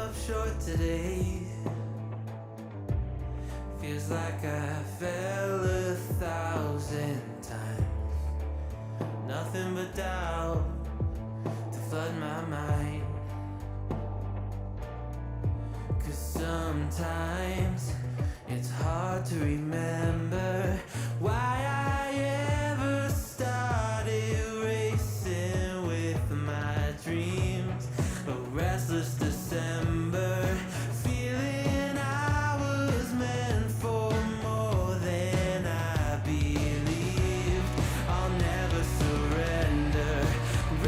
up short today. Feels like I fell 1,000 times. Nothing but doubt to flood my mind. 'Cause sometimes it's hard to remember why I ever started racing with my dreams. A restless December, feeling I was meant for more than I believed. I'll never surrender,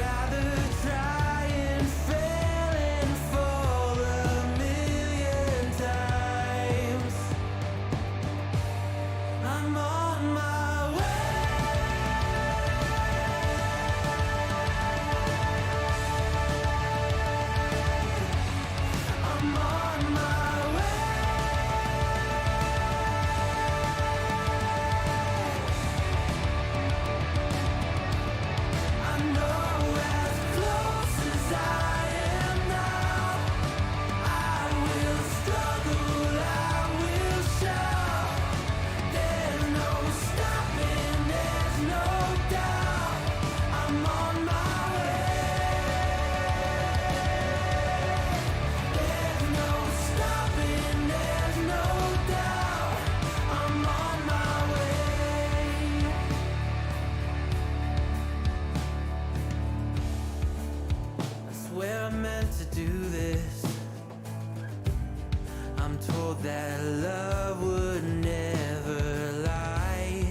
rather try and fail and fall 1,000,000 times. I'm on my way. I'm on my way. I know as close as I am now, I will struggle, I will shout. There's no stopping, there's no doubt. I'm on my way. There's no stopping, there's no doubt. I'm on my way. I swear I meant to do this. I'm told that love would never lie.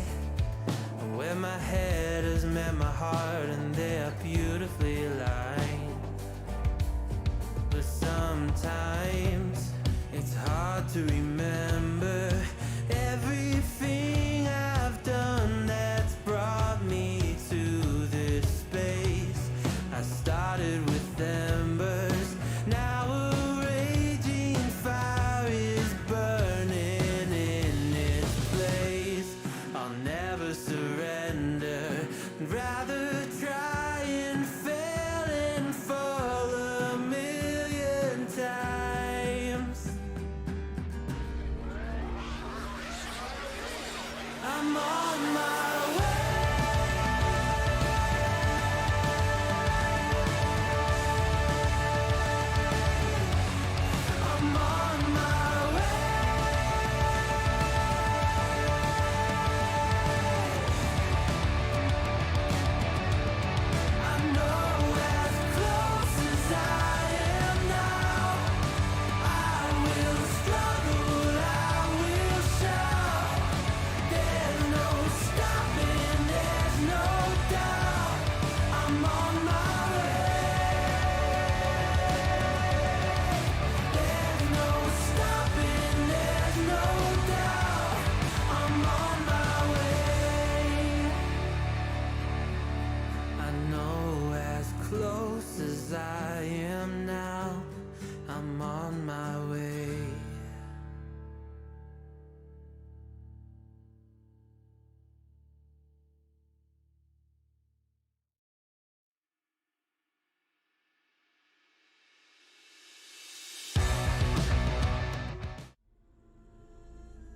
Where my head has met my heart and they are beautifully aligned. But sometimes it's hard to remember everything I've done that's brought me to this space. I started with embers, now a raging fire is burning in its place. I'll never surrender, rather try and fail and fall 1,000,000 times. I'm on my way. I'm on my way. I know as close as I am now, I will struggle, I will shout. There's no stopping, there's no doubt. I'm on my way. There's no stopping, there's no doubt. I'm on my way. I know as close as I am now, I'm on my way.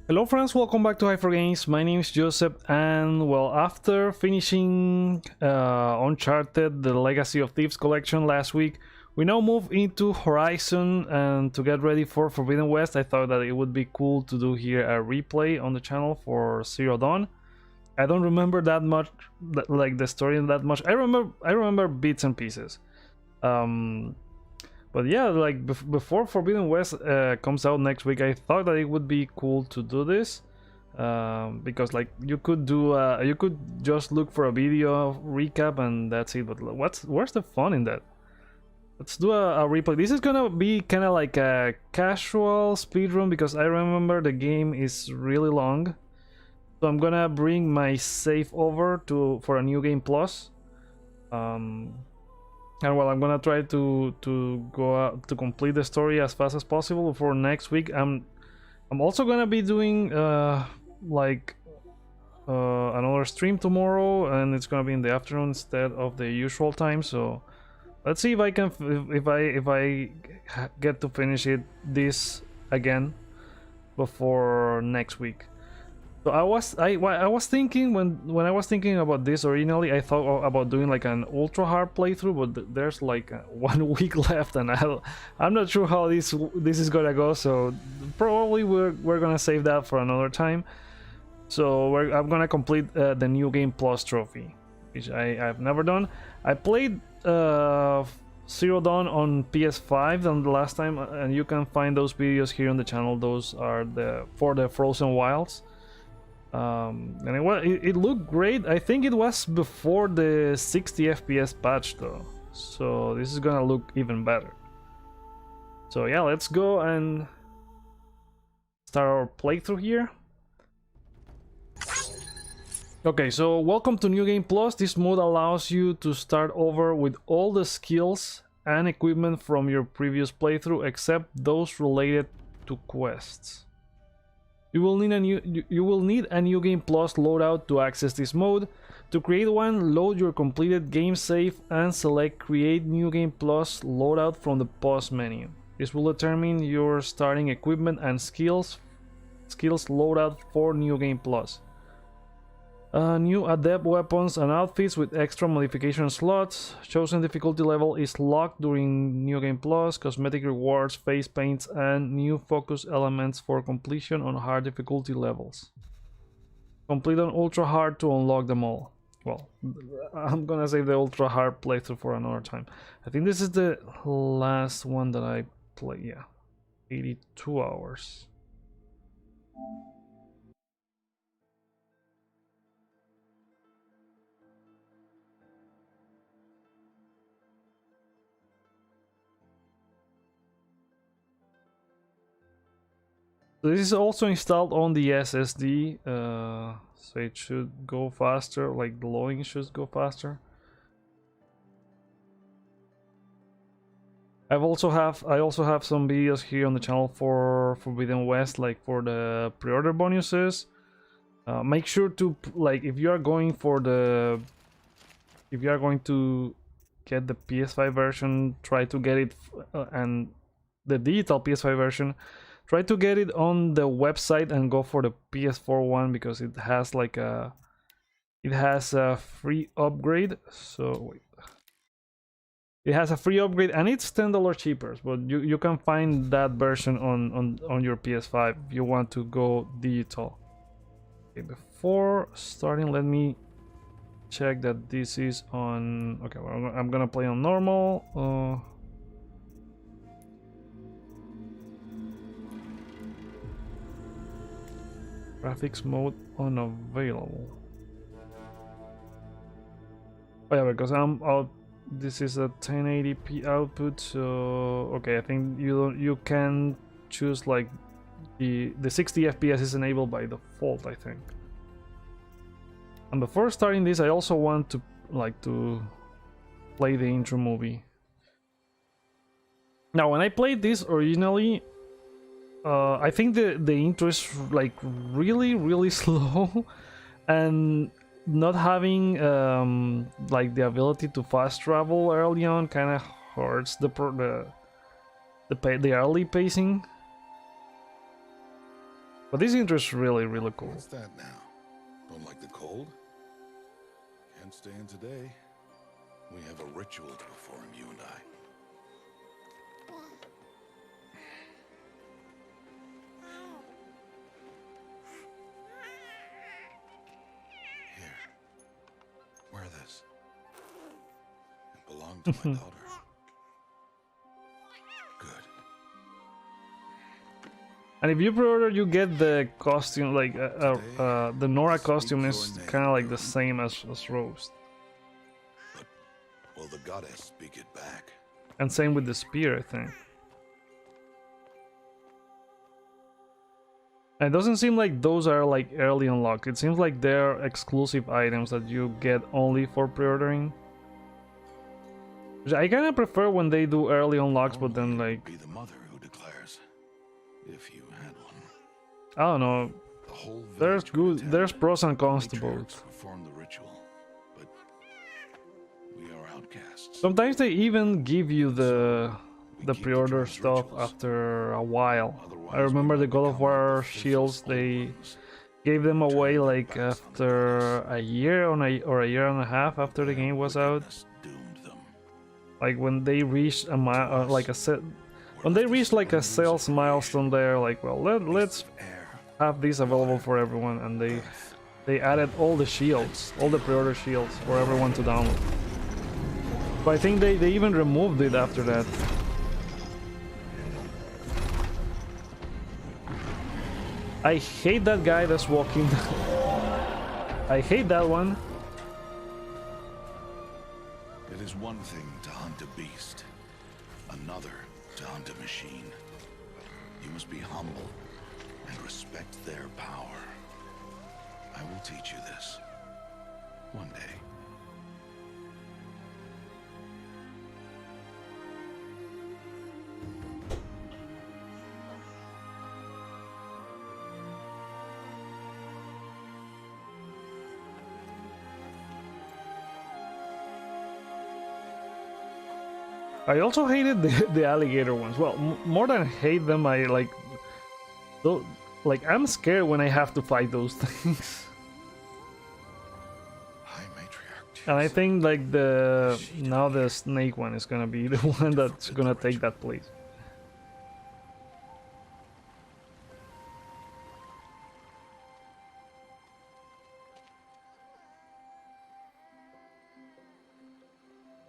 Hello friends, welcome back to Hypergames. My name is Joseph, and well, after finishing Uncharted, the Legacy of Thieves collection last week, we now move into Horizon, and to get ready for Forbidden West, I thought that it would be cool to do here a replay on the channel for Zero Dawn. I don't remember that much, like the story that much. I remember bits and pieces. But yeah, like before Forbidden West comes out next week, I thought that it would be cool to do this, because like you could do you could just look for a video recap and that's it. But where's the fun in that? Let's do a replay. This is gonna be kind of like a casual speedrun because I remember the game is really long. So I'm gonna bring my save over for a new game plus. And well, I'm gonna try to go out to complete the story as fast as possible for next week. I'm also gonna be doing like another stream tomorrow, and it's gonna be in the afternoon instead of the usual time. So Let's see if I can if I get to finish this again before next week. So I was thinking when I was thinking about this originally, I thought about doing like an ultra hard playthrough, but there's like 1 week left, and I'm not sure how this is gonna go. So probably we're gonna save that for another time. So I'm gonna complete the New Game Plus trophy, which I've never done. I played Zero Dawn on PS5 than the last time, and you can find those videos here on the channel. Those are for the Frozen Wilds. And it looked great. I think it was before the 60 FPS patch though, so this is gonna look even better. So yeah, let's go and start our playthrough here. Okay, so welcome to New Game Plus. This mode allows you to start over with all the skills and equipment from your previous playthrough, except those related to quests. You will need a New Game Plus loadout to access this mode. To create one, load your completed game save and select Create New Game Plus loadout from the pause menu. This will determine your starting equipment and skills loadout for New Game Plus. New adept weapons and outfits with extra modification slots. Chosen difficulty level is locked during New Game Plus. Cosmetic rewards, face paints, and new focus elements for completion on hard difficulty levels. Complete on ultra hard to unlock them all. Well, I'm gonna save the ultra hard playthrough for another time. I think this is the last one that I play. Yeah, 82 hours. So this is also installed on the SSD, so it should go faster. Like the loading should go faster. I also have some videos here on the channel for Forbidden West, like for the pre-order bonuses. Make sure to if you are going to get the PS5 version, try to get it and the digital PS5 version. Try to get it on the website and go for the PS4 one, because it has a free upgrade. So wait, it has a free upgrade and it's $10 cheaper, but you can find that version on your PS5 if you want to go digital. Okay, before starting, let me check that this is on. Okay, well, I'm gonna play on normal. Graphics mode unavailable. Oh yeah, because I'm out. This is a 1080p output, so okay. I think you can choose like the 60 FPS is enabled by default, I think. And before starting this, I also want to play the intro movie. Now, when I played this originally, I think the intro is like really slow, and not having like the ability to fast travel early on kind of hurts the early pacing. But this intro is really cool. What's that now? Don't like the cold? Can't stay in today. We have a ritual to perform, you and I. Wear this. It belonged to my daughter. Good. And if you pre-order, you get the costume, like the Nora costume is kind of like the same as Rose. But will the goddess speak it back? And same with the spear, I think. And it doesn't seem like those are like early unlocked. It seems like they're exclusive items that you get only for pre-ordering. Which I kind of prefer when they do early unlocks, but then like be the mother who declares, if you had one. I don't know. The whole There's pros and cons to both. Perform the ritual, but we are outcasts. Sometimes they even give you the We keep pre-order Jordan's stuff rituals. after a while. Otherwise, I remember we the might God of become like War the shields, faceless they old ones, gave them away turning their like backs on the after goddess. a year or a year and a half after the Their game was out. wickedness doomed them. Like when they reached a like a set, We're when they left as reached like a splinters of sales milestone, creation, they're like, well, let's beasts of air, have these available for everyone, and earth. they added all the shields, all the pre-order shields for everyone to download. But I think they even removed it after that. I hate that guy that's walking. I hate that one. It is one thing to hunt a beast, another to hunt a machine. You must be humble and respect their power. I will teach you this one day. I also hated the alligator ones. Well, more than hate them, I like... Like, I'm scared when I have to fight those things. High matriarch. And I think like now the snake one is gonna be the one that's gonna take that place.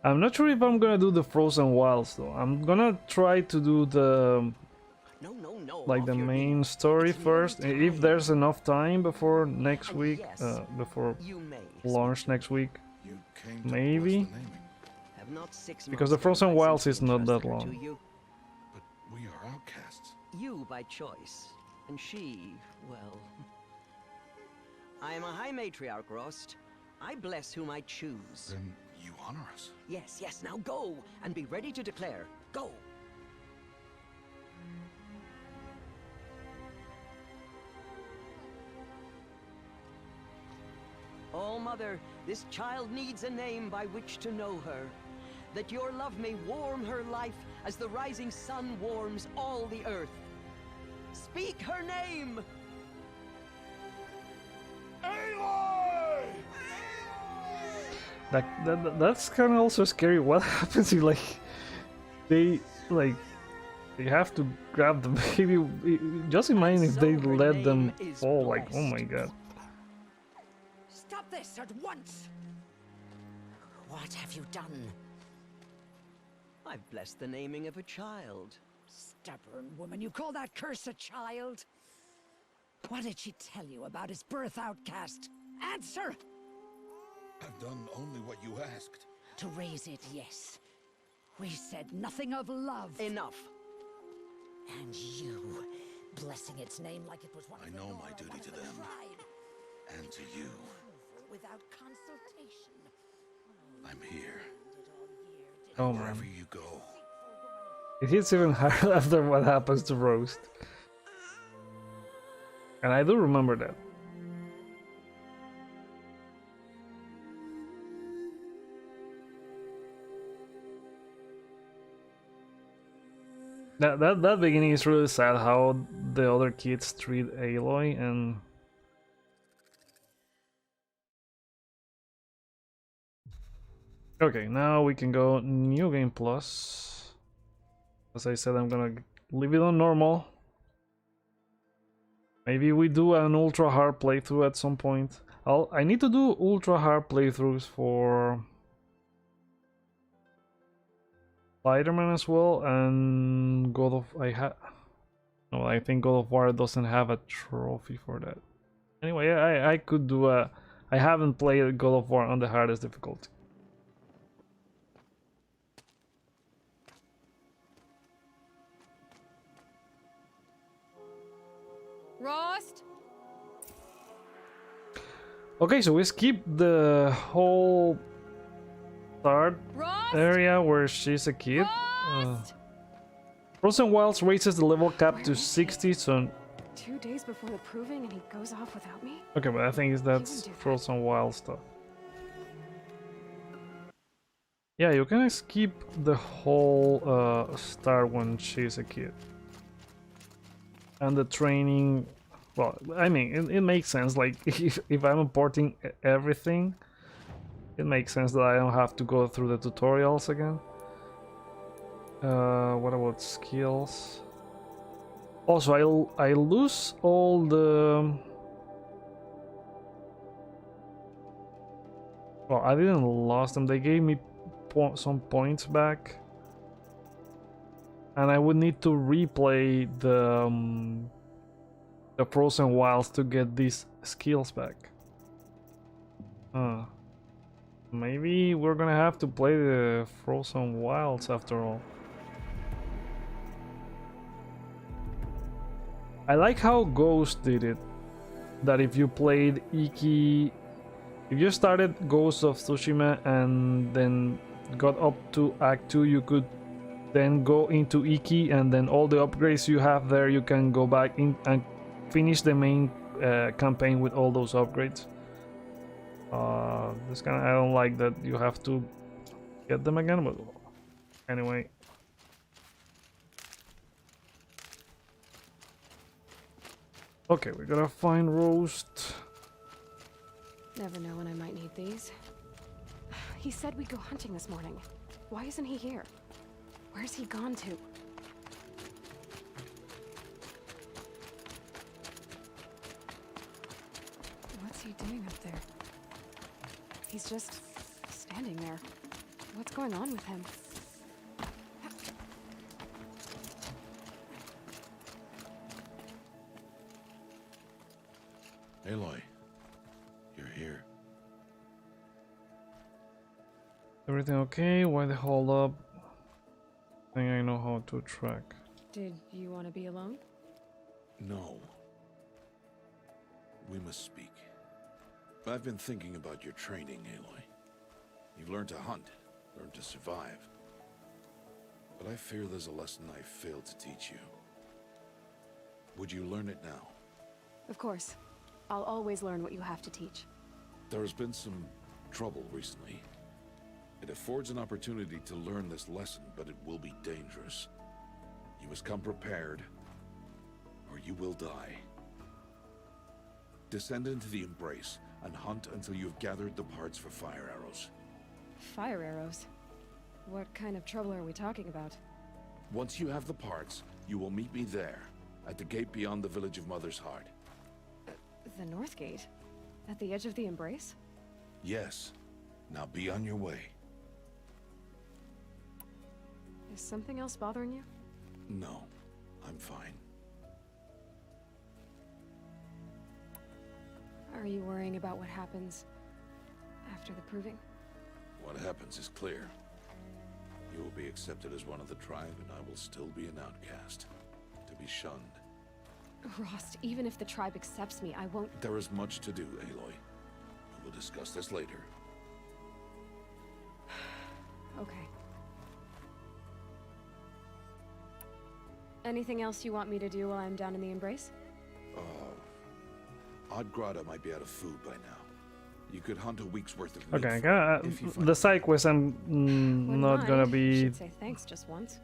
I'm not sure if I'm gonna do the Frozen Wilds though. I'm gonna try to do the like the main story first, if there's enough time before next week, before launch next week. You came to Maybe. bless the naming, Because the Frozen Wilds is not that long. but we are outcasts. You by choice, and she, well... I am a high matriarch, Rost. I bless whom I choose. Then you honor us. Yes, yes, now go, and be ready to declare. Go! Oh, Mother, this child needs a name by which to know her. That your love may warm her life as the rising sun warms all the earth. Speak her name! That's kind of also scary. What happens if they have to grab the baby? Just imagine if they let them fall. Like, oh my god. Stop this at once! What have you done? I've blessed the naming of a child. Stubborn woman, you call that curse a child? What did she tell you about his birth, outcast? Answer! I've done only what you asked. To raise it, yes. We said nothing of love. Enough. And you, blessing its name like it was one I of the know Nora, my duty one of to the them. tribe. And to you. Without consultation. I'm here. Oh Wherever man, you go. it hits even higher after what happens to Roast. And I do remember that. That beginning is really sad, how the other kids treat Aloy, and okay, now we can go New Game Plus. As I said, I'm gonna leave it on normal. Maybe we do an ultra hard playthrough at some point. I need to do ultra hard playthroughs for Spider-Man as well, and God of... No, I think God of War doesn't have a trophy for that. Anyway, I could do a... I haven't played God of War on the hardest difficulty. Rost? Okay, so we skipped the whole start Rost? area where she's a kid. Rost? Frozen Wilds raises the level cap to 60, so... 2 days before the proving and he goes off without me? Okay, but I think that's wouldn't do that. Frozen Wild stuff. Yeah, you can skip the whole start when she's a kid. And the training, well, I mean, it makes sense. Like, if I'm importing everything, it makes sense that I don't have to go through the tutorials again. What about skills? Also, I lose all the... Well, I didn't lose them. They gave me some points back. And I would need to replay the Frozen Wilds to get these skills back. Maybe we're gonna have to play the Frozen Wilds after all. I like how Ghost did it. That if you played Iki... If you started Ghost of Tsushima and then got up to Act 2, you could then go into Iki, and then all the upgrades you have there, you can go back in and finish the main campaign with all those upgrades. This kind of, I don't like that you have to get them again, but anyway. Okay, we gotta find Roast. Never know when I might need these. He said we'd go hunting this morning. Why isn't he here? Where's he gone to? What's he doing up there? He's just standing there. What's going on with him? Aloy, you're here. Everything okay? Why the hold up? I think I know how to track. Did you want to be alone? No. We must speak. I've been thinking about your training, Aloy. You've learned to hunt, learned to survive. But I fear there's a lesson I failed to teach you. Would you learn it now? Of course. I'll always learn what you have to teach. There has been some trouble recently. It affords an opportunity to learn this lesson, but it will be dangerous. You must come prepared, or you will die. Descend into the Embrace and hunt until you've gathered the parts for fire arrows. Fire arrows? What kind of trouble are we talking about? Once you have the parts, you will meet me there, at the gate beyond the village of Mother's Heart. The North Gate? At the edge of the Embrace? Yes. Now be on your way. Is something else bothering you? No, I'm fine. Are you worrying about what happens after the proving? What happens is clear. You will be accepted as one of the tribe, and I will still be an outcast, to be shunned. Rost, even if the tribe accepts me, I won't... There is much to do, Aloy. We will discuss this later. Okay. Anything else you want me to do while I'm down in the Embrace? Oddgrada might be out of food by now. You could hunt a week's worth of meat. Okay, if you find the side quest I'm Wouldn't not mind. gonna You be should say thanks just once.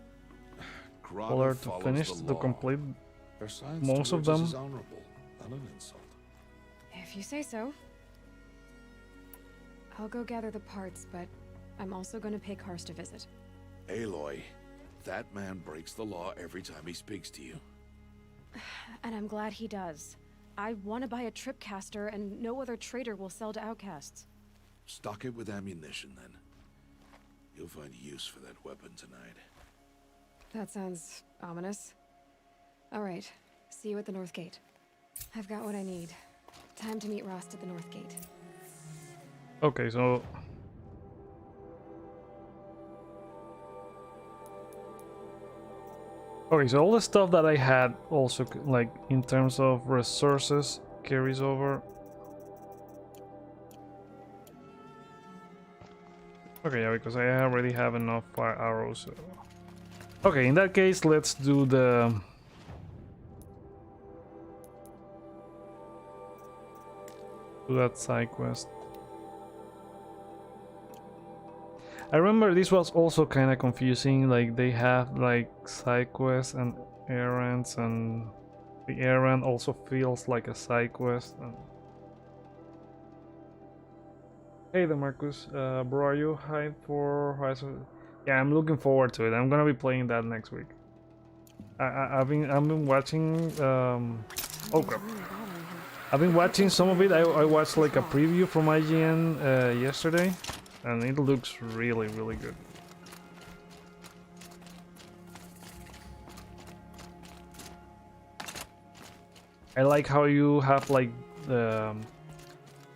Grada color to follows finish the to law. complete Their science most of towards us them. is honorable, not an insult. If you say so. I'll go gather the parts, but I'm also gonna pay Karst a visit. Aloy, that man breaks the law every time he speaks to you. And I'm glad he does. I want to buy a tripcaster, and no other trader will sell to outcasts. Stock it with ammunition, then. You'll find use for that weapon tonight. That sounds ominous. All right, see you at the North Gate. I've got what I need. Time to meet Rost at the North Gate. Okay, so okay, so all the stuff that I had also, like in terms of resources, carries over. Okay, yeah, because I already have enough fire arrows. Okay, in that case, let's do the that side quest. I remember this was also kind of confusing. Like they have like side quests and errands, and the errand also feels like a side quest. And... Hey there, Marcus. Bro, are you hyped for Horizon? Yeah, I'm looking forward to it. I'm gonna be playing that next week. I've been watching. Oh crap! I've been watching some of it. I watched like a preview from IGN yesterday, and it looks really good. I like how you have like the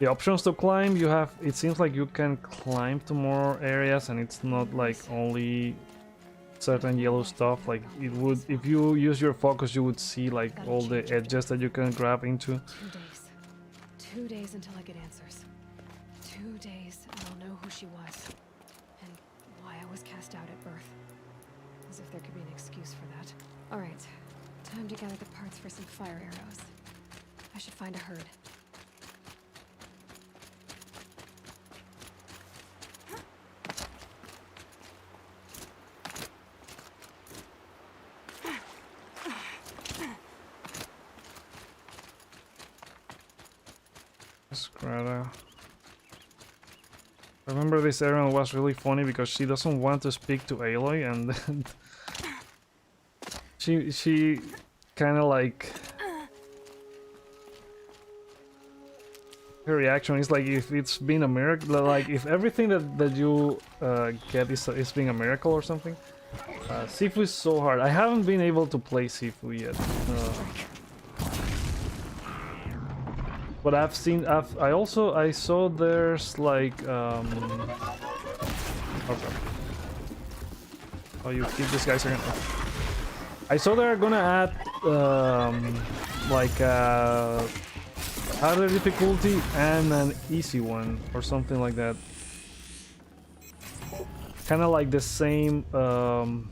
options to climb. You have, it seems like you can climb to more areas, and it's not like only certain yellow stuff. Like it would, if you use your focus, you would see like all the edges that you can grab into. 2 days. 2 days until I get answers. 2 days and I'll know who she was. And why I was cast out at birth. As if there could be an excuse for that. Alright. Time to gather the parts for some fire arrows. I should find a herd. Greta. I remember this errand was really funny because she doesn't want to speak to Aloy, and then she kind of like, her reaction is like, if it's been a miracle, like if everything that you get is being a miracle or something. Sifu is so hard. I haven't been able to play Sifu yet. But I've seen, I saw there's like, okay. Oh, you keep these guys again. I saw they're gonna add, like a harder difficulty and an easy one, or something like that. Kind of like the same update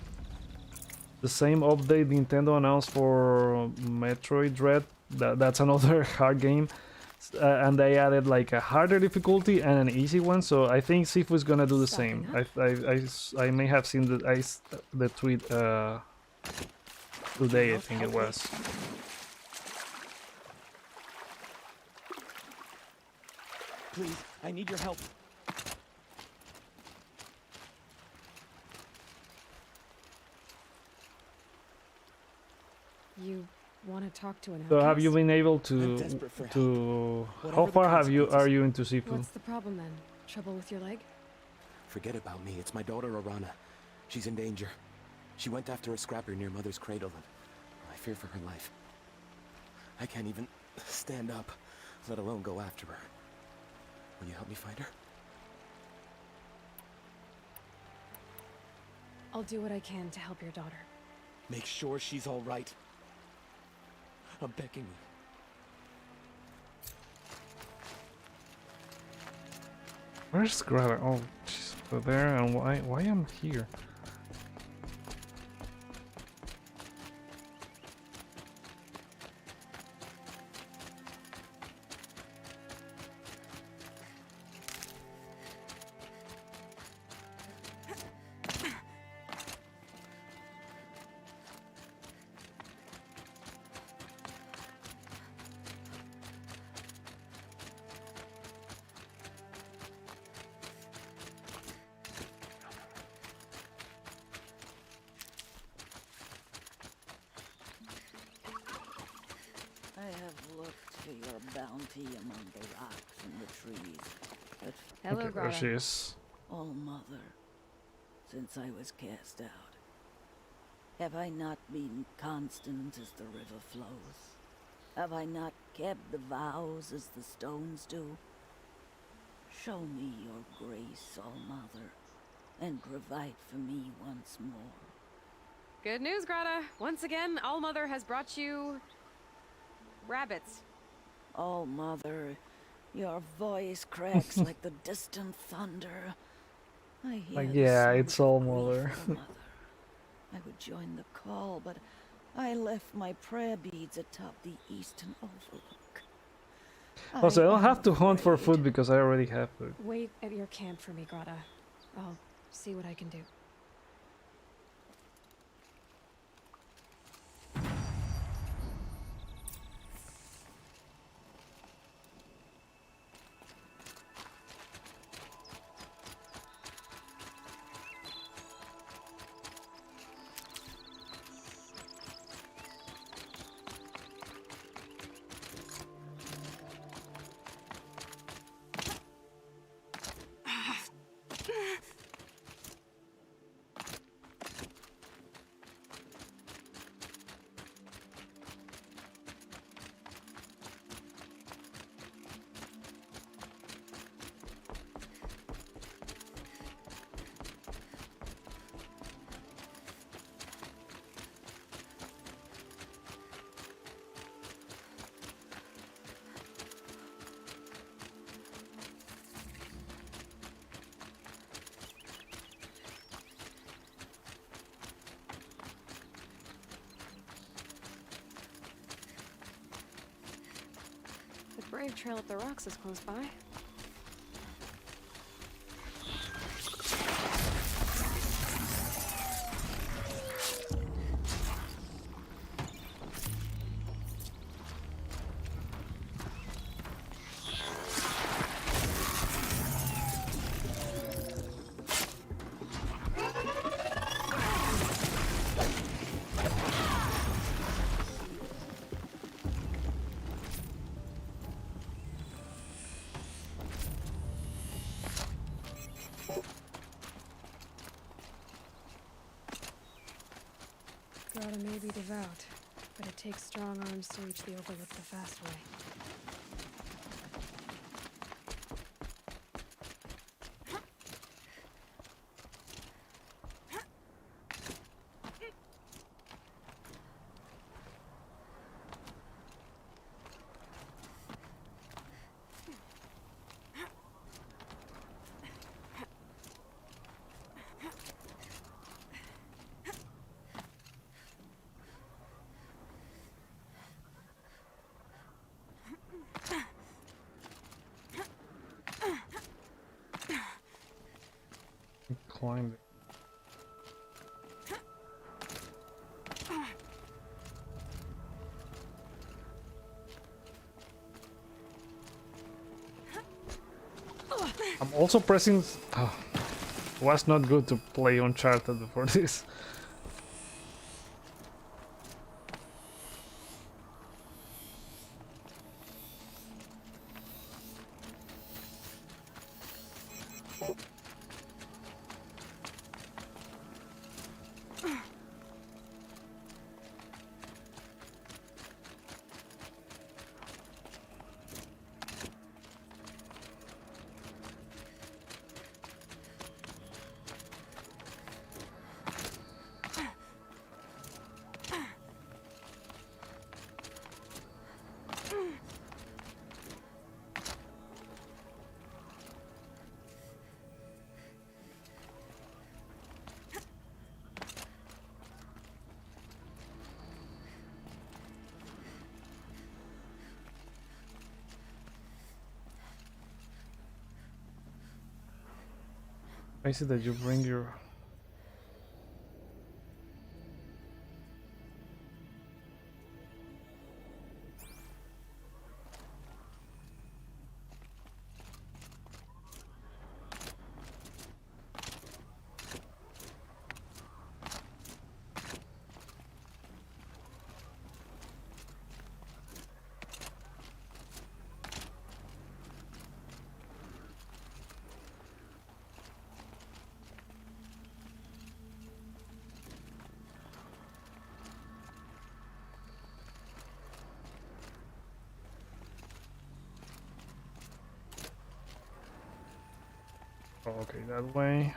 Nintendo announced for Metroid Dread. That's another hard game. And they added like a harder difficulty and an easy one, so I think Sifu is gonna do the same. I may have seen the tweet today, I think it was. Please, I need your help. You want to talk to an outcast? So have you been able to how far are you into Sifu? What's the problem then? Trouble with your leg? Forget about me. It's my daughter Arana. She's in danger. She went after a scrapper near Mother's cradle, and I fear for her life. I can't even stand up, let alone go after her. Will you help me find her? I'll do what I can to help your daughter. Make sure she's all right. I'm begging you. Where's Greta? Oh, she's over there, and why am I here? I have looked to your bounty among the rocks and the trees, but Hello, Okay, there Greta. she is. All Mother, since I was cast out, have I not been constant as the river flows? Have I not kept the vows as the stones do? Show me your grace, All Mother, and provide for me once more. Good news, Greta. Once again, All Mother has brought you rabbits. All Mother, your voice cracks like the distant thunder. I hear Like, the yeah, sound it's of All grief, Mother. O Mother. I would join the call, but I left my prayer beads atop the eastern overlook. Also, I don't am have to hunt for afraid. food because I already have food. Wait at your camp for me, Greta. I'll see what I can do. The Brave Trail up the rocks is close by. Grotto may be devout, but it takes strong arms to reach the Overlook the fast way. Climb it. I'm also pressing. Oh, was not good to play Uncharted before this. I see that you bring your. Oh, okay, that way.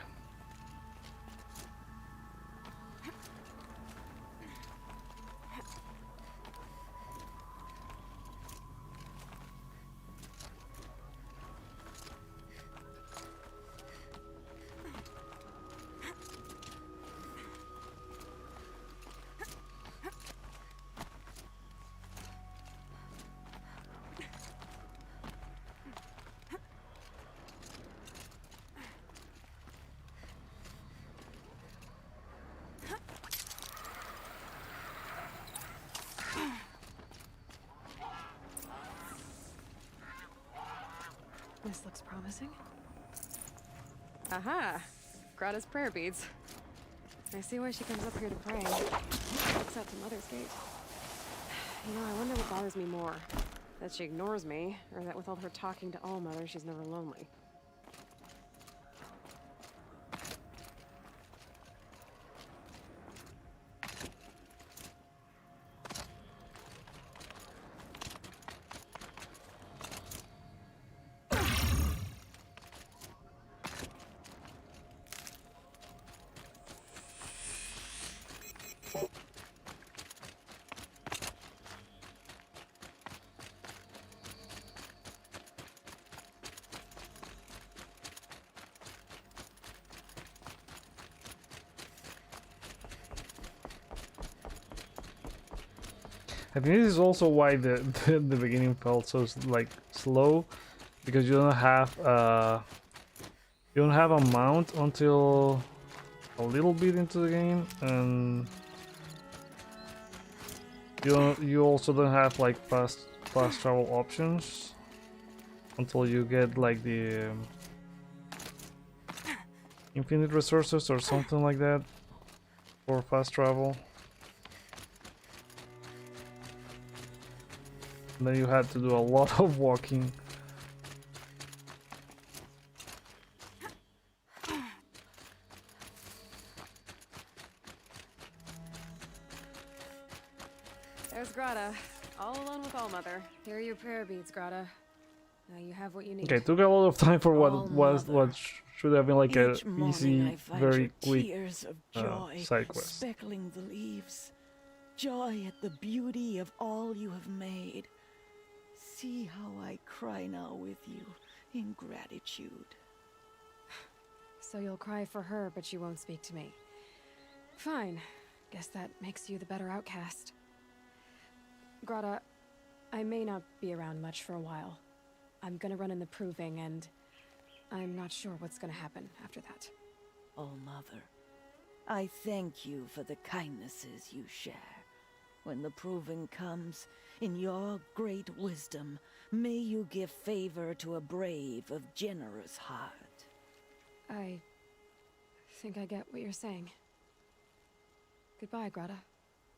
This looks promising. Aha! Grata's prayer beads. I see why she comes up here to pray. Looks out to Mother's Gate. You know, I wonder what bothers me more. That she ignores me, or that with all her talking to All-Mother, she's never lonely. I think this is also why the beginning felt so like slow, because you don't have a mount until a little bit into the game, and you also don't have like fast travel options until you get like the infinite resources or something like that for fast travel. And then you had to do a lot of walking. There's Grata, all alone with All-Mother. Here are your prayer beads, Grata. Now you have what you need. Okay, took a lot of time for what All-Mother. should have been like a Each morning easy, I find very your quick tears of joy side quest. speckling the leaves. Joy at the beauty of all you have made. See how I cry now with you in gratitude. So you'll cry for her, but you won't speak to me. Fine. Guess that makes you the better outcast. Grata, I may not be around much for a while. I'm gonna run in the proving, and I'm not sure what's gonna happen after that. Oh, Mother, I thank you for the kindnesses you share. When the proving comes, in your great wisdom, may you give favor to a brave of generous heart. I think I get what you're saying. Goodbye, Grata.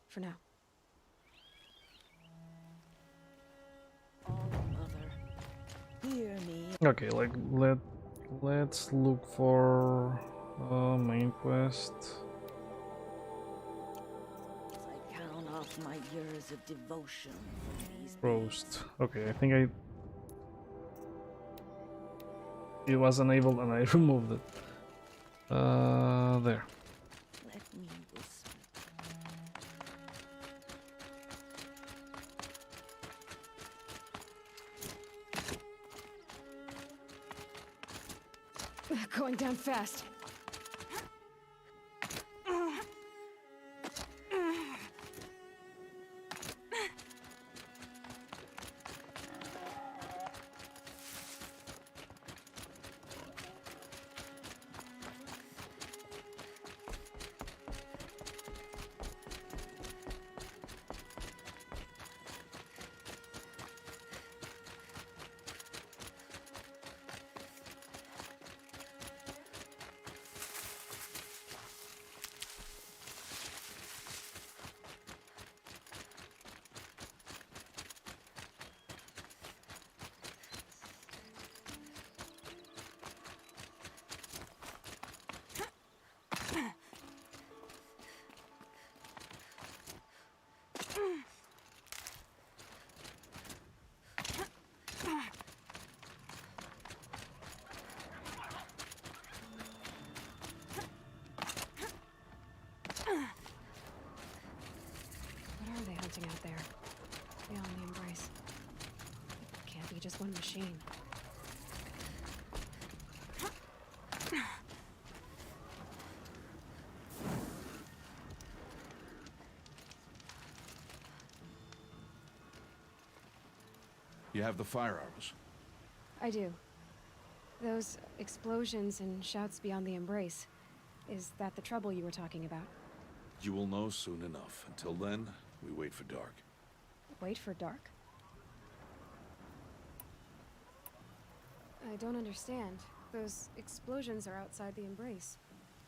For now. Oh, Mother, hear me. Okay, like let's look for main quest. I count off my years of devotion for these Roast. Okay, I think it was enabled and I removed it. There. Let me whisper. Going down fast. What are they hunting out there? Beyond the embrace. It can't be just one machine. You have the fire arrows. I do. Those explosions and shouts beyond the embrace. Is that the trouble you were talking about? You will know soon enough. Until then, we wait for dark. Wait for dark? I don't understand. Those explosions are outside the embrace.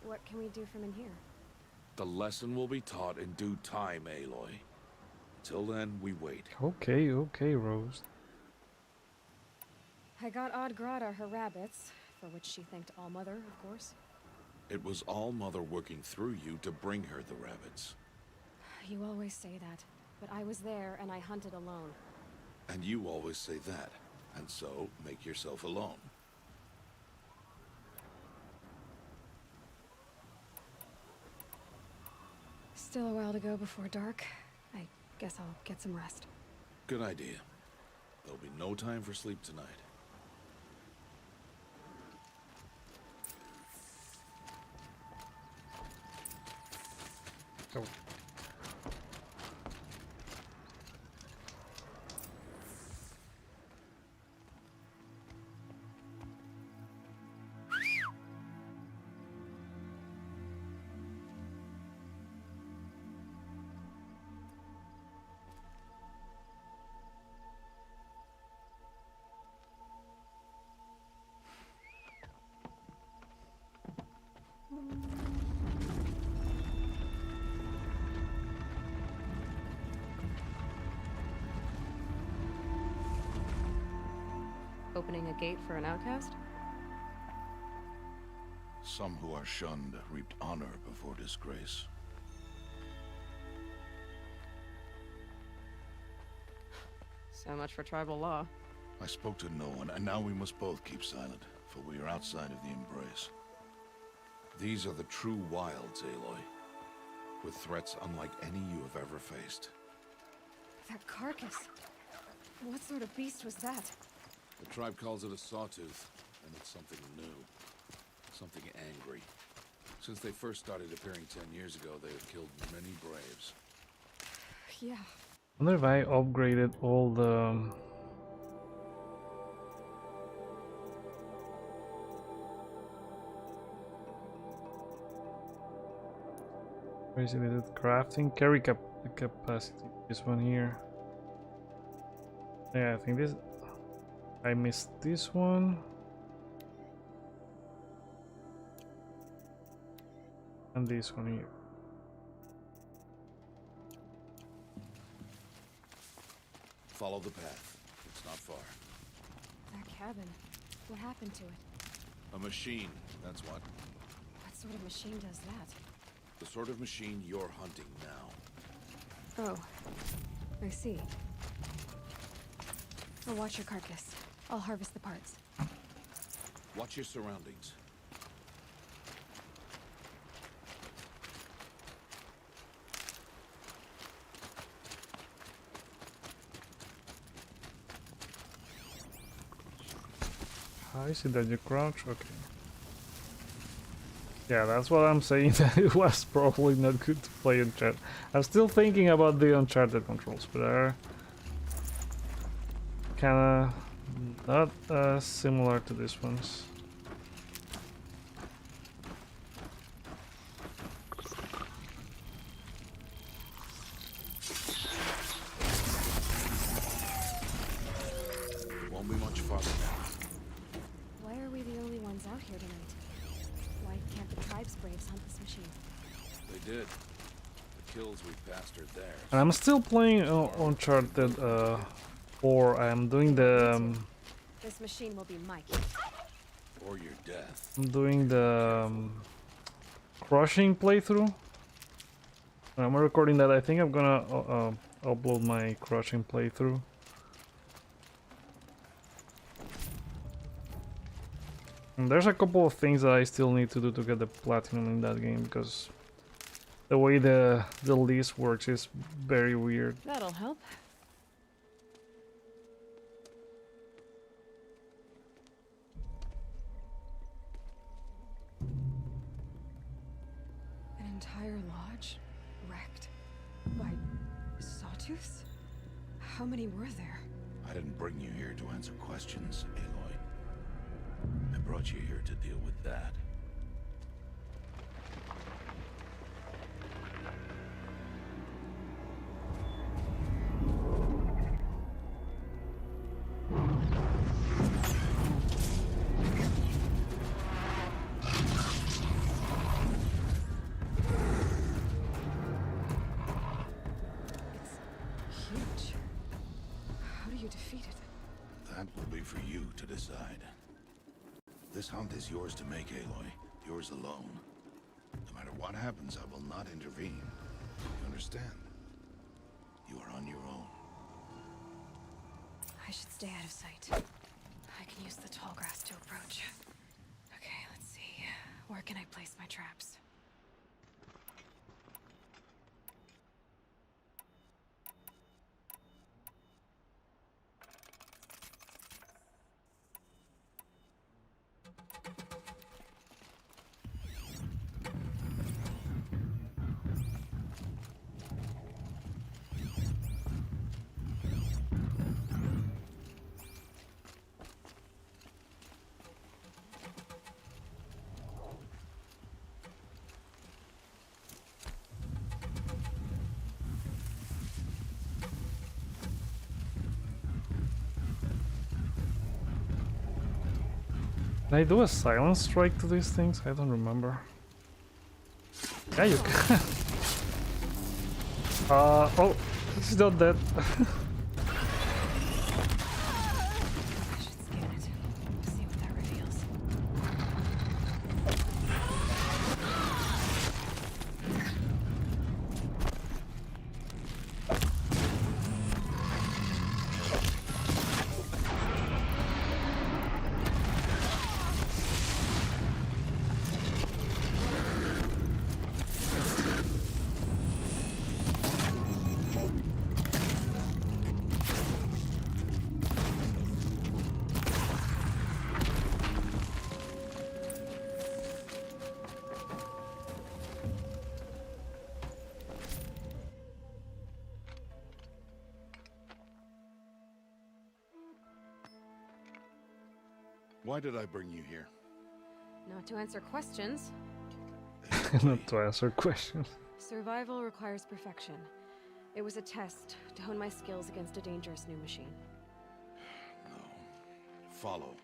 What can we do from in here? The lesson will be taught in due time, Aloy. Till then, we wait. Okay, okay, Rose. I got Odd Grata her rabbits, for which she thanked Allmother, of course. It was Allmother working through you to bring her the rabbits. You always say that, but I was there and I hunted alone. And you always say that, and so make yourself alone. Still a while to go before dark. I guess I'll get some rest. Good idea. There'll be no time for sleep tonight. Oh. Opening a gate for an outcast? Some who are shunned reaped honor before disgrace. So much for tribal law. I spoke to no one, and now we must both keep silent, for we are outside of the embrace. These are the true wilds, Aloy, with threats unlike any you have ever faced. That carcass. What sort of beast was that? The tribe calls it a sawtooth, and it's something new. Something angry. Since they first started appearing 10 years ago, they have killed many braves. Yeah. I wonder if I upgraded all the... Where is it? Is it crafting? Carry capacity. This one here. Yeah, I think this... I missed this one. And this one here. Follow the path. It's not far. That cabin. What happened to it? A machine, that's what. What sort of machine does that? The sort of machine you're hunting now. Oh. I see. I'll watch your carcass. I'll harvest the parts. Watch your surroundings. I see that you crouch. Okay. Yeah, that's what I'm saying. That it was probably not good to play Uncharted. I'm still thinking about the Uncharted controls, but they're kinda not similar to these ones. Won't be much farther now. Why are we the only ones out here tonight? Why can't the tribe's braves hunt this machine? They did. The kills we passed are theirs. And I'm still playing Uncharted 4. I'm doing the This machine will be my Or your death. I'm doing the crushing playthrough. When I'm recording that, I think I'm gonna upload my crushing playthrough. And there's a couple of things that I still need to do to get the platinum in that game, because the way the list works is very weird. That'll help. An entire lodge wrecked by sawtooths? How many were there? I didn't bring you here to answer questions, Aloy. I brought you here to deal with that. This hunt is yours to make, Aloy. Yours alone. No matter what happens, I will not intervene. You understand? You are on your own. I should stay out of sight. I can use the tall grass to approach. Okay, let's see. Where can I place my traps? Can I do a silent strike to these things? I don't remember. Yeah, you can. Oh, he's not dead. I should scan it. See what that reveals. Why did I bring you here? Not to answer questions. Not to answer questions. Survival requires perfection. It was a test to hone my skills against a dangerous new machine. No. Follow.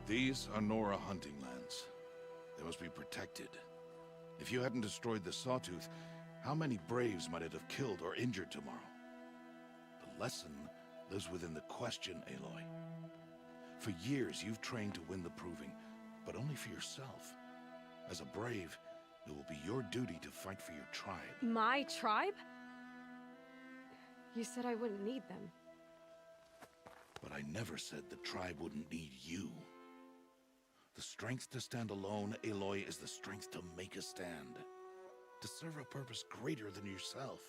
These are Nora hunting lands. They must be protected. If you hadn't destroyed the Sawtooth, how many Braves might it have killed or injured tomorrow? The lesson lives within the question, Aloy. For years, you've trained to win the proving, but only for yourself. As a Brave, it will be your duty to fight for your tribe. My tribe? You said I wouldn't need them. But I never said the tribe wouldn't need you. The strength to stand alone, Aloy, is the strength to make a stand. To serve a purpose greater than yourself.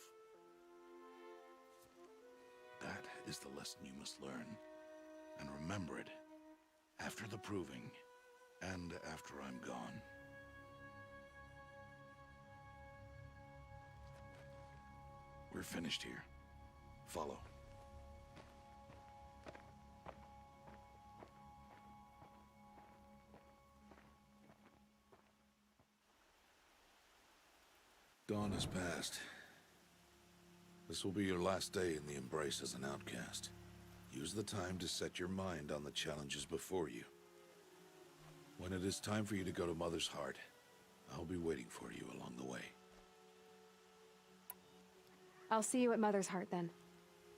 That is the lesson you must learn. And remember it. After the proving. And after I'm gone. We're finished here. Follow. Dawn has passed. This will be your last day in the Embrace as an outcast. Use the time to set your mind on the challenges before you. When it is time for you to go to Mother's Heart, I'll be waiting for you along the way. I'll see you at Mother's Heart then.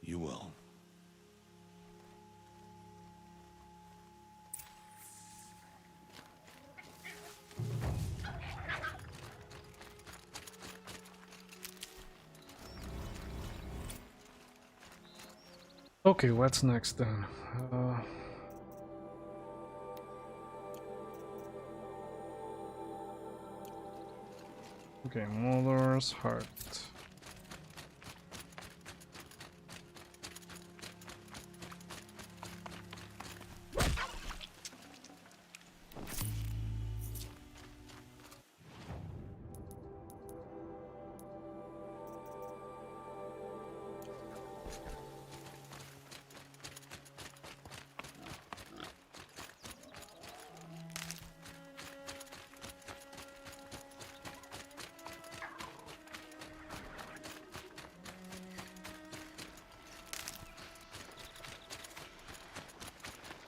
You will. Okay, what's next then? Okay, Mother's Heart.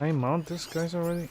Can I mount these guys already?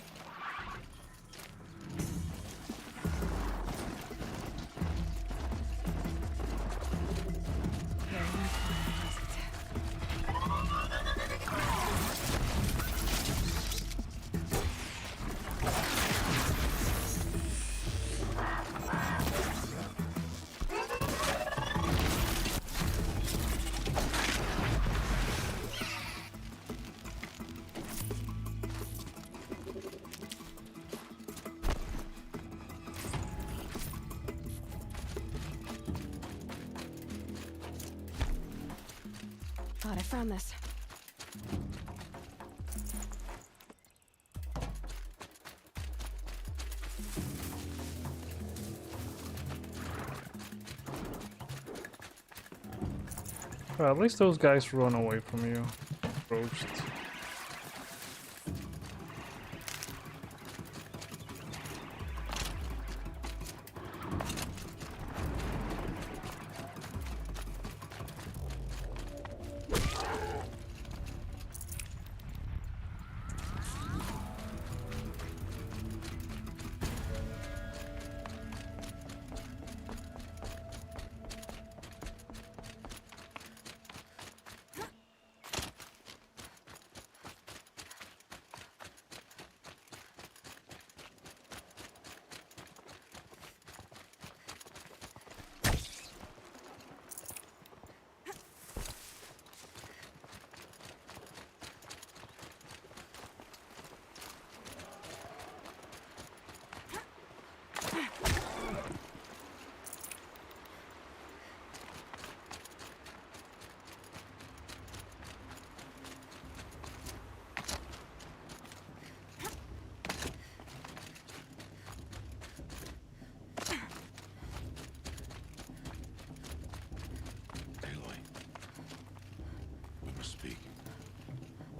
Thought I found this. Well, at least those guys run away from you. Roast.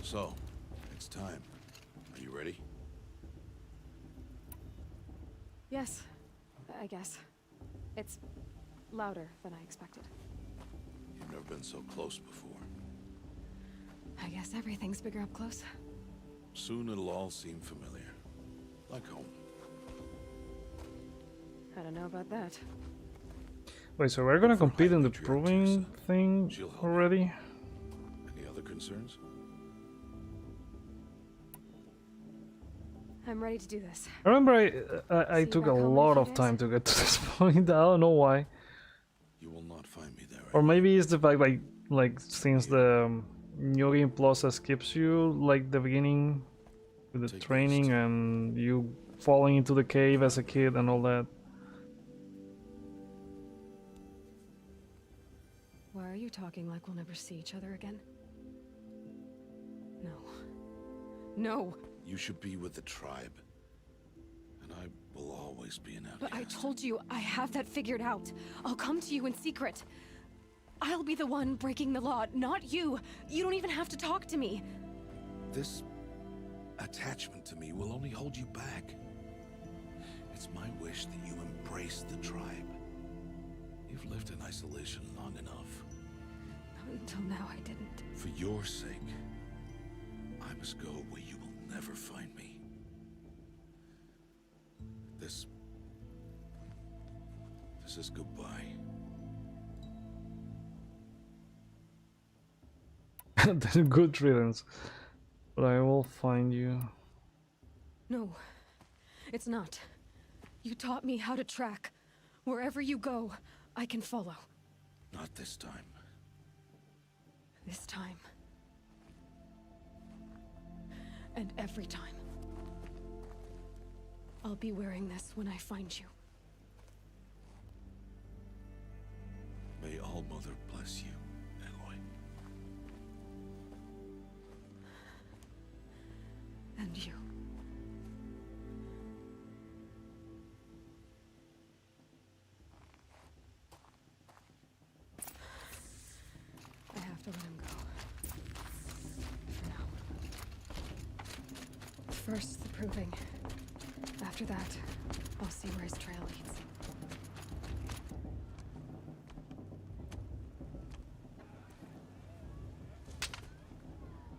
So, it's time. Are you ready? Yes, I guess. It's louder than I expected. You've never been so close before. I guess everything's bigger up close. Soon it'll all seem familiar. Like home. I don't know about that. Wait, so we're gonna For compete in the patriarch, proving son. thing She'll help. already? Any other concerns? I'm ready to do this. I remember I See took you a back home in lot few of days? time to get to this point. I don't know why. You will not find me there. Or maybe it's the fact like since the New Game Plus skips you like the beginning with the Take training rest. and you falling into the cave as a kid and all that. Why are you talking like we'll never see each other again? No. No! You should be with the tribe. And I will always be an outcast. But I told you, I have that figured out. I'll come to you in secret. I'll be the one breaking the law, not you. You don't even have to talk to me. This attachment to me will only hold you back. It's my wish that you embrace the tribe. You've lived in isolation long enough. Until now, I didn't. For your sake, I must go where you will never find me. This is goodbye. Then good riddance. But I will find you. No, it's not. You taught me how to track. Wherever you go, I can follow. Not this time. This time. And every time. I'll be wearing this when I find you. May All Mother bless you, Aloy. And you. I have to let him go. For now. First, the proving. After that, I'll see where his trail leads.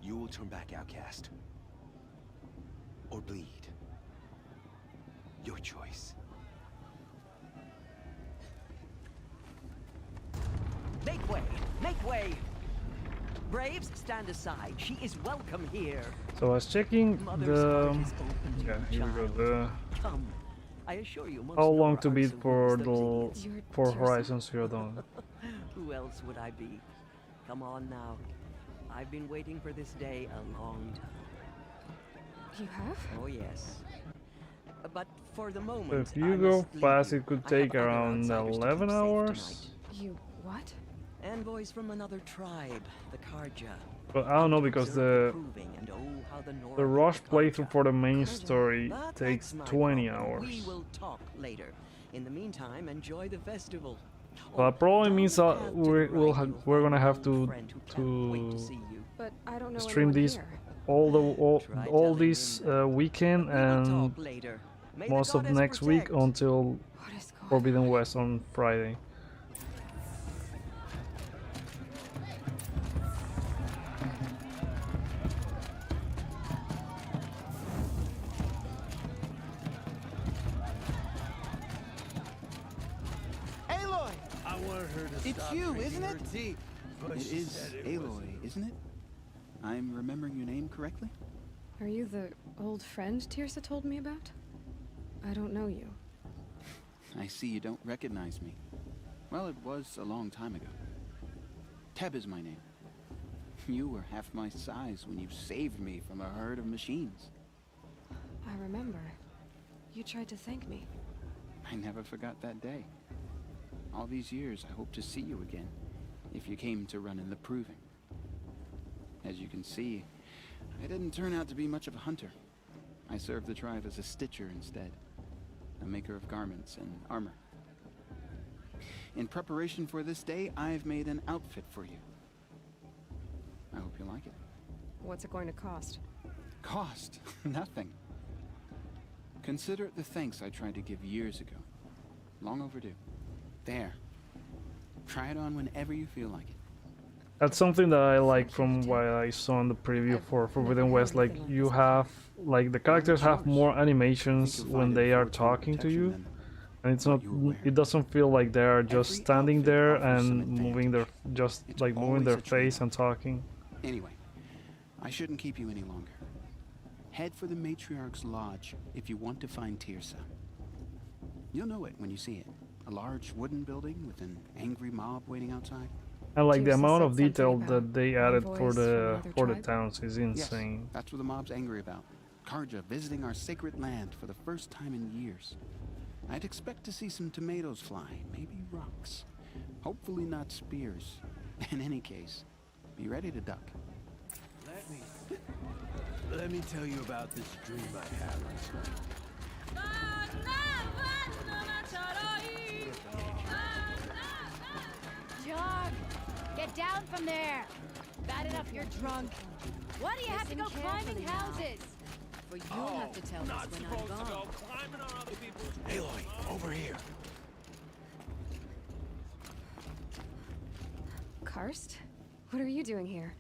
You will turn back outcast. Or bleed. Your choice. Make way! Make way! Braves, stand aside. She is welcome here. So I was checking Mother's the heart is open to yeah, you, here we go. child. The Come. I assure you, how most long of to our beat hearts for will the lose You're for yourself. Horizon Zero Dawn. Who else would I be? Come on now. I've been waiting for this day a long time. You have? Oh yes. But for the So moment, if you I go must leave fast, you. it could I take have other around outsiders to keep 11 safe hours. You what? Envoys from another tribe, the Karja. But I don't know because the rush playthrough for the main story But takes that's my 20 problem. hours. We will talk later. In the meantime, enjoy the festival. So that probably means we're gonna have to But I don't know stream anyone this here. all this weekend and most of next week until What is going Forbidden West on Friday. Aloy! I want her to It's stop you, drinking isn't her it? tea, but It she is said it Aloy, wasn't. isn't it? I'm remembering your name correctly? Are you the old friend Tirsa told me about? I don't know you. I see you don't recognize me. Well, it was a long time ago. Teb is my name. You were half my size when you saved me from a herd of machines. I remember. You tried to thank me. I never forgot that day. All these years, I hope to see you again, if you came to run in the proving. As you can see, I didn't turn out to be much of a hunter. I served the tribe as a stitcher instead, a maker of garments and armor. In preparation for this day, I've made an outfit for you. I hope you like it. What's it going to cost? Cost? Nothing. Consider it the thanks I tried to give years ago. Long overdue. There. Try it on whenever you feel like it. That's something that I like from what I saw in the preview for Forbidden West. Like you have, like the characters have more animations when they are talking to you, and it's not, it doesn't feel like they are just standing there and moving their, just like moving their face and talking. Anyway, I shouldn't keep you any longer. Head for the Matriarch's Lodge if you want to find Tirsa. You'll know it when you see it. A large wooden building with an angry mob waiting outside. And like the Tirsa amount said of detail something that about they added envoys for from the another tribe? towns is insane. Yes, that's what the mob's angry about. Karja visiting our sacred land for the first time in years. I'd expect to see some tomatoes fly, maybe rocks. Hopefully not spears. In any case, be ready to duck. Let me tell you about this dream I had last night. John, get down from there. Bad enough you're drunk. Why do you have to go climbing houses? For you'll have to tell us when I'm gone. Aloy, over here. Karst? What are you doing here?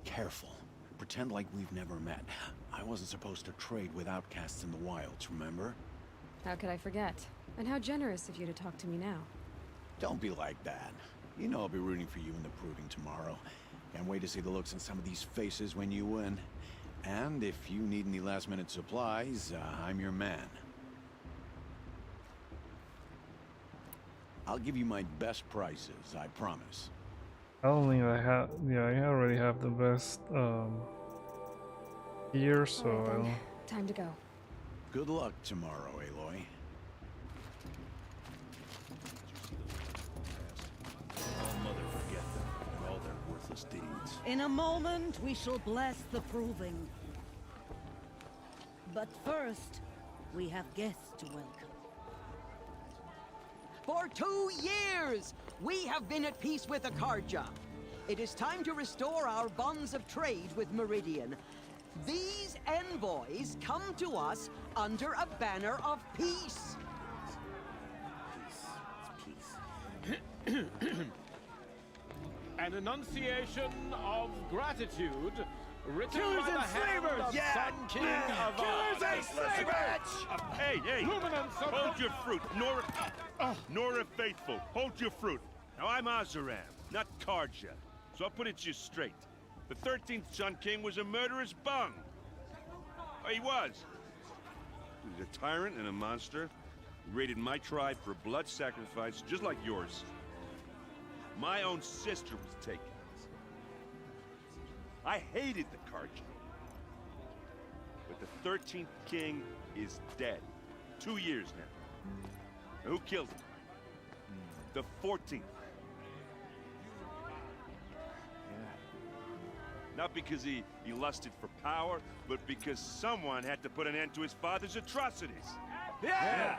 Careful. Pretend like we've never met. I wasn't supposed to trade with outcasts in the wilds, remember? How could I forget? And how generous of you to talk to me now. Don't be like that. You know I'll be rooting for you in the proving tomorrow. Can't wait to see the looks on some of these faces when you win. And if you need any last-minute supplies, I'm your man. I'll give you my best prices, I promise. I don't think I have. Yeah, I already have the best gear, so All right, I then. don't. Time to go. Good luck tomorrow, Aloy. I'll mother forget them and all their worthless deeds. In a moment, we shall bless the proving. But first, we have guests to welcome. For 2 years, we have been at peace with the Karja. It is time to restore our bonds of trade with Meridian. These envoys come to us under a banner of peace. An enunciation of gratitude written Killers by the and hand slavers! of Yeah! Sun King of Killers and slavers! Hey! Luminance of hold your fruit, Nora Faithful. Hold your fruit. Now I'm Azaram, not Karja. So I'll put it to you straight. The 13th Sun King was a murderous bung. Oh, he was. He was a tyrant and a monster. He raided my tribe for blood sacrifice, just like yours. My own sister was taken. I hated the Karja. But the 13th king is dead. 2 years now. Who killed him? The 14th. Not because he lusted for power, but because someone had to put an end to his father's atrocities. Yeah!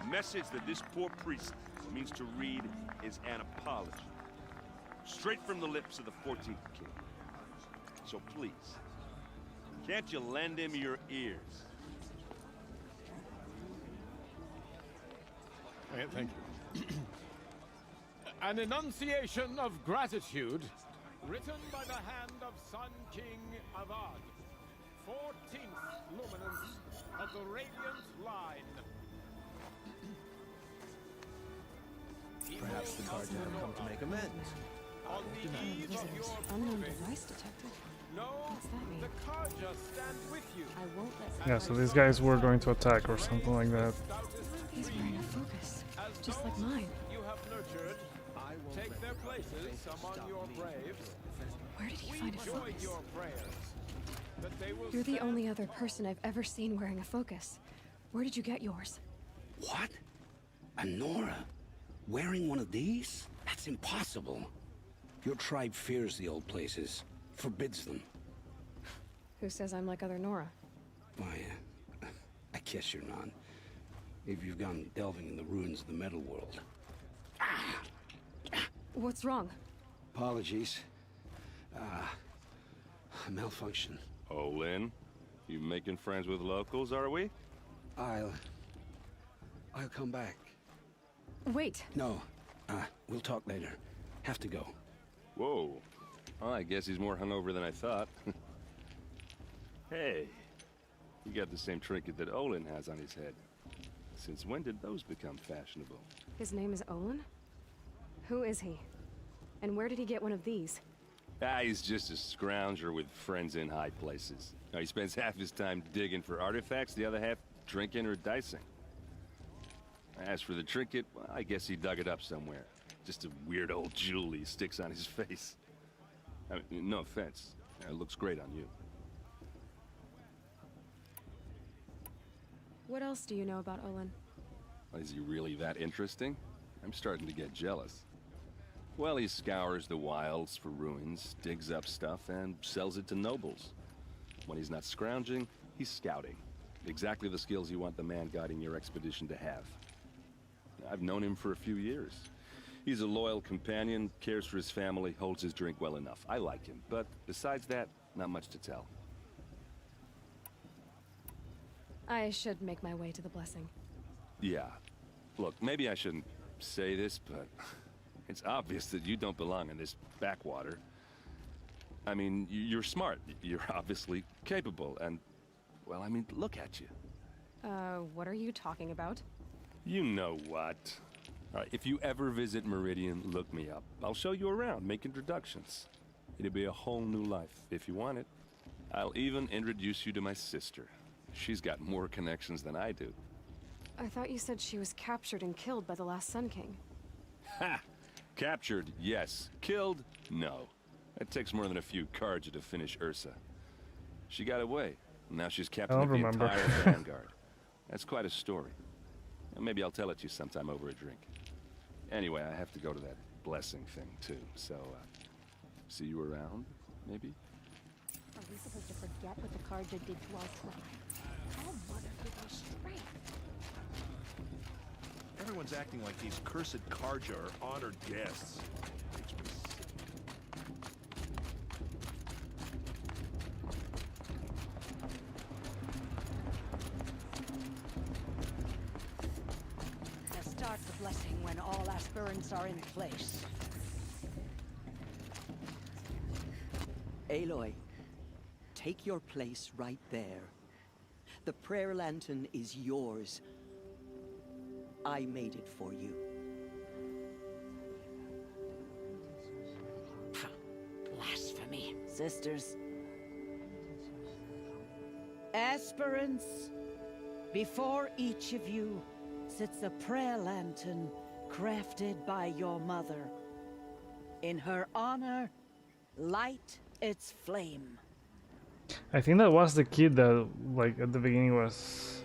The message that this poor priest means to read is an apology. Straight from the lips of the 14th king. So please, can't you lend him your ears? Thank you. An enunciation of gratitude, written by the hand of Sun King Avad, 14th luminance of the Radiant Line. Perhaps the cards have come to make amends. On the eve of your Unknown proving, device detected. know What's that mean? the Karja stand with you. I won't let Yeah, so these guys were going to attack or something like that. He's wearing a focus, just like mine. You have nurtured, take their places among your braves. Where did he We find a join focus? your prayers that they will You're the stand only other person I've ever seen wearing a focus. Where did you get yours? What? A Nora? Wearing one of these? That's impossible. Your tribe fears the old places, forbids them. Who says I'm like other Nora? Why, I guess you're not. If you've gone delving in the ruins of the metal world. What's wrong? Apologies. A malfunction. Oh, Lynn, you making friends with locals, are we? I'll come back. Wait. No, we'll talk later. Have to go. Whoa. Well, I guess he's more hungover than I thought. Hey, you got the same trinket that Olin has on his head. Since when did those become fashionable? His name is Olin? Who is he? And where did he get one of these? He's just a scrounger with friends in high places. He spends half his time digging for artifacts, the other half drinking or dicing. As for the trinket, well, I guess he dug it up somewhere. Just a weird old jewel he sticks on his face. I mean, no offense. It looks great on you. What else do you know about Olin? Is he really that interesting? I'm starting to get jealous. Well, he scours the wilds for ruins, digs up stuff, and sells it to nobles. When he's not scrounging, he's scouting. Exactly the skills you want the man guiding your expedition to have. I've known him for a few years. He's a loyal companion, cares for his family, holds his drink well enough. I like him, but besides that, not much to tell. I should make my way to the blessing. Yeah. Look, maybe I shouldn't say this, but it's obvious that you don't belong in this backwater. I mean, you're smart. You're obviously capable, and, well, I mean, look at you. What are you talking about? You know what. All right, if you ever visit Meridian, look me up. I'll show you around, make introductions. It'll be a whole new life, if you want it. I'll even introduce you to my sister. She's got more connections than I do. I thought you said she was captured and killed by the last Sun King. Ha! Captured, yes. Killed, no. It takes more than a few Karja to finish Ursa. She got away. Now she's captain of the entire Vanguard. That's quite a story. Maybe I'll tell it to you sometime over a drink. Anyway, I have to go to that blessing thing, too. So, see you around, maybe? Are we supposed to forget what the Karja did to our tribe? Oh, mother, give me strength. Everyone's acting like these cursed Karja are honored guests. Makes me sick. Start the blessing when all aspirants are in place. Aloy, take your place right there. The prayer lantern is yours. I made it for you. Blasphemy. Sisters. Aspirants, before each of you sits a prayer lantern crafted by your mother. In her honor, light its flame. I think that was the kid that, like, at the beginning was...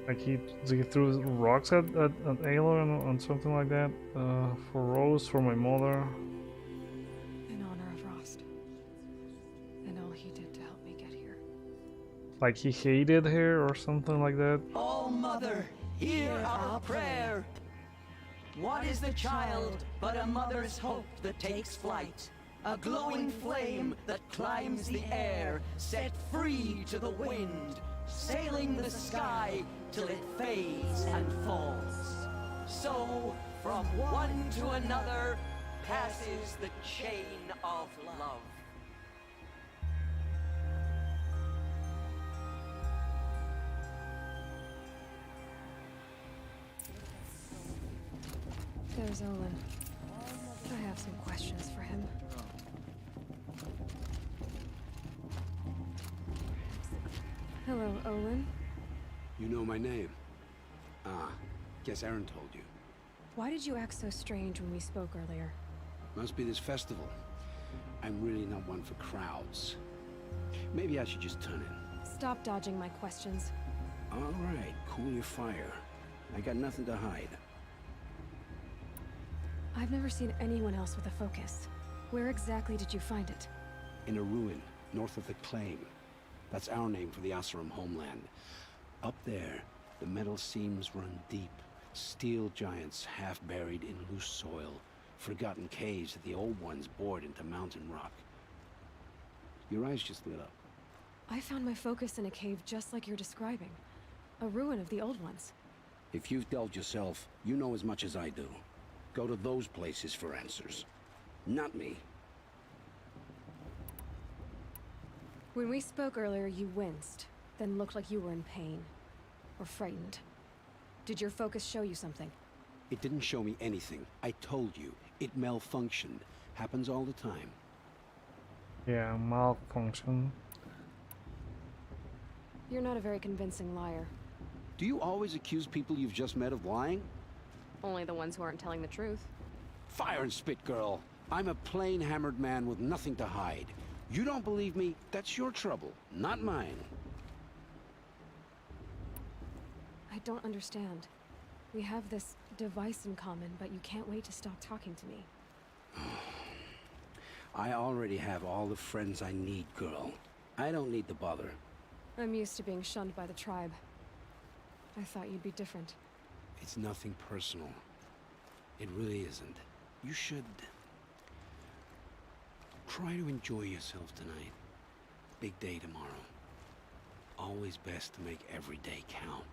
Like, he threw rocks at Aloy and something like that. For Rose, for my mother. Like he hated her or something like that. Oh, Mother, hear our prayer. What is the child but a mother's hope that takes flight? A glowing flame that climbs the air, set free to the wind, sailing the sky till it fades and falls. So, from one to another, passes the chain of love. There's Olin. I have some questions for him. Hello, Olin. You know my name? Ah, guess Aaron told you. Why did you act so strange when we spoke earlier? Must be this festival. I'm really not one for crowds. Maybe I should just turn in. Stop dodging my questions. All right, cool your fire. I got nothing to hide. I've never seen anyone else with a focus. Where exactly did you find it? In a ruin, north of the Claim. That's our name for the Oseram homeland. Up there, the metal seams run deep. Steel giants half buried in loose soil. Forgotten caves that the old ones bored into mountain rock. Your eyes just lit up. I found my focus in a cave just like you're describing. A ruin of the old ones. If you've delved yourself, you know as much as I do. Go to those places for answers. Not me. When we spoke earlier, you winced, then looked like you were in pain. Or frightened. Did your focus show you something? It didn't show me anything. I told you. It malfunctioned. Happens all the time. Yeah, malfunction. You're not a very convincing liar. Do you always accuse people you've just met of lying? Only the ones who aren't telling the truth. Fire and spit, girl. I'm a plain hammered man with nothing to hide. You don't believe me? That's your trouble, not mine. I don't understand. We have this device in common, but you can't wait to stop talking to me. I already have all the friends I need, girl. I don't need the bother. I'm used to being shunned by the tribe. I thought you'd be different. It's nothing personal. It really isn't. You should try to enjoy yourself tonight. Big day tomorrow. Always best to make every day count.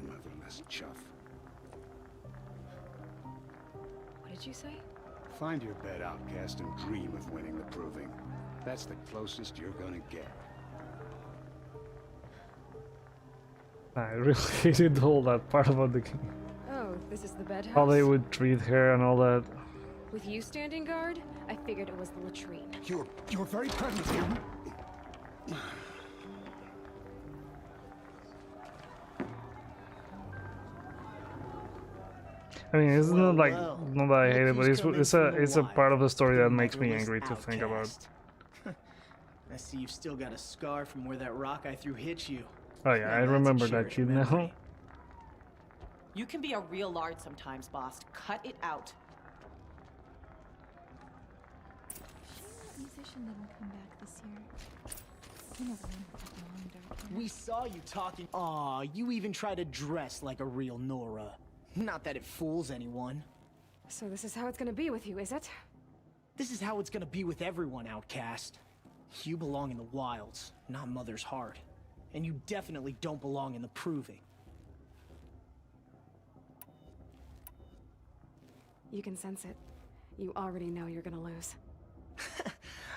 Motherless chuff. What did you say? Find your bed, outcast, and dream of winning the proving. That's the closest you're gonna get. I really hated all that part about the king. Oh, this is the bedhouse? How they would treat her and all that. With you standing guard, I figured it was the latrine. Your very presence here. I mean, it's not like not that I hate it, but it's a part of the story that makes me angry to think about. I see you've still got a scar from where that rock I threw hit you. Oh yeah, I remember that kid now. You can be a real lard sometimes, boss. Cut it out. Musician didn't come back this year. He never went with that long dark hair. We saw you talking. Aw, you even try to dress like a real Nora. Not that it fools anyone. So this is how it's gonna be with you, is it? This is how it's gonna be with everyone, outcast. You belong in the wilds, not Mother's heart. And you definitely don't belong in the proving. You can sense it. You already know you're gonna lose.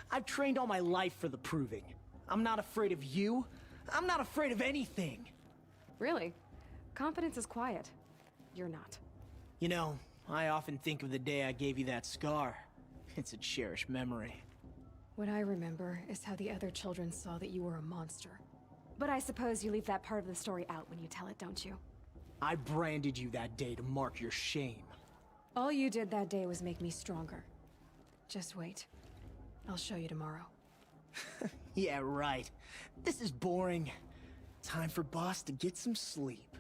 I've trained all my life for the proving. I'm not afraid of you. I'm not afraid of anything. Really? Confidence is quiet. You're not. You know, I often think of the day I gave you that scar. It's a cherished memory. What I remember is how the other children saw that you were a monster. But I suppose you leave that part of the story out when you tell it, don't you? I branded you that day to mark your shame. All you did that day was make me stronger. Just wait. I'll show you tomorrow. Yeah, right. This is boring. Time for Boss to get some sleep.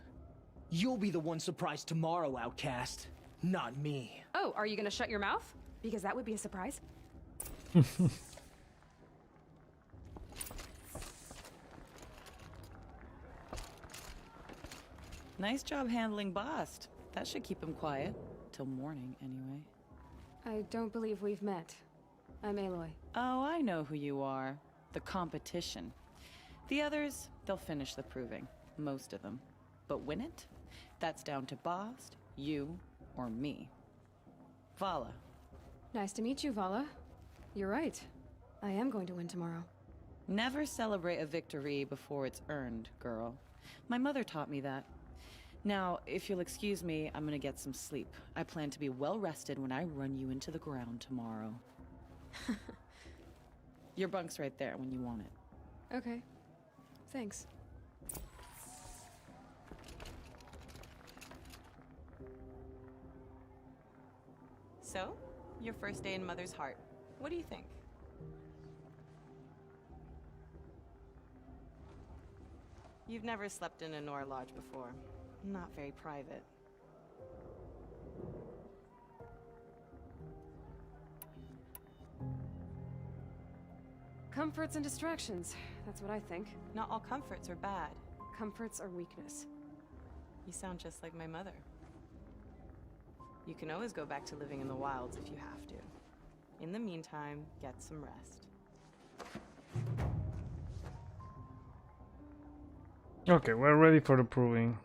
You'll be the one surprised tomorrow, Outcast. Not me. Oh, are you gonna shut your mouth? Because that would be a surprise. Nice job handling Bast. That should keep him quiet. Till morning, anyway. I don't believe we've met. I'm Aloy. Oh, I know who you are. The competition. The others, they'll finish the proving. Most of them. But win it? That's down to Bast, you, or me. Vala. Nice to meet you, Vala. You're right. I am going to win tomorrow. Never celebrate a victory before it's earned, girl. My mother taught me that. Now, if you'll excuse me, I'm gonna get some sleep. I plan to be well rested when I run you into the ground tomorrow. Your bunk's right there when you want it. Okay. Thanks. So, your first day in Mother's Heart. What do you think? You've never slept in a Nora lodge before. Not very private. Comforts and distractions. That's what I think. Not all comforts are bad. Comforts are weakness. You sound just like my mother. You can always go back to living in the wilds if you have to. In the meantime, get some rest. Okay, we're ready for the proving.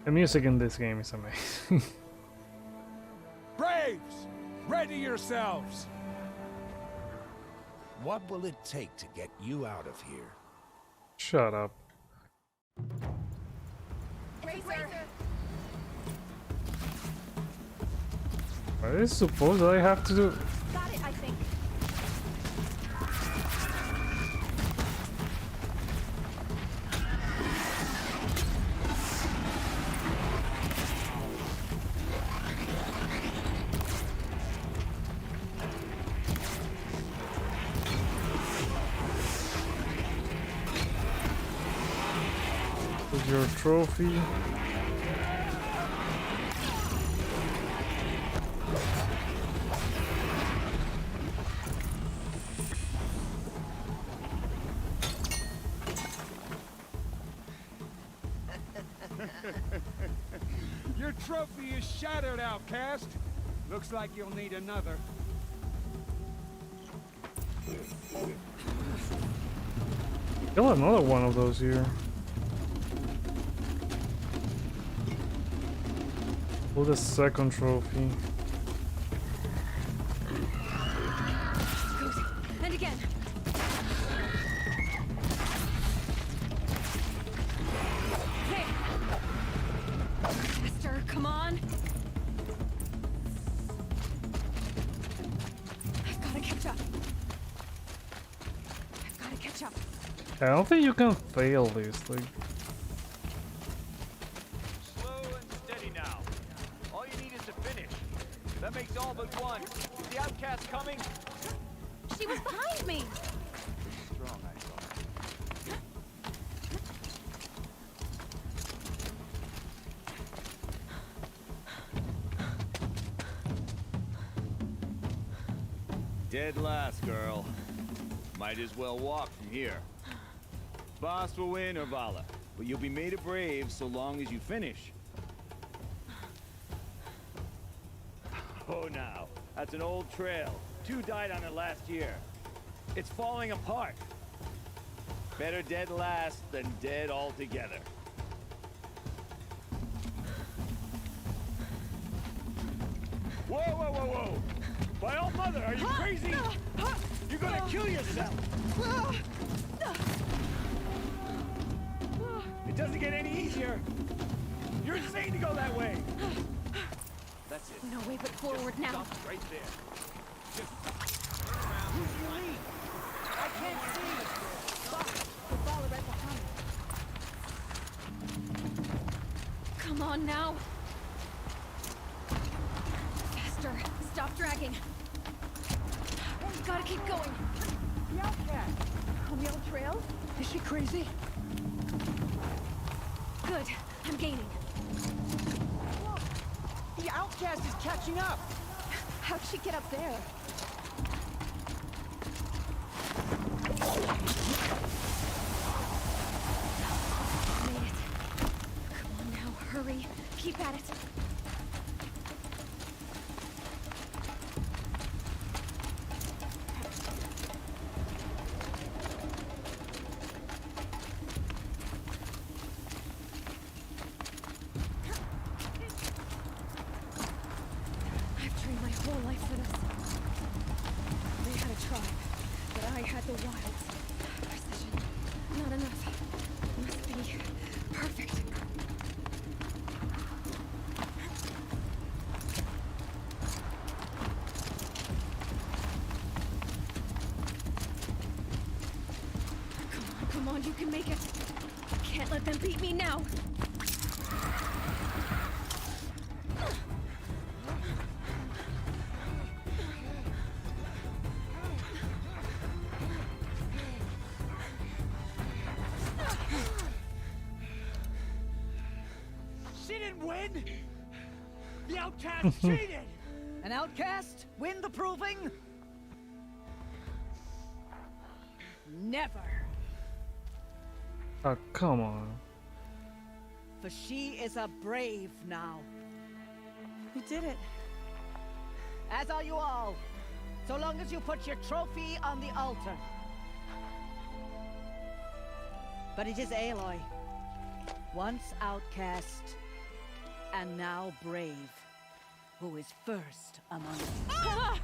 The music in this game is amazing. Braves! Ready yourselves! What will it take to get you out of here? Shut up. What is supposed that I have to do? Got it, I think. With your trophy. Your trophy is shattered, Outcast. Looks like you'll need another. Kill another one of those here. Pull the second trophy. And again. Hey. Faster, come on. I've got to catch up. I've got to catch up. I don't think you can fail this. Like. That makes all but one. Is the Outcast coming? She was behind me. Strong, I thought. Dead last, girl. Might as well walk from here. Boss will win, or Vala, but you'll be made a brave so long as you finish. Oh, now, that's an old trail. 2 died on it last year. It's falling apart. Better dead last than dead altogether. Whoa, whoa, whoa, whoa! By all mother, are you crazy? You're gonna kill yourself! It doesn't get any easier! You're insane to go that way! That's it. No way but forward now. Stop right there. Just turn around. Who's you lead? I can't see! Stop! The ball right behind. Come on now. Faster. Stop dragging. We gotta keep going. The outcast! On the old trail? Is she crazy? Good. I'm gaining. Whoa! The outcast is catching up! How'd she get up there? Made it. Come on now, hurry. Keep at it. I've trained my whole life for this. They had a tribe, but I had the wilds. Precision. Not enough. Must be perfect. Come on, you can make it. Can't let them beat me now. She didn't win! The outcast cheated! An outcast? Win the proving? Never. Oh, come on. For she is a brave now. You did it. As are you all. So long as you put your trophy on the altar. But it is Aloy. Once outcast, and now brave, who is first among us. Ah!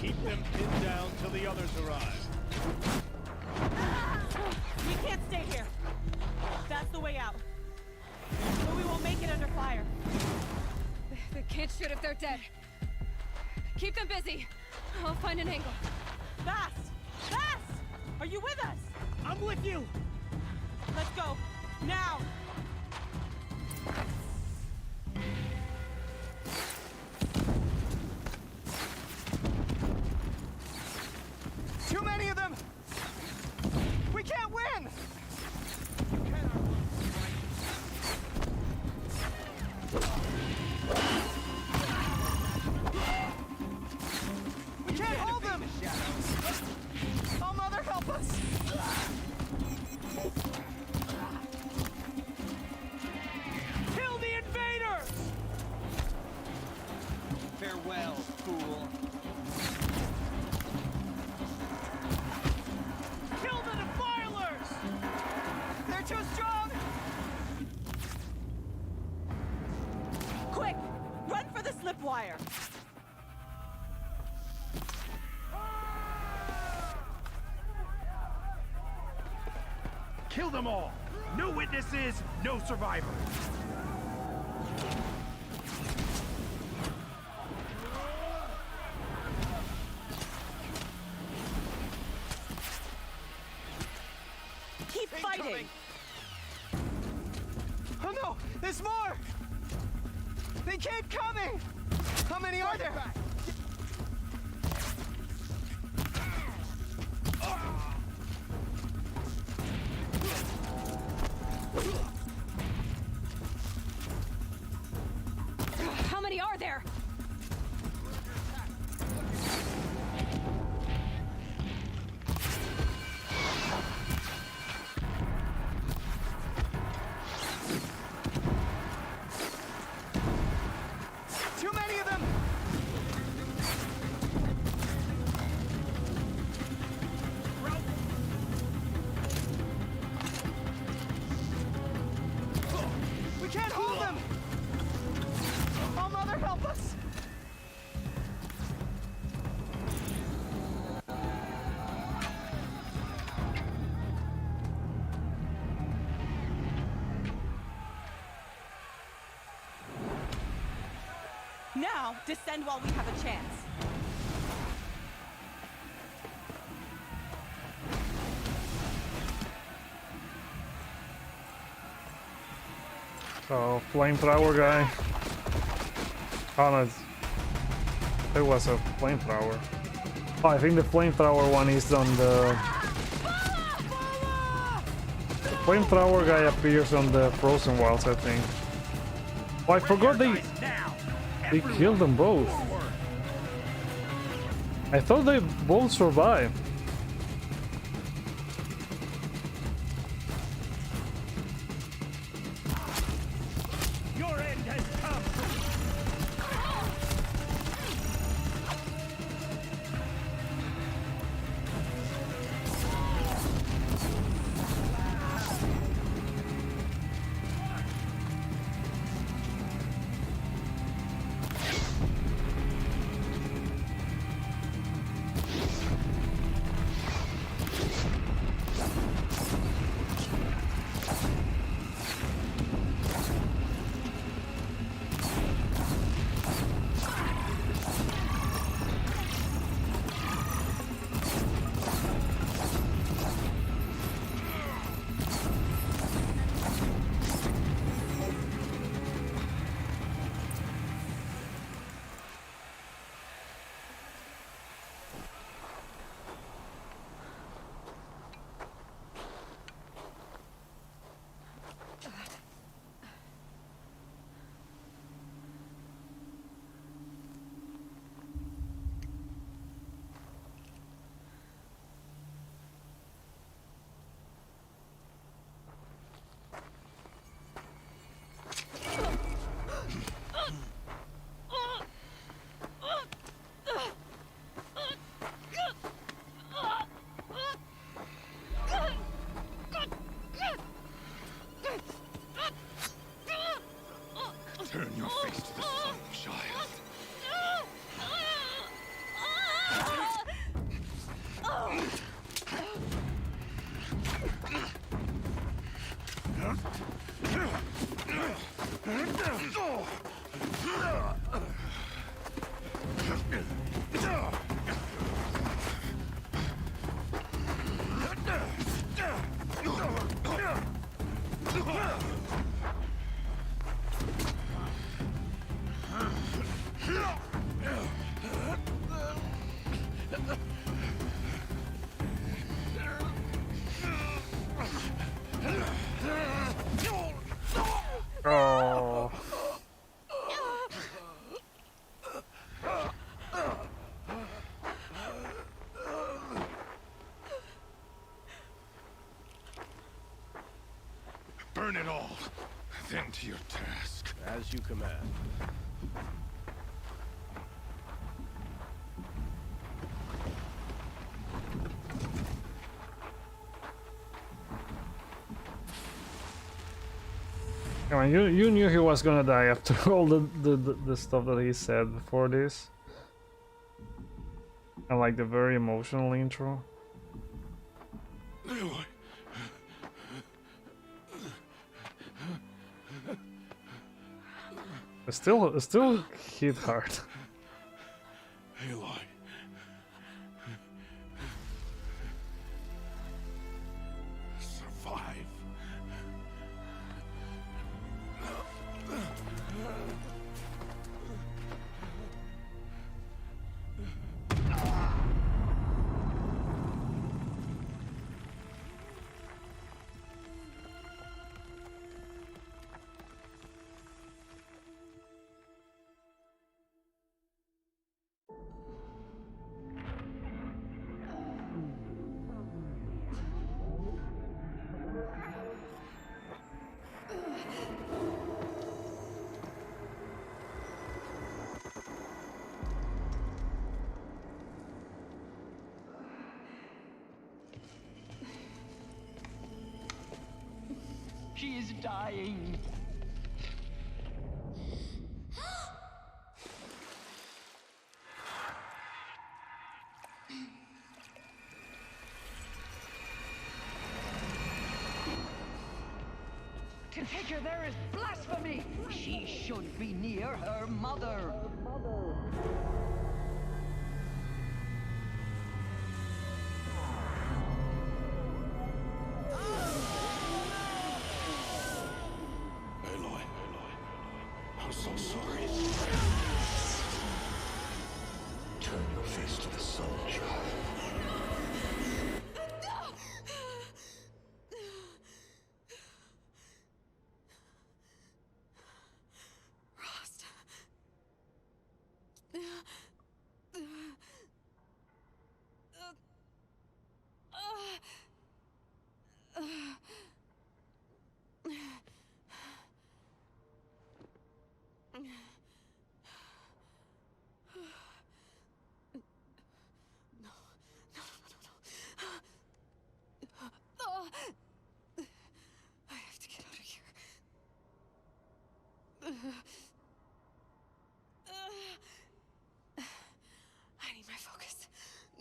Keep them pinned down till the others arrive. We can't stay here. That's the way out. But we won't make it under fire. They can't shoot if they're dead. Keep them busy. I'll find an angle. Fast! Fast! Are you with us? I'm with you! Let's go. Now! Too many of them! We can't win! We can't hold them! Oh, Mother, help us! Kill the invaders! Farewell, fool. Kill the defilers! They're too strong! Quick! Run for the slip wire! Kill them all! No witnesses, no survivors! Keep fighting! Oh no! There's more! They keep coming! How many are there? Now, descend while we have a chance. So, flamethrower guy. Oh no, it was a flamethrower. Oh, I think the flamethrower one is on the... The flamethrower guy appears on the Frozen Wilds, I think. Oh, I forgot they killed them both. I thought they both survived. Your end has come. Turn your face to the sun, child. Oh. Burn it all, then to your task. As you command. Come on, you knew he was gonna die after all the stuff that he said before this. And like the very emotional intro. It still hit hard. Aloy. Survive. She is dying. To take her there is blasphemy! She should be near her mother. Aloy, I'm so sorry. Turn your face to the sun, child. Rost. I have to get out of here. I need my focus.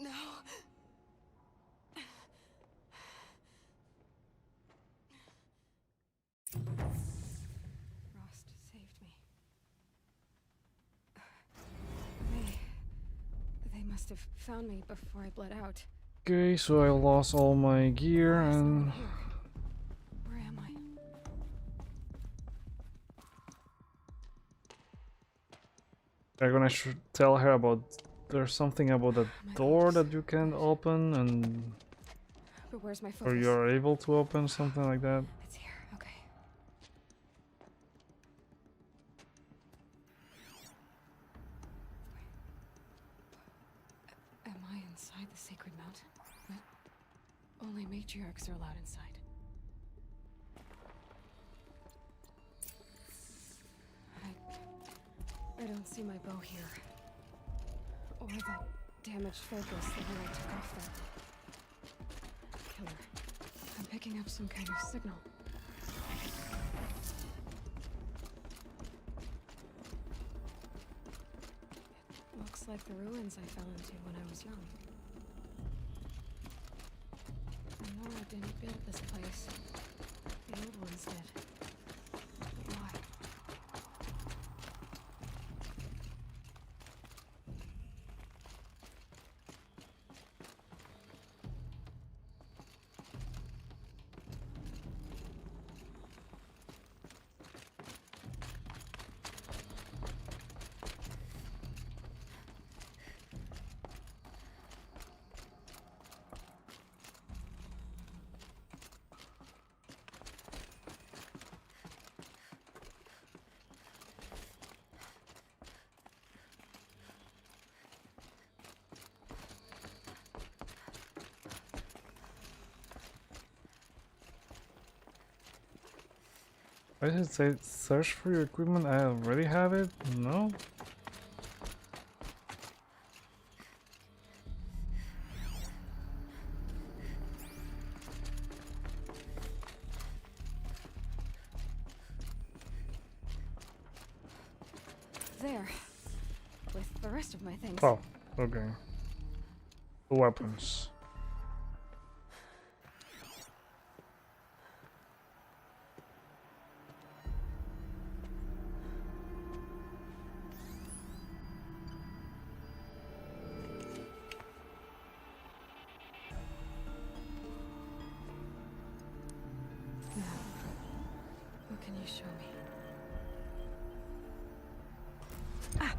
No. Rost saved me. They must have found me before I bled out. Okay, so I lost all my gear and... Where am I? I'm gonna tell her about... There's something about a door that you can open and... But where's my or focus? you're able to open, something like that. It's here, okay. Am I inside the sacred mountain? But only matriarchs are allowed inside. I don't see my bow here. Or the damaged focus the one I took off that killer. I'm picking up some kind of signal. It looks like the ruins I fell into when I was young. I know I didn't build this place. The old ones did. But why? Why does it say search for your equipment? I already have it? No? There. With the rest of my things. Oh, okay. Weapons. Now, what can you show me? Ah!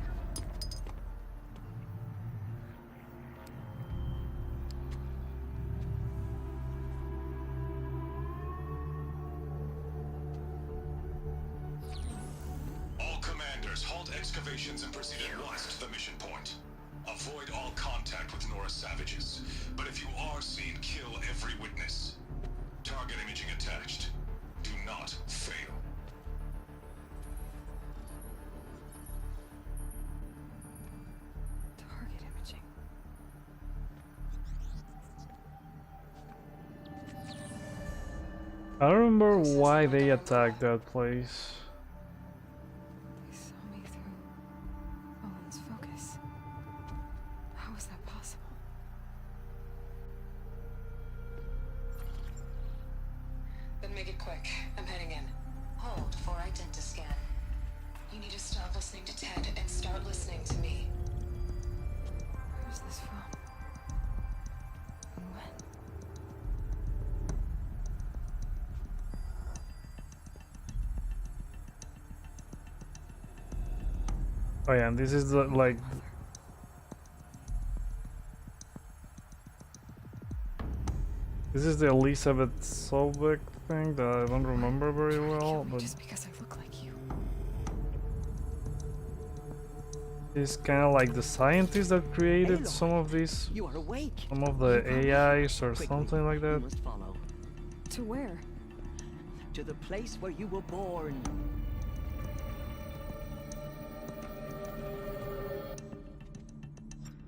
All commanders, halt excavations and proceed at once to the mission point. Avoid all contact with Nora savages. But if you are seen, kill every witness. Target imaging attached. Do not fail. Target imaging. I don't remember why they attacked that place. They saw me through Owen's focus. How is that possible? Then make it quick. I'm heading in. Hold for identiscan. You need to stop listening to Ted and start listening to me. Where's this from? And when? Oh yeah, and this is the like. This is the Elizabeth Sobeck thing that I don't remember very well, but Just because I look like you. it's kind of like the scientist that created some of these, You are awake. some of the AIs or something like You that. must follow. To where? To the place where you were born.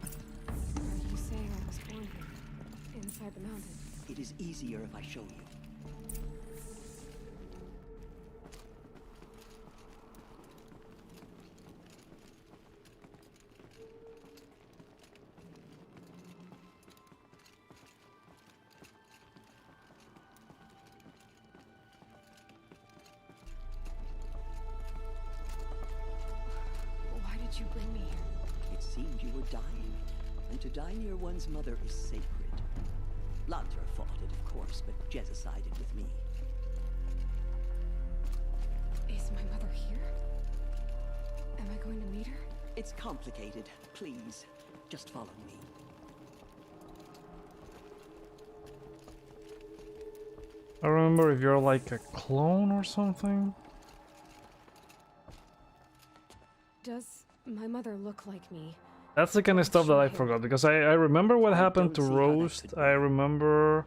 Are you saying I was born here? Inside the mountain? It is easier if I show you. Why did you bring me here? It seemed you were dying, and to die near one's mother is sacred. Lantra fought it, of course, but Jezza sided with me. Is my mother here? Am I going to meet her? It's complicated. Please, just follow me. I remember if you're like a clone or something. Does my mother look like me? That's the kind of stuff that I forgot, because I remember what happened to Roast. I remember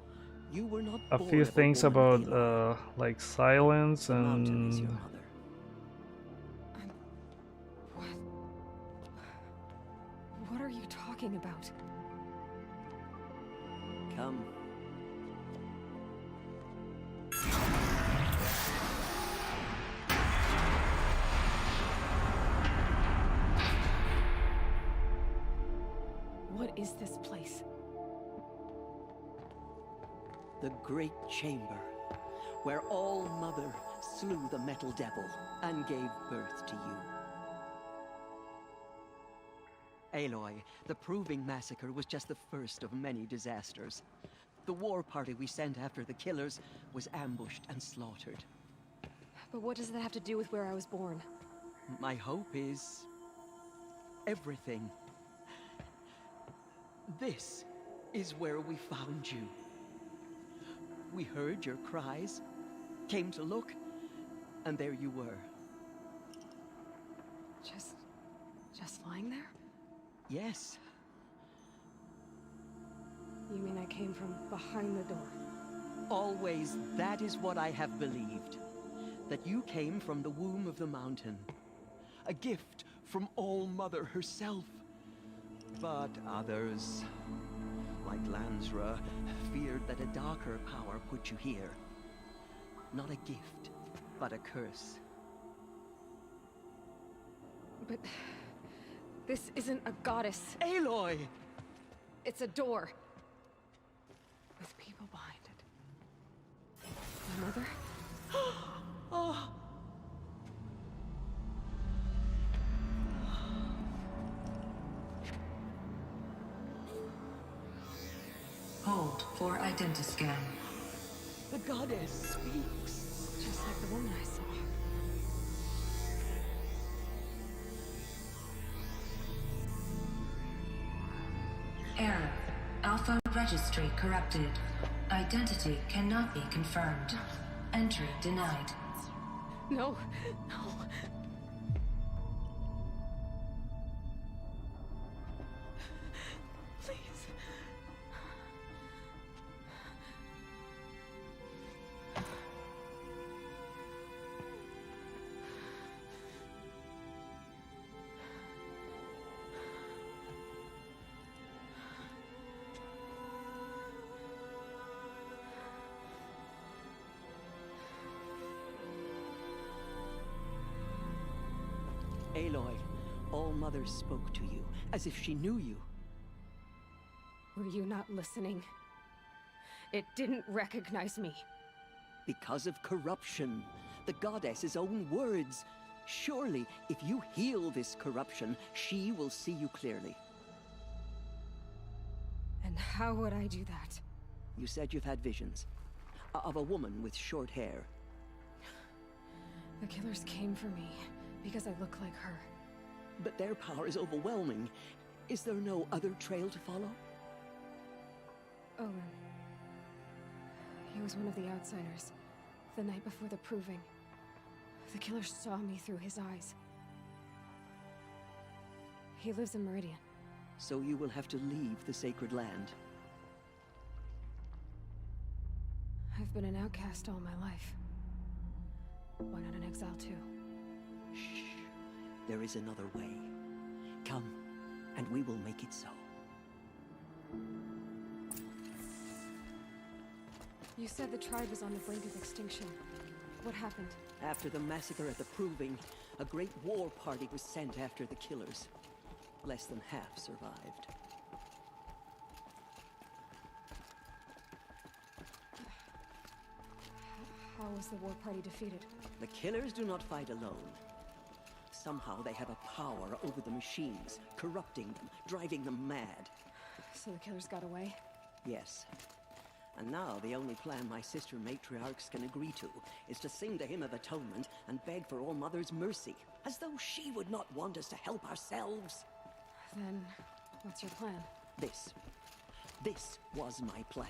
You were not a born few of a things woman, about like silence Mountain is your and mother. What are you talking about? Come. What is this place? The Great Chamber, where All Mother slew the Metal Devil and gave birth to you. Aloy, the Proving Massacre was just the first of many disasters. The war party we sent after the killers was ambushed and slaughtered. But what does that have to do with where I was born? My hope is everything. This is where we found you. We heard your cries, came to look, and there you were. Just lying there? Yes. You mean I came from behind the door? Always, that is what I have believed. That you came from the womb of the mountain. A gift from All Mother herself. But others, like Lansra, feared that a darker power put you here. Not a gift, but a curse. But this isn't a goddess. Aloy! It's a door. With people behind it. My mother? Oh. Hold for identiscan. The goddess speaks. Just like the woman I saw. Error. Alpha registry corrupted. Identity cannot be confirmed. Entry denied. No, no. Please. Aloy, All Mother spoke to you, as if she knew you. Were you not listening? It didn't recognize me. Because of corruption. The goddess's own words. Surely, if you heal this corruption, she will see you clearly. And how would I do that? You said you've had visions. Of a woman with short hair. The killers came for me because I look like her. But their power is overwhelming. Is there no other trail to follow? Owen. He was one of the outsiders. The night before the proving. The killer saw me through his eyes. He lives in Meridian. So you will have to leave the sacred land. I've been an outcast all my life. Why not an exile too? Shh. There is another way. Come, and we will make it so. You said the tribe was on the brink of extinction. What happened? After the massacre at the Proving, a great war party was sent after the killers. Less than half survived. How was the war party defeated? The killers do not fight alone. Somehow they have a power over the machines, corrupting them, driving them mad. So the killers got away? Yes. And now the only plan my sister matriarchs can agree to is to sing the hymn of atonement and beg for All Mother's mercy, as though she would not want us to help ourselves. Then, what's your plan? This was my plan.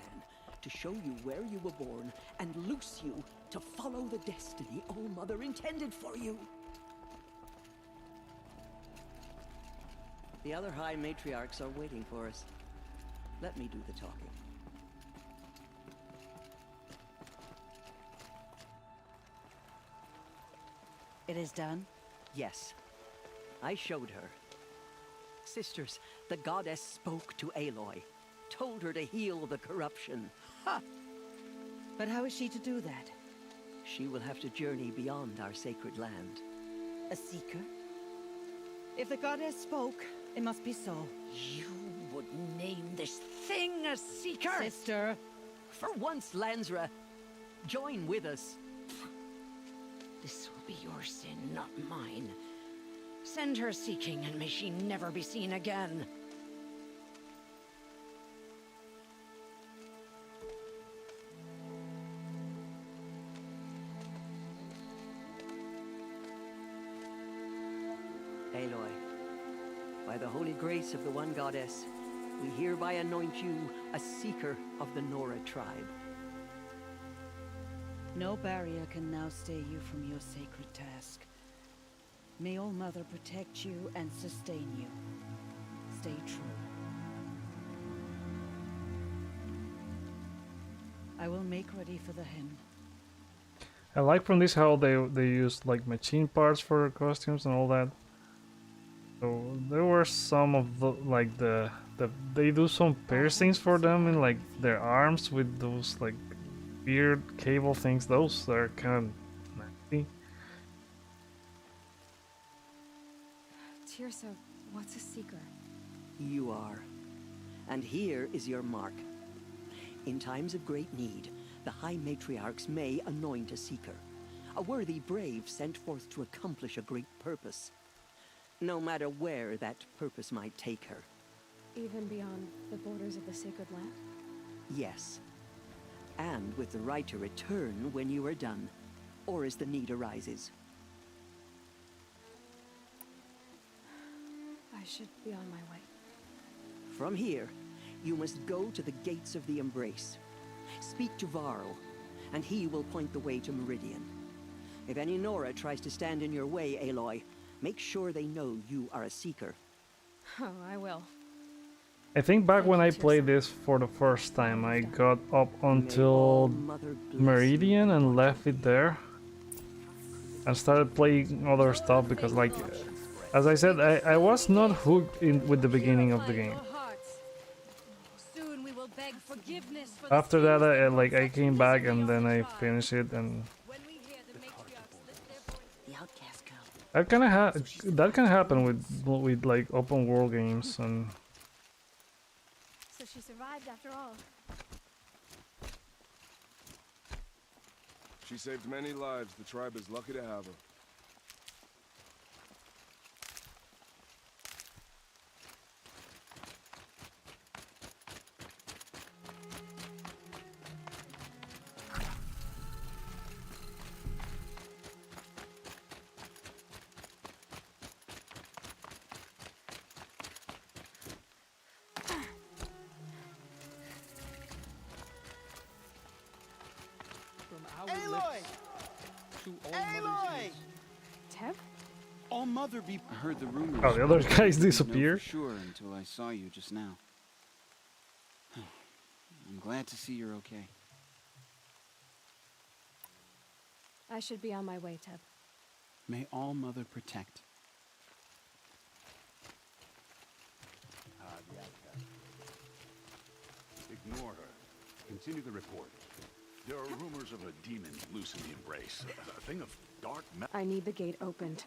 To show you where you were born and loose you to follow the destiny All Mother intended for you. The other High Matriarchs are waiting for us. Let me do the talking. It is done? Yes. I showed her. Sisters, the goddess spoke to Aloy. Told her to heal the corruption. Ha! But how is she to do that? She will have to journey beyond our sacred land. A seeker? If the goddess spoke, it must be so. You would name this thing a seeker? Sister! For once, Lansra, join with us. This will be your sin, not mine. Send her seeking, and may she never be seen again. Aloy, by the holy grace of the one goddess, we hereby anoint you a seeker of the Nora tribe. No barrier can now stay you from your sacred task. May All Mother protect you and sustain you. Stay true. I will make ready for the hymn. I like from this how they use like machine parts for their costumes and all that. So there were some of the they do some piercings for them in like their arms with those like weird cable things. Those are kind of nasty. Tirsa, what's a seeker? You are. And here is your mark. In times of great need, the High Matriarchs may anoint a seeker. A worthy brave sent forth to accomplish a great purpose. No matter where that purpose might take her. Even beyond the borders of the sacred land? Yes. And with the right to return when you are done, or as the need arises. I should be on my way. From here, you must go to the gates of the Embrace. Speak to Varl, and he will point the way to Meridian. If any Nora tries to stand in your way, Aloy, make sure they know you are a seeker. Oh, I will. I think back when I played this for the first time, I got up until Meridian and left it there. And started playing other stuff because, like, as I said, I was not hooked in with the beginning of the game. Soon we will beg forgiveness for After that, I came back and then I finished it, and that kind of that can happen with like open world games. And So she survived after all. She saved many lives. The tribe is lucky to have her. Aloy! Teb? All Mother be. I heard the rumors. Oh, the other but I guys didn't know disappeared? for sure until I saw you just now. I'm glad to see you're okay. I should be on my way, Teb. May All Mother protect. The outcast. Ignore her. Continue the report. There are rumors of a demon loose in the embrace. A thing of dark I need the gate opened.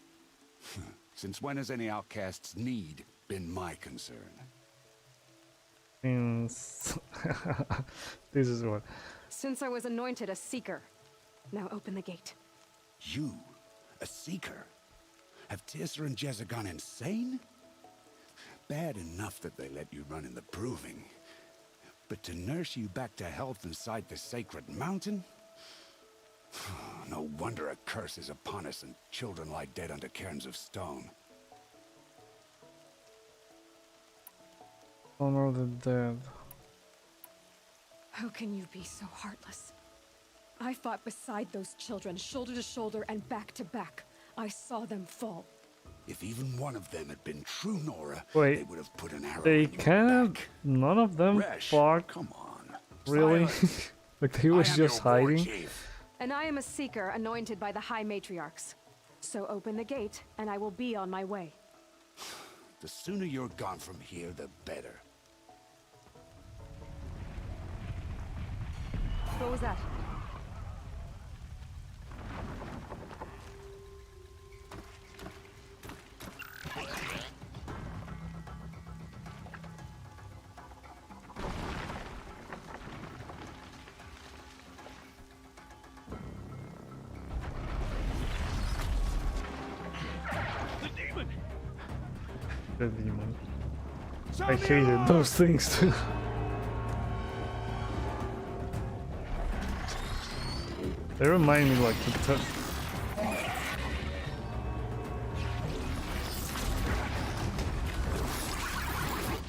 Since when has any outcast's need been my concern? This is what. Since I was anointed a seeker. Now open the gate. You? A seeker? Have Tissa and Jezza gone insane? Bad enough that they let you run in the proving. But to nurse you back to health inside the sacred mountain? No wonder a curse is upon us and children lie dead under cairns of stone. Honor of the dead. How can you be so heartless? I fought beside those children, shoulder to shoulder and back to back. I saw them fall. If even one of them had been true Nora, Wait, they would have put an arrow they in your can't. back. None of them Resh, fought. come on. Really? Like he was I am just your war hiding. chief. And I am a seeker anointed by the High Matriarchs. So open the gate, and I will be on my way. The sooner you're gone from here, the better. What was that? The demon. I hated those things too. They remind me like the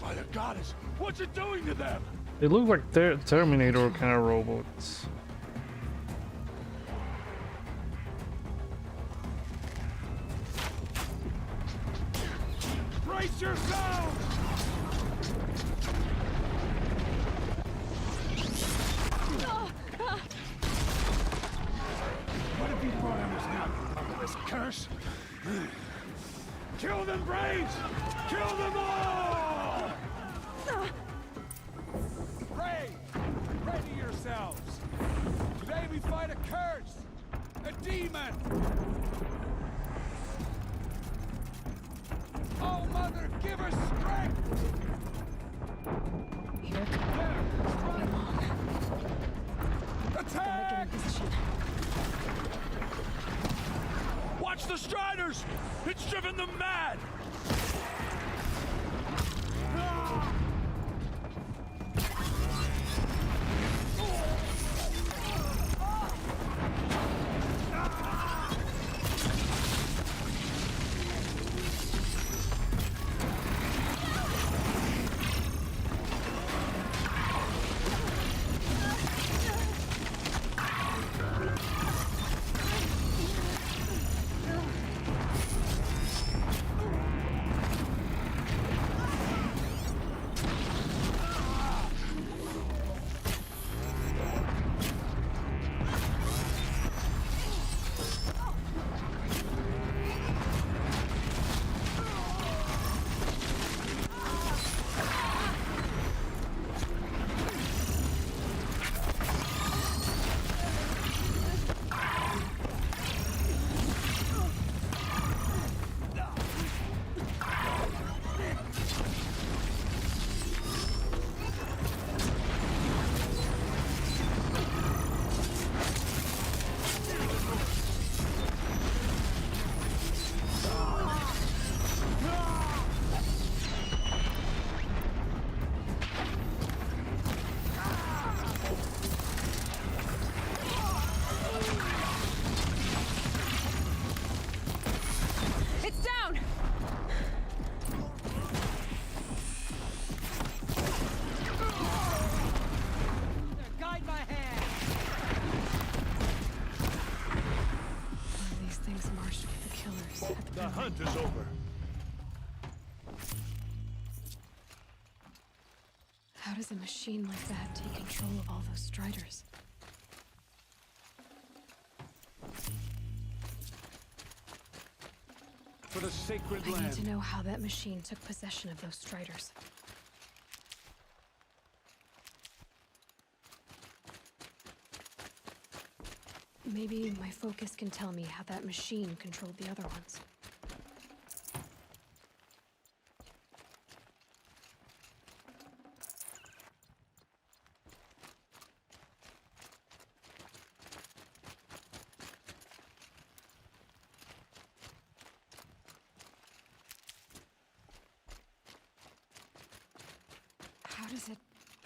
By the goddess, what's it doing to them? they look like Terminator kind of robots. Brace yourselves! What have you brought on us now, you motherless curse? Kill them, brains! Kill them all! Ready yourselves! Today we fight a curse! A demon! Oh, Mother, give us strength! Here. Attack! Watch the Striders! It's driven them mad! How does a machine like that take control of all those striders? For the sacred I land. need to know how that machine took possession of those striders. Maybe my focus can tell me how that machine controlled the other ones. How does it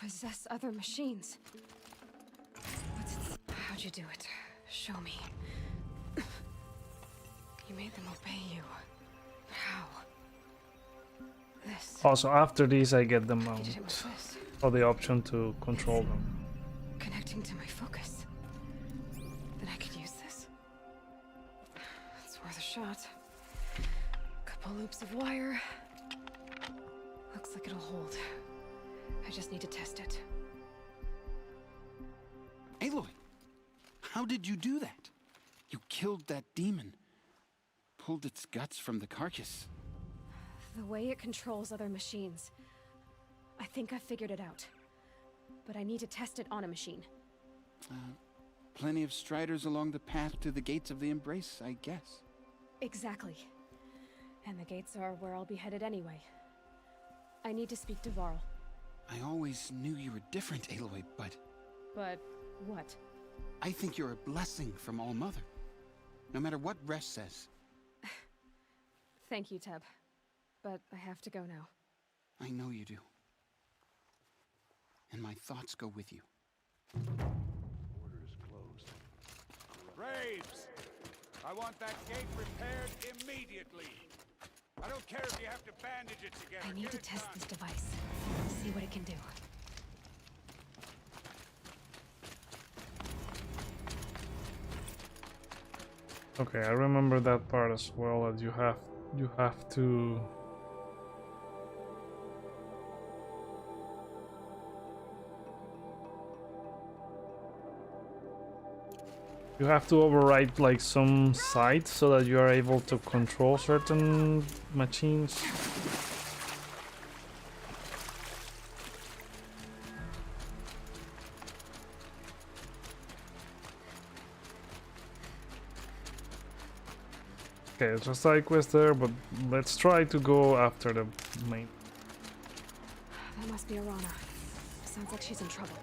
possess other machines? What's its... How'd you do it? Show me. You made them obey you. How? This. Also, after this, I get the You did mount it with this. or the option to control them. Connecting to my focus. Then I could use this. It's worth a shot. Couple loops of wire. Looks like it'll hold. I just need to test it. Aloy, how did you do that? You killed that demon. Pulled its guts from the carcass. The way it controls other machines. I think I figured it out. But I need to test it on a machine. Plenty of striders along the path to the gates of the Embrace, I guess. Exactly. And the gates are where I'll be headed anyway. I need to speak to Varl. I always knew you were different, Aloy, but... But what? I think you're a blessing from All Mother. No matter what Resh says. Thank you, Teb. But I have to go now. I know you do. And my thoughts go with you. Order is closed. Braves! I want that gate repaired immediately. I don't care if you have to bandage it together. I need to test this device. See what it can do. Okay, I remember that part as well. That you have to. You have to override like some sites so that you are able to control certain machines. Okay, it's a side quest there, but let's try to go after the main. That must be Arana. Sounds like she's in trouble.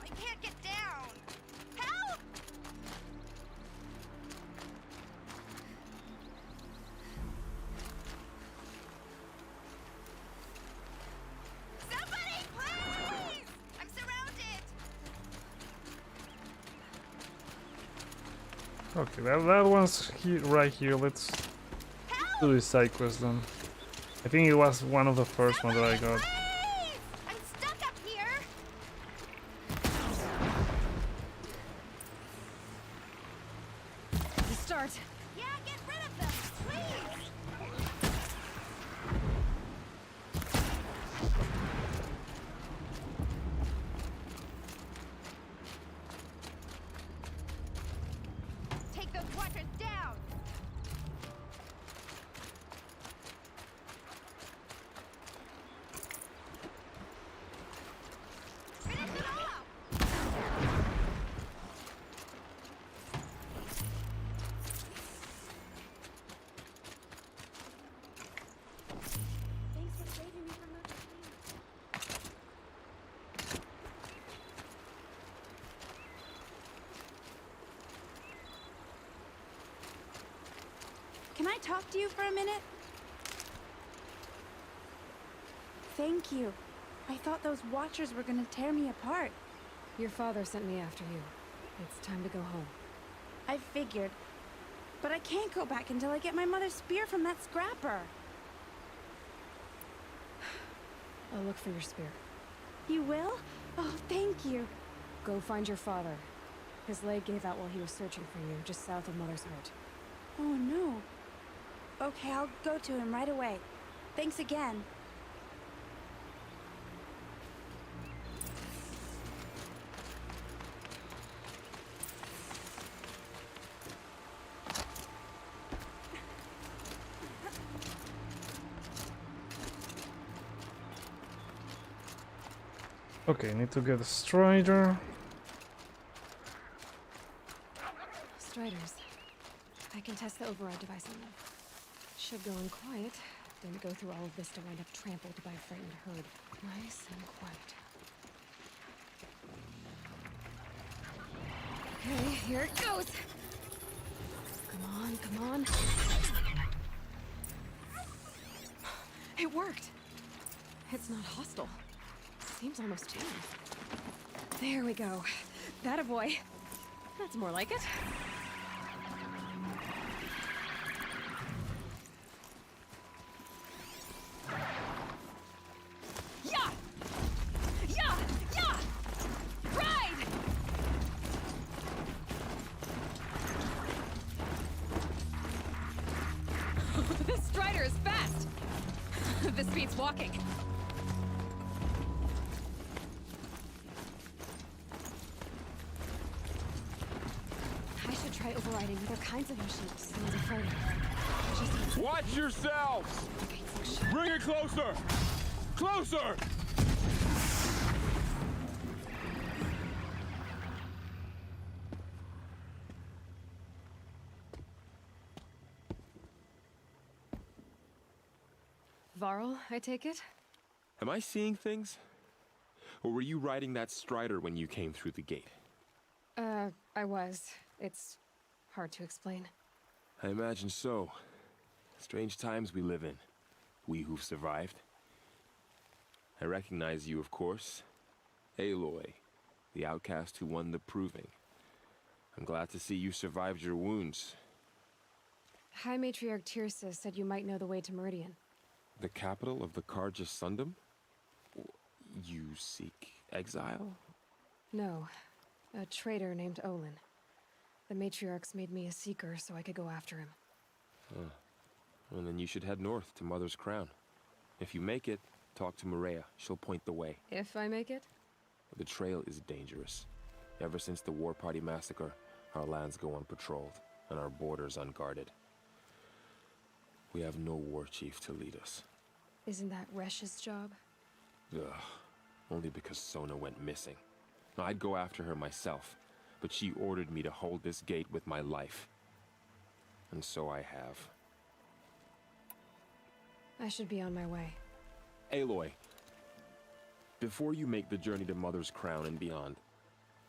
I can't get down. Help! Somebody, please! I'm surrounded. Okay, that one's right here. Let's do this side quest then. I think it was one of the first ones that I got. I'm stuck up here. The start. Yeah, get rid of them, please. Take those watchers down. Finish it off. Thanks for saving me from that machine. Can I talk to you for a minute? Thank you. I thought those watchers were gonna tear me apart. Your father sent me after you. It's time to go home. I figured. But I can't go back until I get my mother's spear from that scrapper. I'll look for your spear. You will? Oh, thank you. Go find your father. His leg gave out while he was searching for you, just south of Mother's Heart. Oh, no. Okay, I'll go to him right away. Thanks again. Okay, need to get a Strider. Striders. I can test the override device on them. Should go in quiet. Didn't go through all of this to wind up trampled by a frightened herd. Nice and quiet. Okay, here it goes. Come on, come on. It worked. It's not hostile. Seems almost tamed. There we go. That a boy. That's more like it. Yeah! Yeah! Yeah! Ride! This Strider is fast! This beats walking. I should try overriding other kinds of machines. Some of the fighting. Watch yourselves! Bring it closer! Closer! Varl, I take it? Am I seeing things? Or were you riding that Strider when you came through the gate? I was. It's hard to explain. I imagine so. Strange times we live in. We who've survived. I recognize you, of course. Aloy, the outcast who won the proving. I'm glad to see you survived your wounds. High Matriarch Tirsa said you might know the way to Meridian. The capital of the Carja Sundom? You seek exile? No. A traitor named Olin. The Matriarchs made me a seeker so I could go after him. Huh. Well, then you should head north to Mother's Crown. If you make it, talk to Maria. She'll point the way. If I make it? The trail is dangerous. Ever since the War Party massacre, our lands go unpatrolled, and our borders unguarded. We have no war chief to lead us. Isn't that Resh's job? Ugh. Only because Sona went missing. I'd go after her myself, but she ordered me to hold this gate with my life. And so I have. I should be on my way. Aloy, before you make the journey to Mother's Crown and beyond,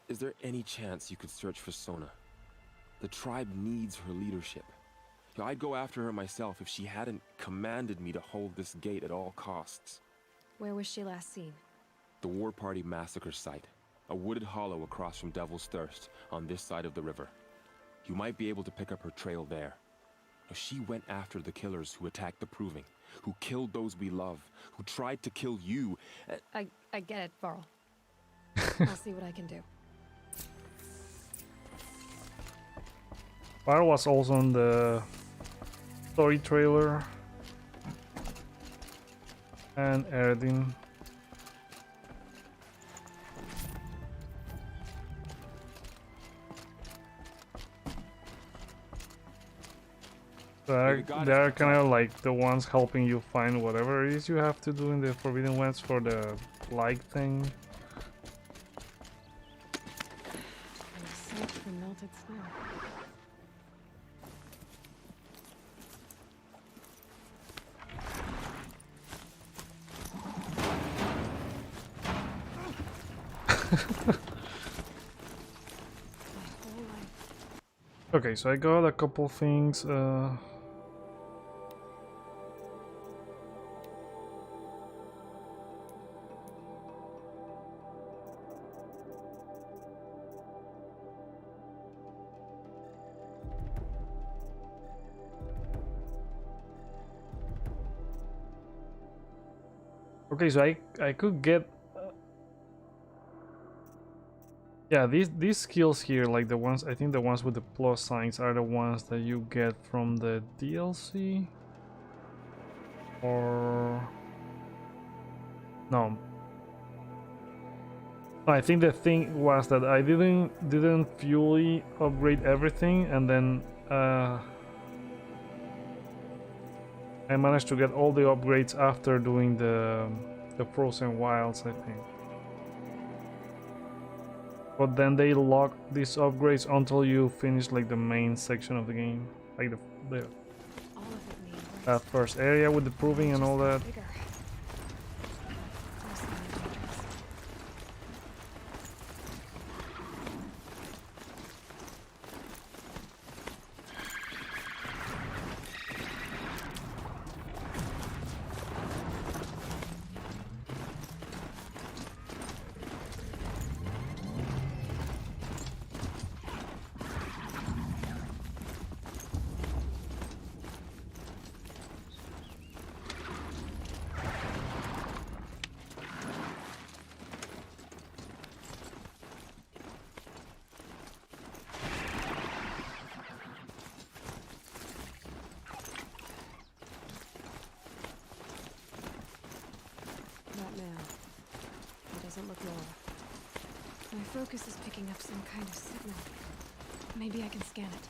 is there any chance you could search for Sona? The tribe needs her leadership. I'd go after her myself if she hadn't commanded me to hold this gate at all costs. Where was she last seen? The War Party massacre site. A wooded hollow across from Devil's Thirst, on this side of the river. You might be able to pick up her trail there. She went after the killers who attacked the Proving, who killed those we love, who tried to kill you. I get it, Varl. I'll see what I can do. Varl was also on the story trailer. And Erdin. They're kind of like the ones helping you find whatever it is you have to do in the Forbidden West for the light thing. Search for melted snow. Okay, so I got a couple things. Okay, so I could get yeah, these skills here, like the ones, I think the ones with the plus signs are the ones that you get from the DLC. Or no. I think the thing was that I didn't fully upgrade everything, and then I managed to get all the upgrades after doing the Frozen Wilds, I think. But then they lock these upgrades until you finish like the main section of the game, like the that first area with the proving and all that. My focus is picking up some kind of signal. Maybe I can scan it.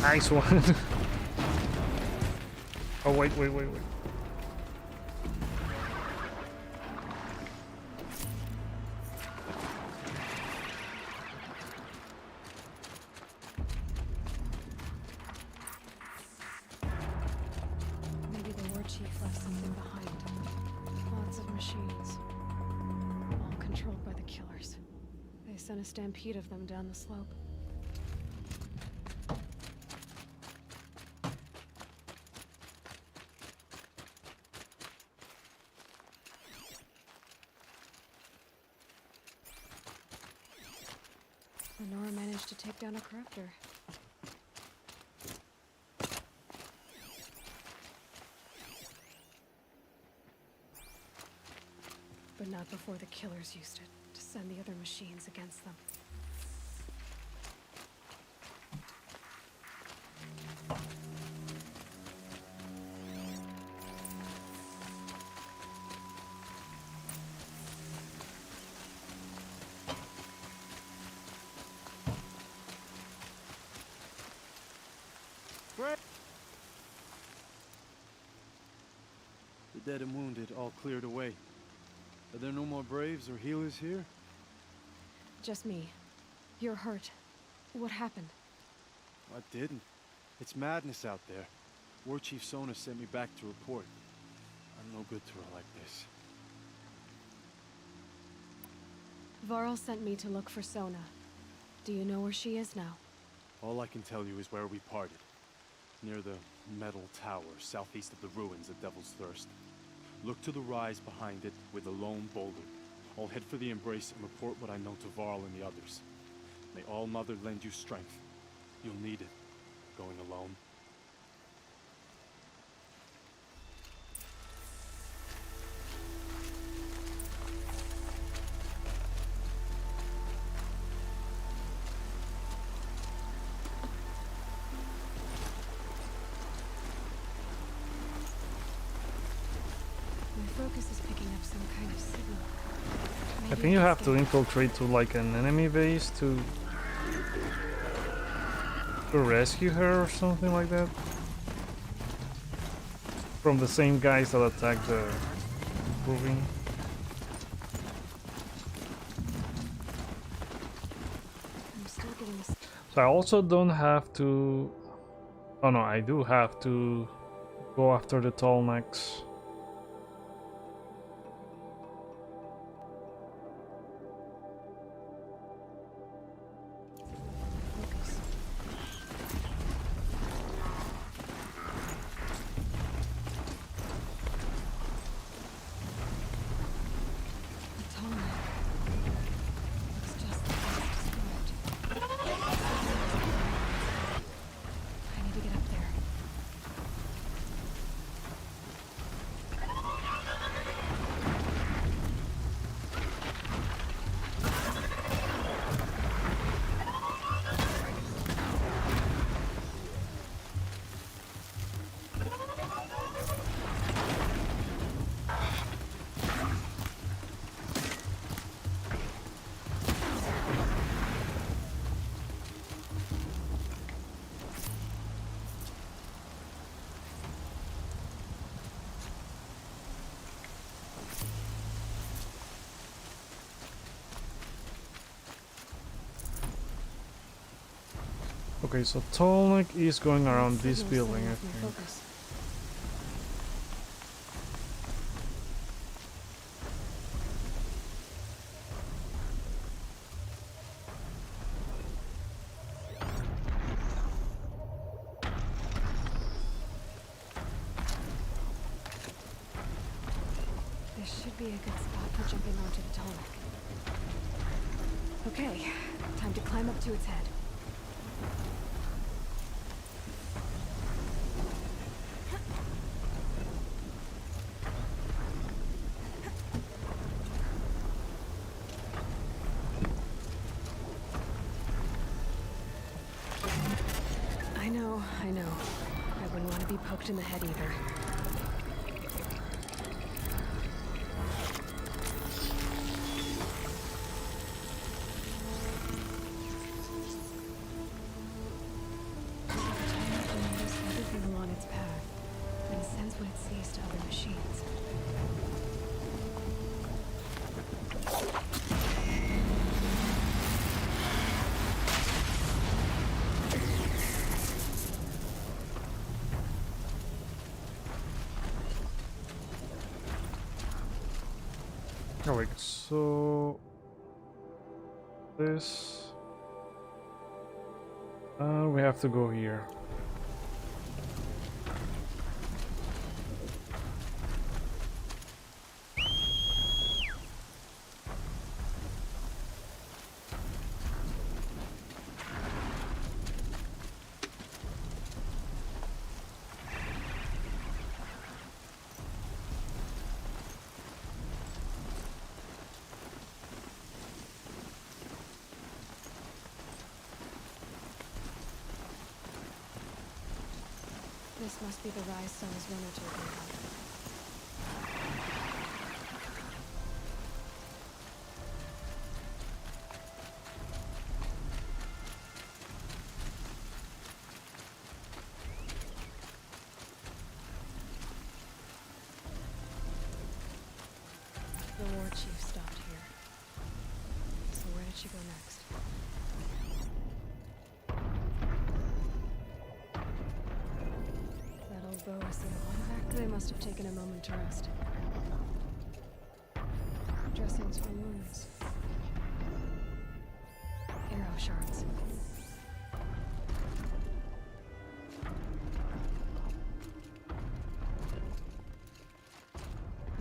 Nice one. Oh, wait. Maybe the war chief left something behind. Lots of machines. All controlled by the killers. They sent a stampede of them down the slope. Lenora managed to take down a corruptor. But not before the killers used it to send the other machines against them. The dead and wounded all cleared away. Are there no more Braves or healers here? Just me. You're hurt. What happened? I didn't. It's madness out there. War Chief Sona sent me back to report. I'm no good to her like this. Varl sent me to look for Sona. Do you know where she is now? All I can tell you is where we parted. Near the metal tower, southeast of the ruins of Devil's Thirst. Look to the rise behind it with a lone boulder. I'll head for the Embrace and report what I know to Varl and the others. May All Mother lend you strength. You'll need it, going alone. My focus is picking up some kind of signal. I think you have to infiltrate to like an enemy base to rescue her or something like that. From the same guys that attacked the proving. I'm still getting this. So I also don't have to. Oh no, I do have to go after the Tallnecks. Okay, so Tallneck is going around this building, I think. This should be a good spot for jumping onto the Tallneck. Okay, time to climb up to its head. I know. I wouldn't want to be poked in the head either. Everything along its path and sends what it sees to other machines. Alright, so this we have to go here. This must be the rise Son is runner talking about. The war chief stopped here. So where did she go next? That old bow has seen a lot of act. They must have taken a moment to rest. Dressings for wounds. Arrow shards.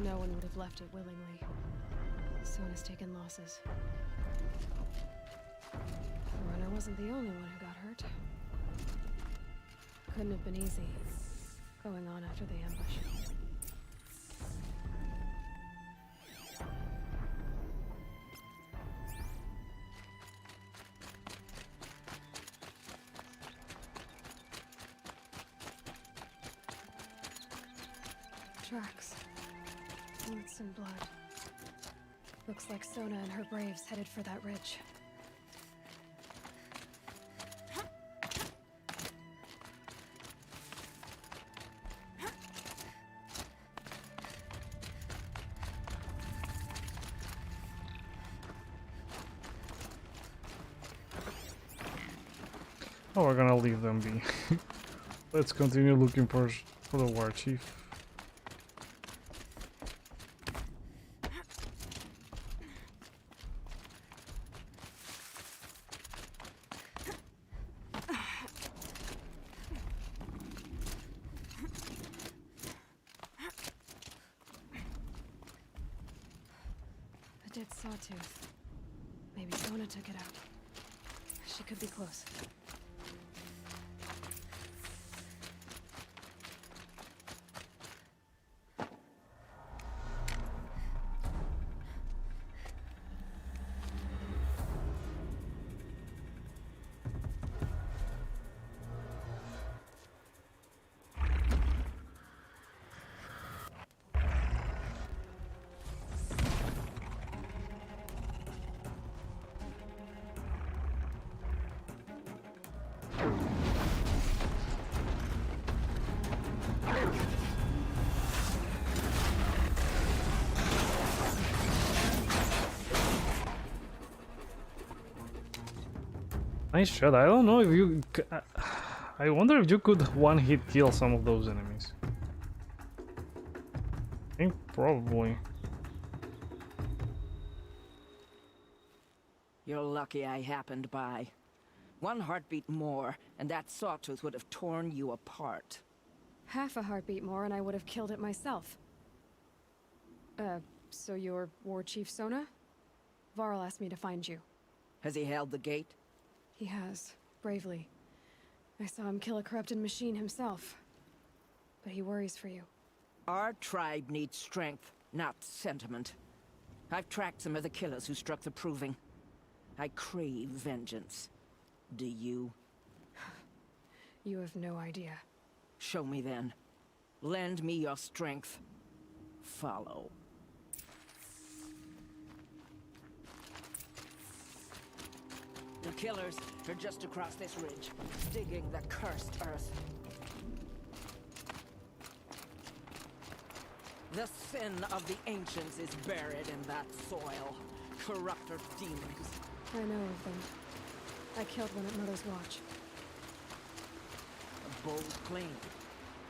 No one would have left it willingly. Sona's taken losses. Rona wasn't the only one who got hurt. Couldn't have been easy, going on after the ambush. Tracks. Boots and blood. Looks like Sona and her braves headed for that ridge. Oh, we're gonna leave them be. Let's continue looking for the war chief. A dead sawtooth. Maybe Sona took it out. She could be close. Nice shot. I don't know if you... I wonder if you could one-hit kill some of those enemies. I think probably. You're lucky I happened by. One heartbeat more, and that sawtooth would have torn you apart. Half a heartbeat more and I would have killed it myself. So you're War Chief Sona? Varl asked me to find you. Has he held the gate? He has, bravely. I saw him kill a corrupted machine himself. But he worries for you. Our tribe needs strength, not sentiment. I've tracked some of the killers who struck the Proving. I crave vengeance. Do you? You have no idea. Show me then. Lend me your strength. Follow. The killers are just across this ridge, digging the cursed earth. The sin of the ancients is buried in that soil. Corrupter demons. I know of them. I killed one at Mother's Watch. A bold claim.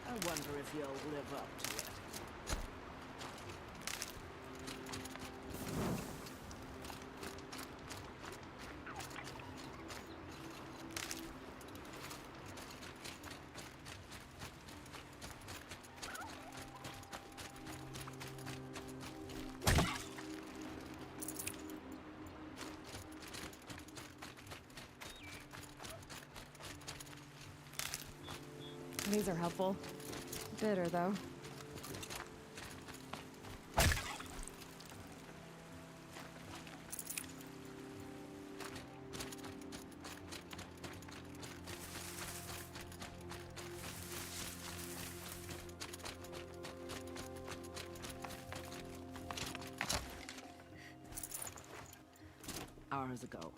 I wonder if you'll live up to it. These are helpful. Bitter, though. Hours ago,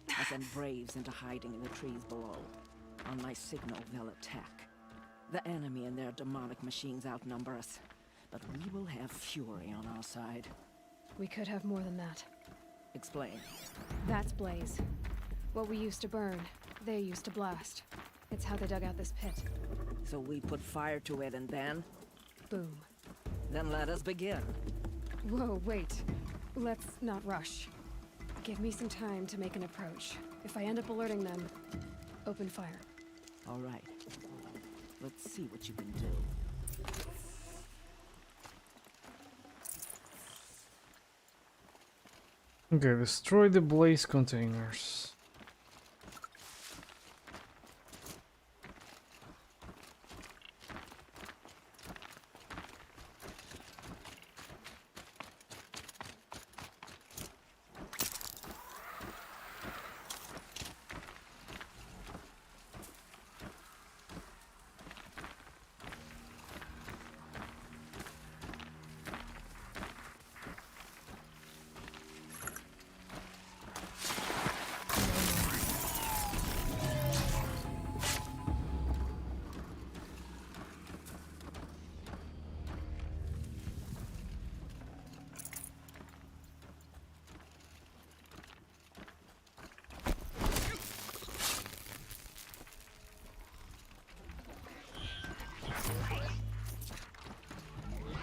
I sent braves into hiding in the trees below. On my signal, they'll attack. The enemy and their demonic machines outnumber us, but we will have fury on our side. We could have more than that. Explain. That's Blaze. What we used to burn, they used to blast. It's how they dug out this pit. So we put fire to it and then? Boom. Then let us begin. Whoa, wait. Let's not rush. Give me some time to make an approach. If I end up alerting them, open fire. All right. Let's see what you can do. Okay, destroy the blaze containers.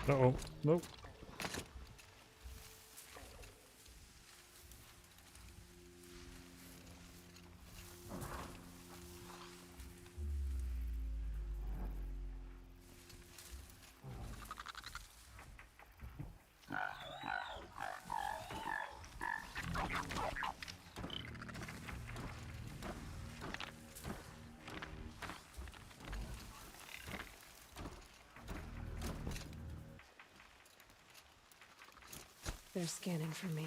Uh-oh, nope. They're scanning for me.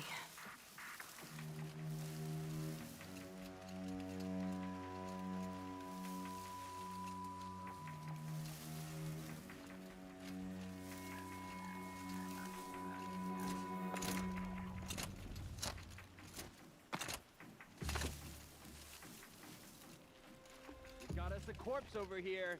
Got us a corpse over here.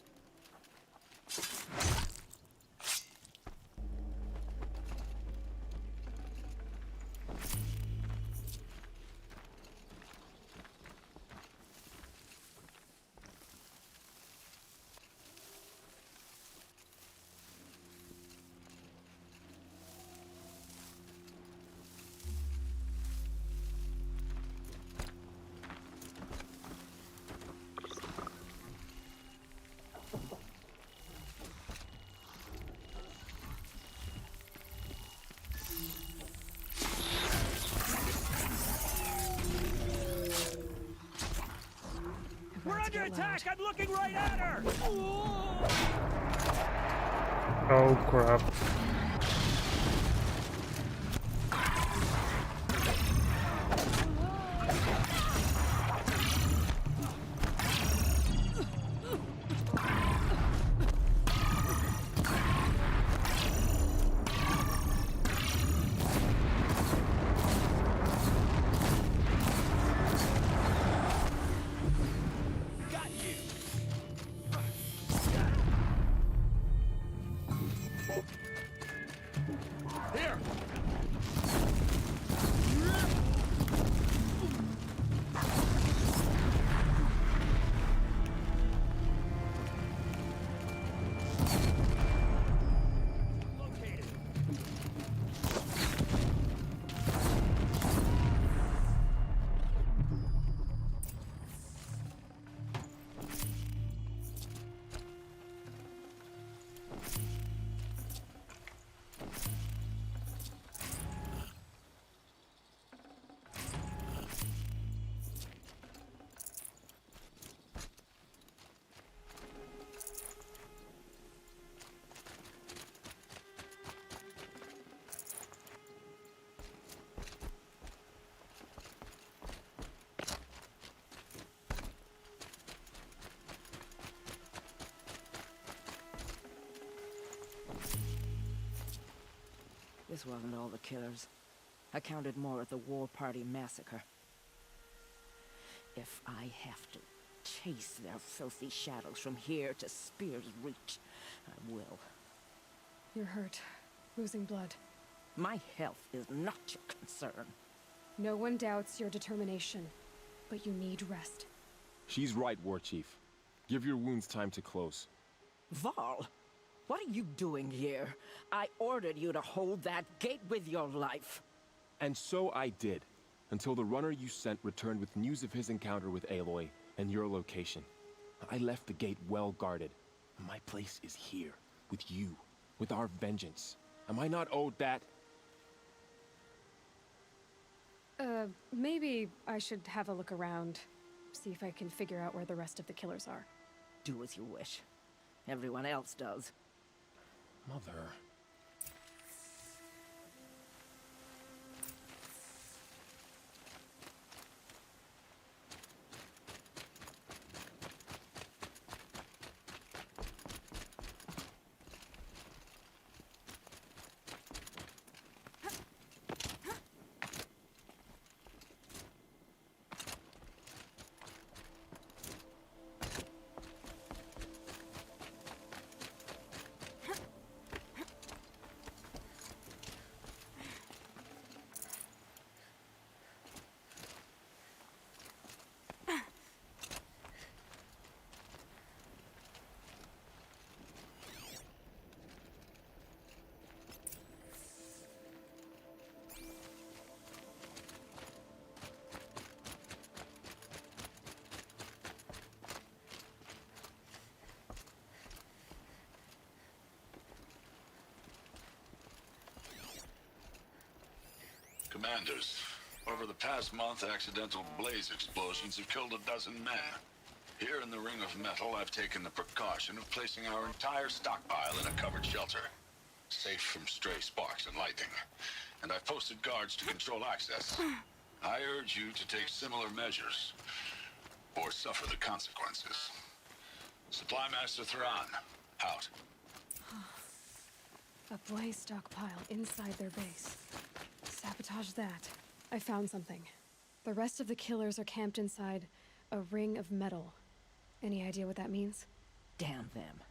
We're under attack! I'm looking right at her! Oh crap. This wasn't all the killers. I counted more at the War Party massacre. If I have to chase their filthy shadows from here to Spear's Reach, I will. You're hurt. Losing blood. My health is not your concern. No one doubts your determination, but you need rest. She's right, War Chief. Give your wounds time to close. Val, what are you doing here? I ordered you to hold that gate with your life. And so I did, until the runner you sent returned with news of his encounter with Aloy and your location. I left the gate well guarded. My place is here, with you, with our vengeance. Am I not owed that? Maybe I should have a look around, see if I can figure out where the rest of the killers are. Do as you wish. Everyone else does. Mother... Commanders, over the past month, accidental blaze explosions have killed 12 men. Here in the Ring of Metal, I've taken the precaution of placing our entire stockpile in a covered shelter, safe from stray sparks and lightning. And I've posted guards to control access. I urge you to take similar measures, or suffer the consequences. Supply Master Thrawn, out. A blaze stockpile inside their base. Sabotage that. I found something. The rest of the killers are camped inside a ring of metal. Any idea what that means? Damn them.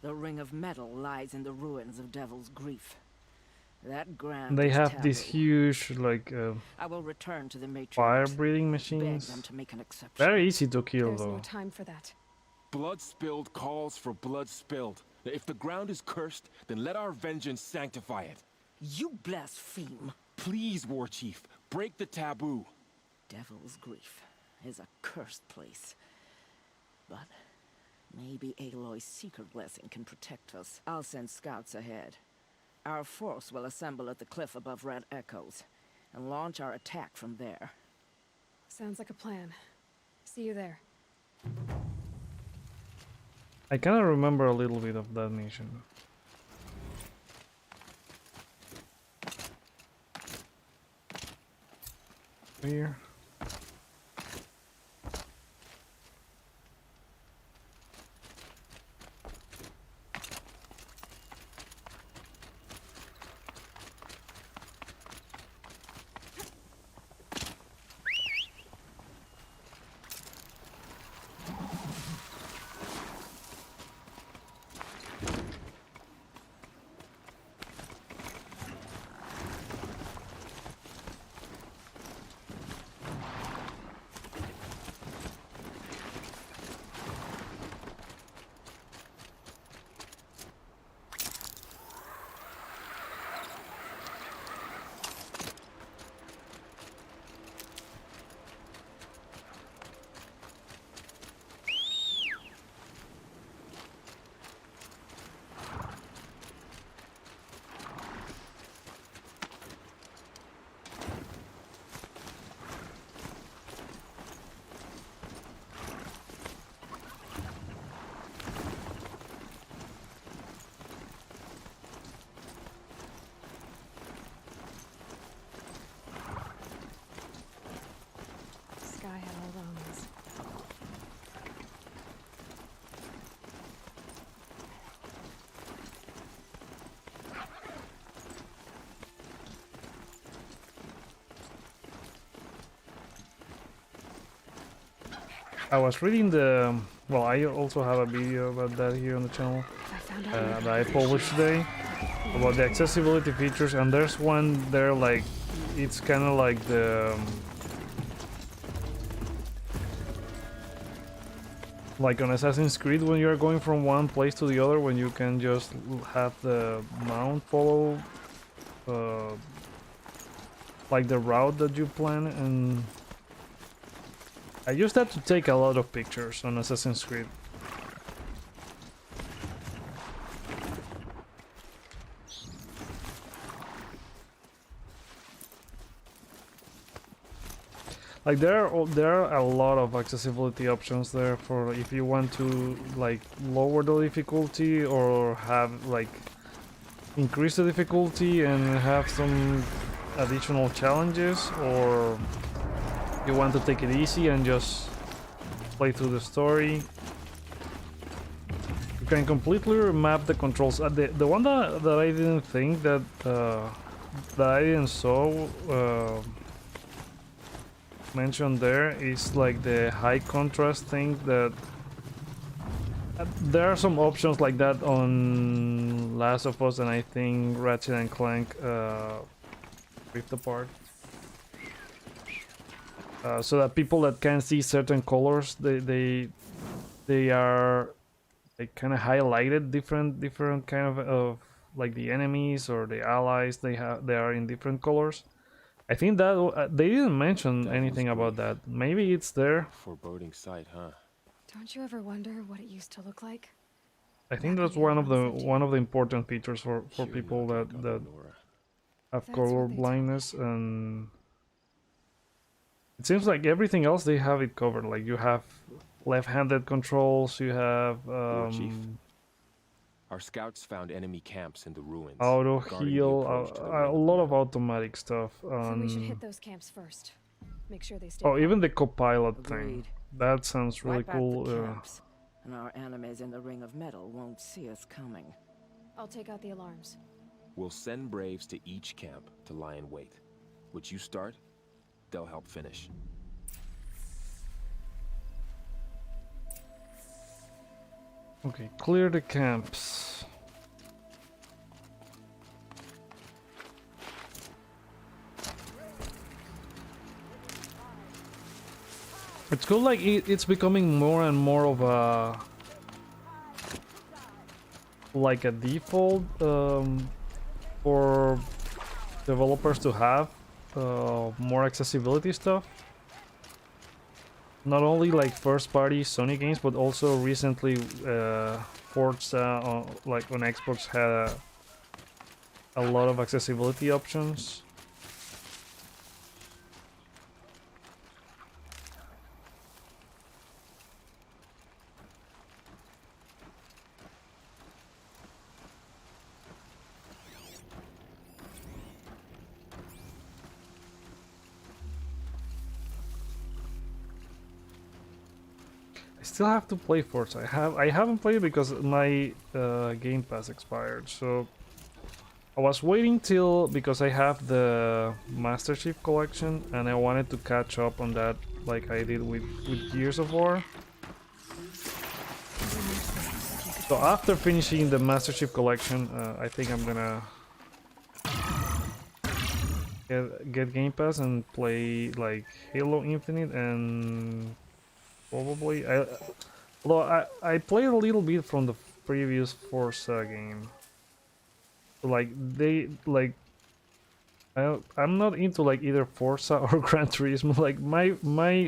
The Ring of Metal lies in the ruins of Devil's Grief. That ground They is have these taboo. huge, like, I will return to the Matrix. fire-breathing Beg machines. them to make an exception. Very easy to kill, There's though. no time for that. Blood spilled calls for blood spilled. If the ground is cursed, then let our vengeance sanctify it. You blaspheme. Please, War Chief, break the taboo. Devil's Grief is a cursed place. But maybe Aloy's secret blessing can protect us. I'll send scouts ahead. Our force will assemble at the cliff above Red Echoes and launch our attack from there. Sounds like a plan. See you there. I kind of remember a little bit of that mission. Here. Sky had all bones. I was reading the... Well, I also have a video about that here on the channel I found out that I published today. about the accessibility features, and there's one there like it's kind of like the like on Assassin's Creed when you're going from one place to the other, when you can just have the mount follow like the route that you plan. And I used that to take a lot of pictures on Assassin's Creed. Like there are a lot of accessibility options there for if you want to like lower the difficulty or have like increase the difficulty and have some additional challenges, or you want to take it easy and just play through the story. You can completely remap the controls. The one that I didn't think that I didn't saw mentioned there is like the high contrast thing. That there are some options like that on Last of Us, and I think Ratchet and Clank Rift Apart, so that people that can see certain colors, they are like kind of highlighted different kind of like the enemies or the allies, they are in different colors. I think that they didn't mention anything about that. Maybe it's there. Foreboding sight, huh? Don't you ever wonder what it used to look like? I think that's one of the important features for people that have color blindness, and it seems like everything else they have it covered. Like you have left-handed controls, you have Chief, our scouts found enemy camps in the ruins. auto heal, a lot of automatic stuff. So we should hit those camps first. Make sure they stay. Oh, even the copilot Agreed. thing. That sounds really Wipe out cool. the camps, and our enemies in the Ring of Metal won't see us coming. I'll take out the alarms. We'll send Braves to each camp to lie in wait. Which you start, they'll help finish. Okay, clear the camps. It's cool, like it's becoming more and more of a like a default for developers to have more accessibility stuff. Not only like first-party Sony games, but also recently Forza like on Xbox had a lot of accessibility options. Still have to play Forza. I haven't played because my Game Pass expired, so I was waiting till, because I have the Master Chief Collection and I wanted to catch up on that like I did with Gears of War. So after finishing the Master Chief Collection, I think I'm gonna get Game Pass and play like Halo Infinite, and probably although I played a little bit from the previous Forza game. Like I'm not into like either Forza or Gran Turismo. Like my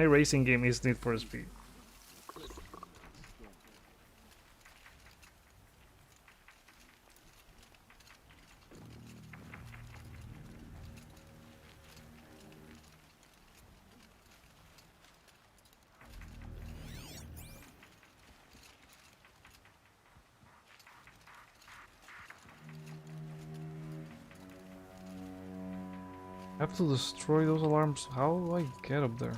racing game is Need for Speed. I have to destroy those alarms. How do I get up there?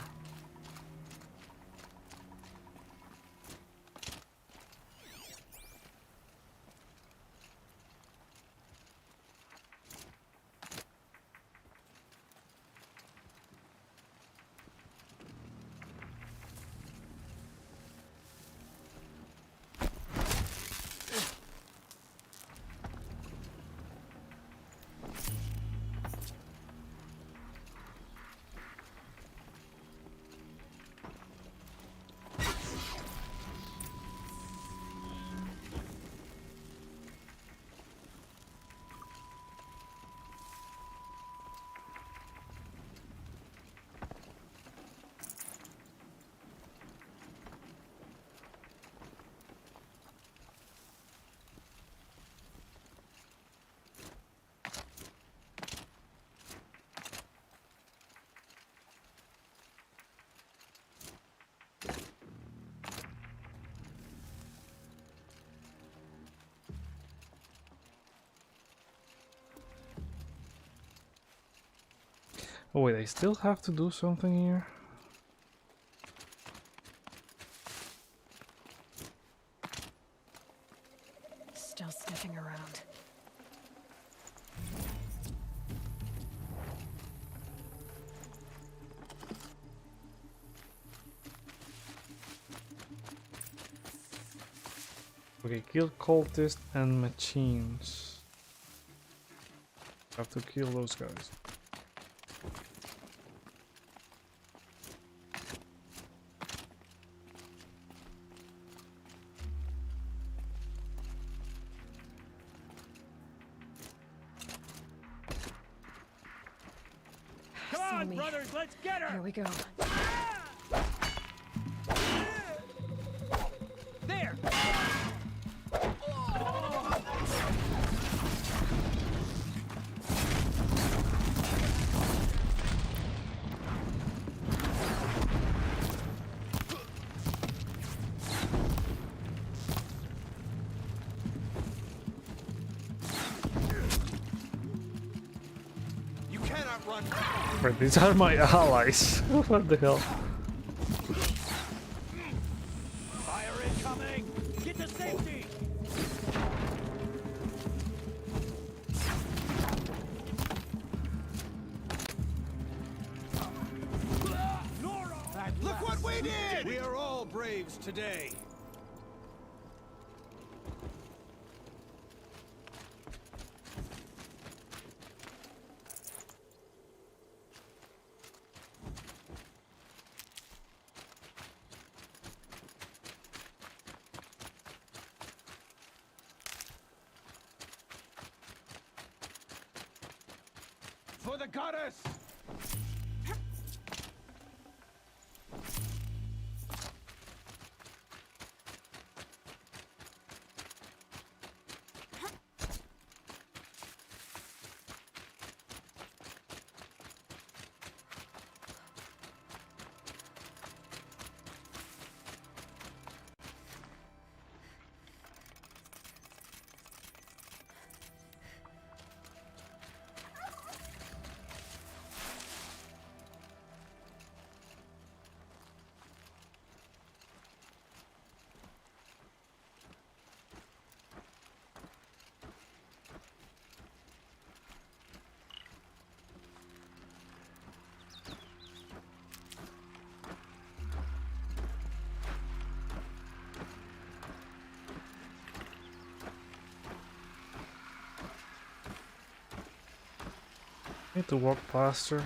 Oh wait, I still have to do something here? Still sniffing around. Okay, kill cultists and machines. Have to kill those guys. Come on, brothers, let's get her! Here we go. There! You cannot run. Right, these are my allies. What the hell? Fire incoming! Get to safety! Look what we did! We are all braves today. For the goddess! Need to walk faster.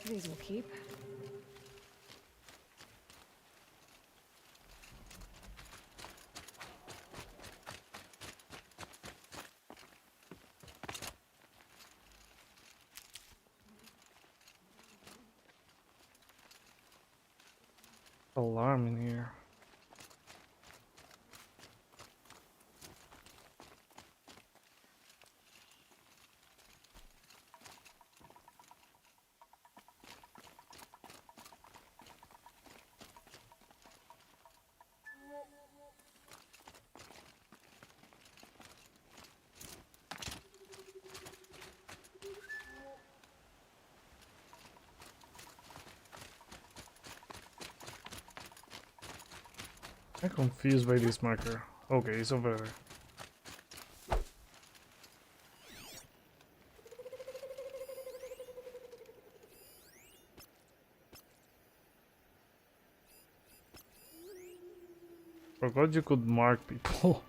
These will keep. Alarm in here. I'm confused by this marker. Okay, it's over there. Forgot you could mark people.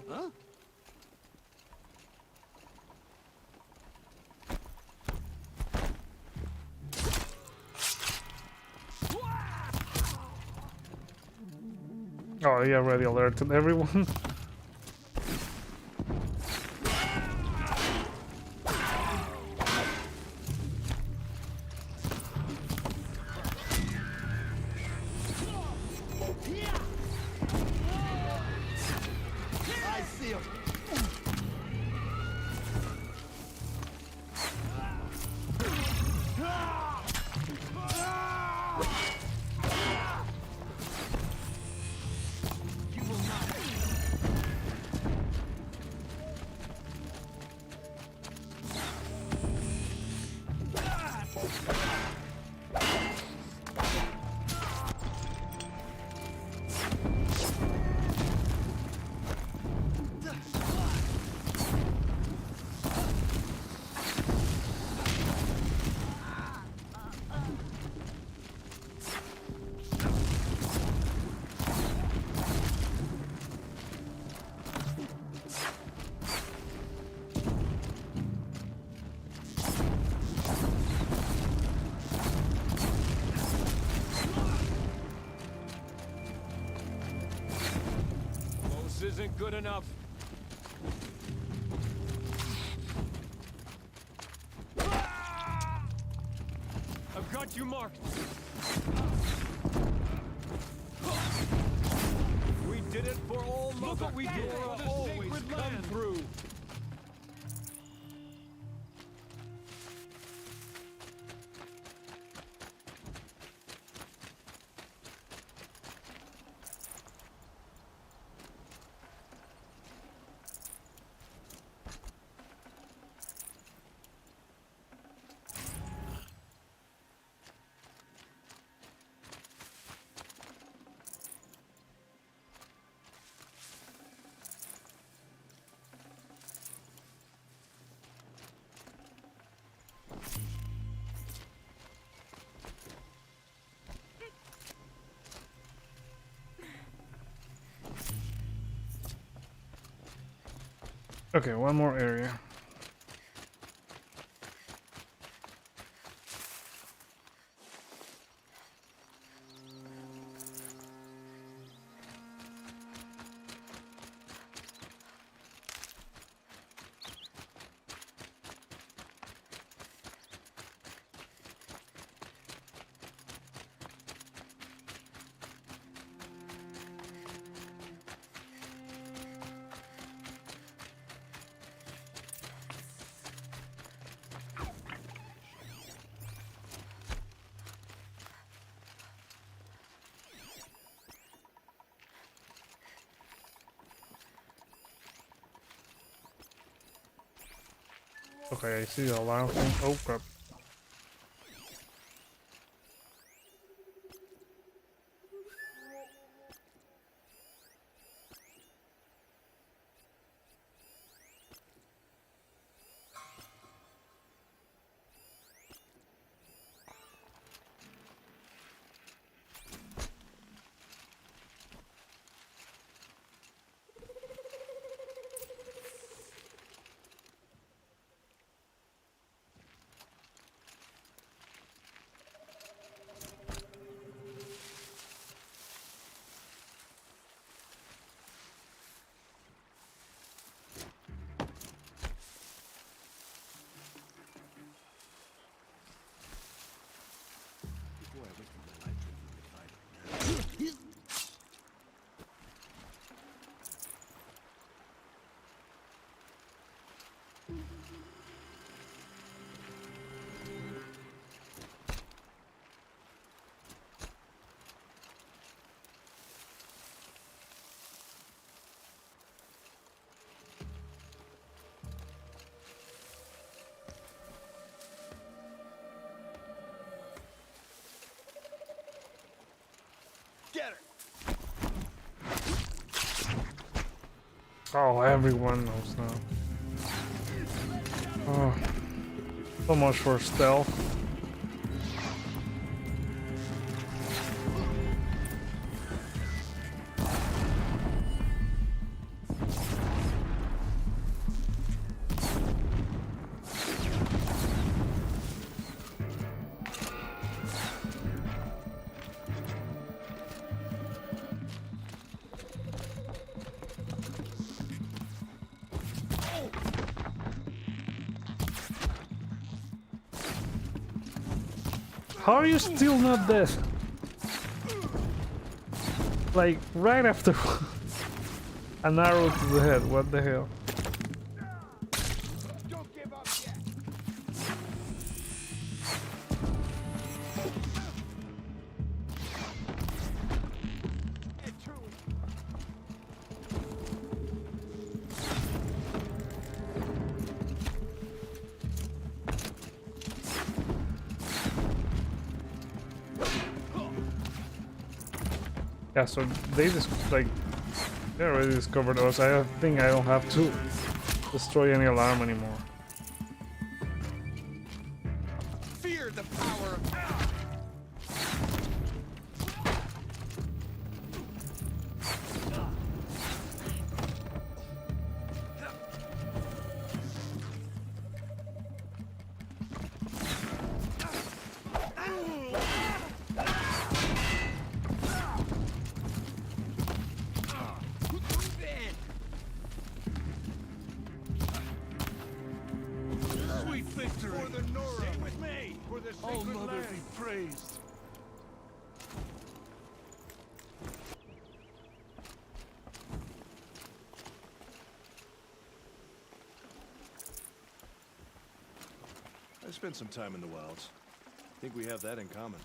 Huh? Oh, he already alerted everyone. I see him. Isn't good enough. I've got you marked. We did it for all Mother. Look what we did. Always come through. Okay, one more area. Okay, I see the alarm thing. Oh crap. Oh, everyone knows now. Oh, so much for stealth. How are you still not dead? Like, right after an arrow to the head, what the hell? Yeah, so they just like they already discovered us. I think I don't have to destroy any alarm anymore. Fear the power of sweet victory for the Nora. Stay with me for the sacred Oh, Mother land. be praised. I spent some time in the wilds. Think we have that in common.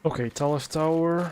Okay, Talos Tower.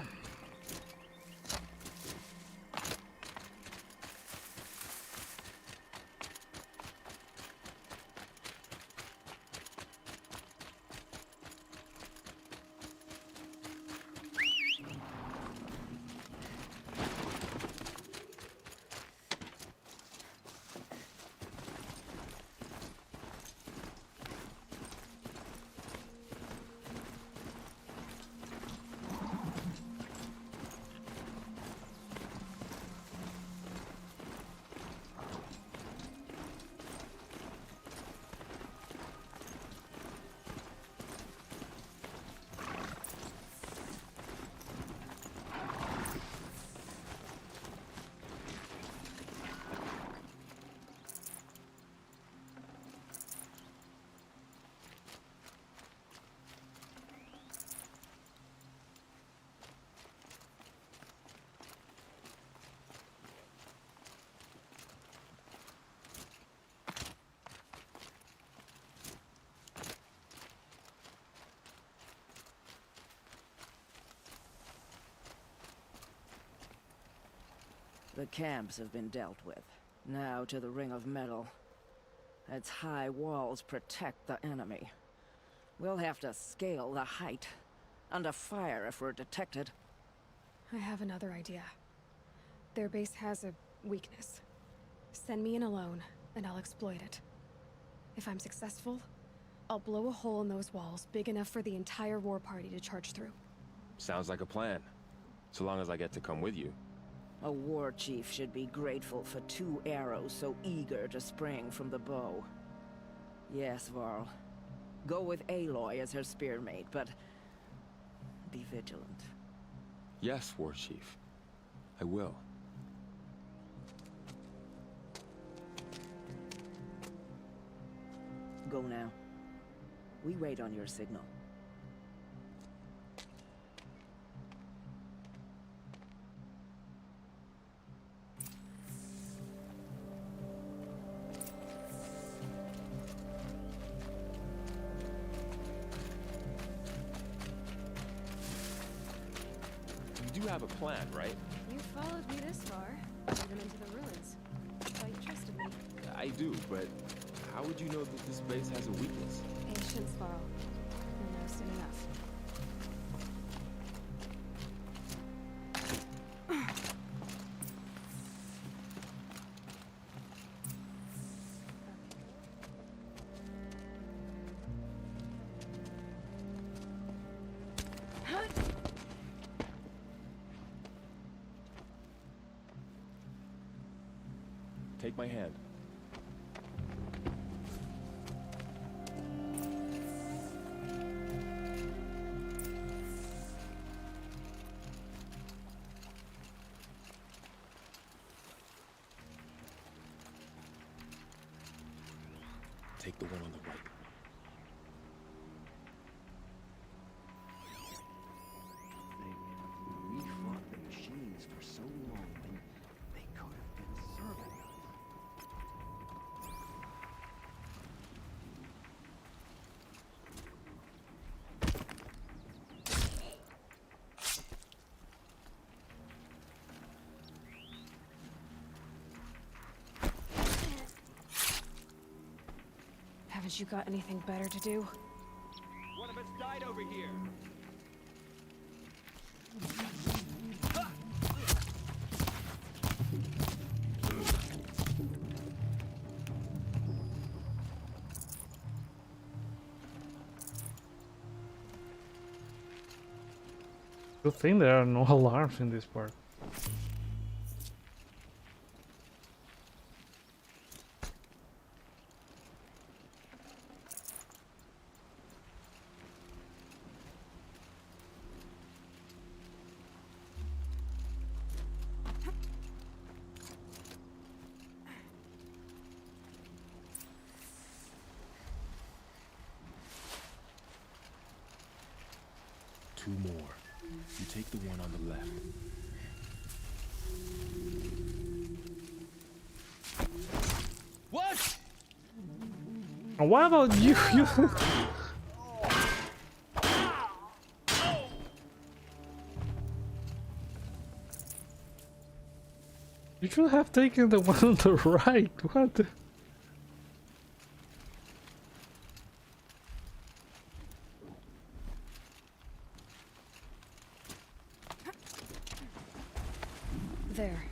The camps have been dealt with. Now to the Ring of Metal. Its high walls protect the enemy. We'll have to scale the height. Under fire if we're detected. I have another idea. Their base has a weakness. Send me in alone, and I'll exploit it. If I'm successful, I'll blow a hole in those walls big enough for the entire war party to charge through. Sounds like a plan. So long as I get to come with you. A war chief should be grateful for 2 arrows so eager to spring from the bow. Yes, Varl. Go with Aloy as her spearmate, but be vigilant. Yes, War Chief. I will. Go now. We wait on your signal. do have a plan, right? You followed me this far, even into the ruins. Quite trusted me. I do, but how would you know that this base has a weakness? Patience, Varl. You'll know soon enough. Take my hand. Take the one on the right. We fought the machines for so long, and they could have been serving us. Haven't you got anything better to do? One of us died over here. Good thing there are no alarms in this part. Two more. You take the one on the left. What? And what about you? You should have taken the one on the right. What? There.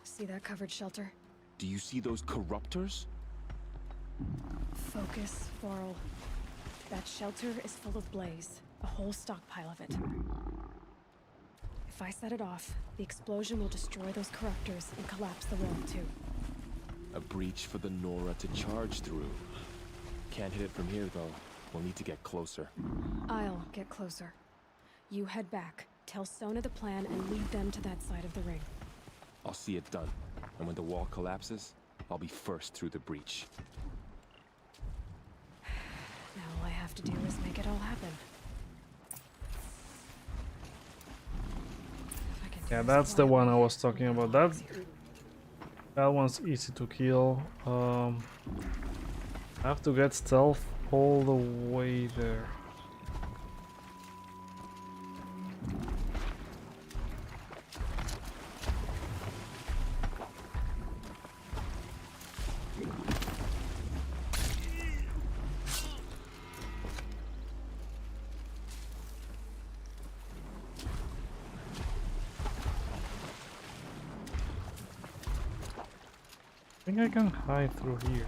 See that covered shelter? Do you see those corruptors? Focus, Varl. That shelter is full of blaze. A whole stockpile of it. If I set it off, the explosion will destroy those corruptors and collapse the wall too. A breach for the Nora to charge through. Can't hit it from here though. We'll need to get closer. I'll get closer. You head back, tell Sona the plan, and lead them to that side of the ring. I'll see it done. And when the wall collapses, I'll be first through the breach. Now all I have to do is make it all happen. Yeah, that's the one I was talking about. That one's easy to kill. I have to get stealth all the way there. I think I can hide through here.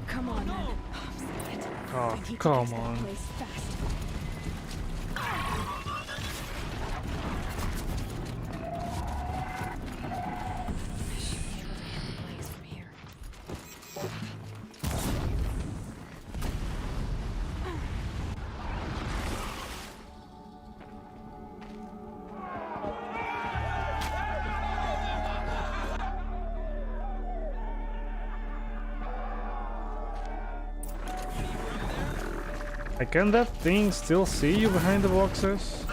Come on, then. Oh, come on. Can that thing still see you behind the boxes?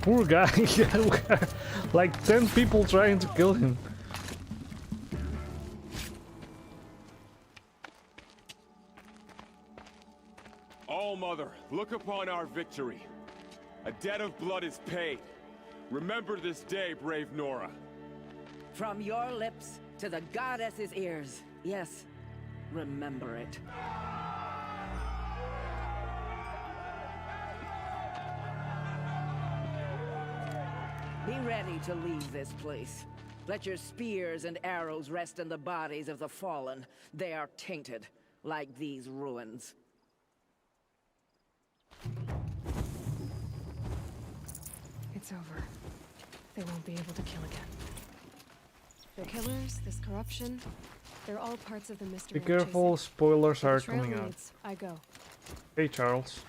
Poor guy. Like 10 people trying to kill him. All Mother, look upon our victory. A debt of blood is paid. Remember this day, brave Nora. From your lips to the goddess's ears. Yes, remember it. Be ready to leave this place. Let your spears and arrows rest in the bodies of the fallen. They are tainted, like these ruins. It's over. They won't be able to kill again. The killers, this corruption, they're all parts of the mystery. Be careful, spoilers are Trail coming out. leads, I go. Hey Charles.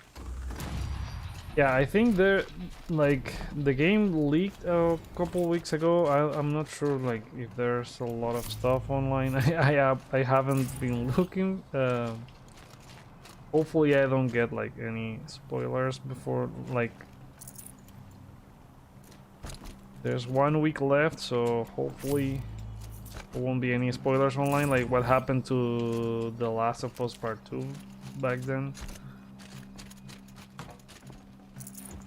Yeah, I think they're like the game leaked a couple weeks ago. I'm not sure like if there's a lot of stuff online. I haven't been looking. Hopefully I don't get like any spoilers before like. There's 1 week left, so hopefully there won't be any spoilers online, like what happened to The Last of Us Part 2 back then.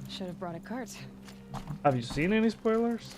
Should have brought a cart. Have you seen any spoilers?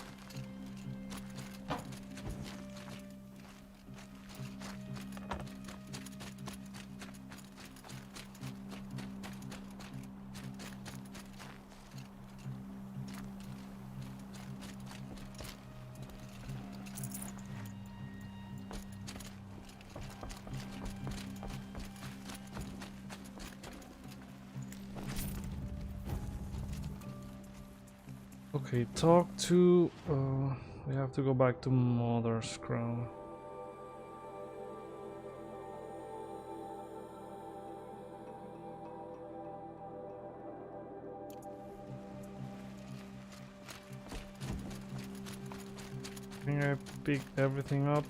Okay, talk to... we have to go back to Mother's Crown. I think I picked everything up.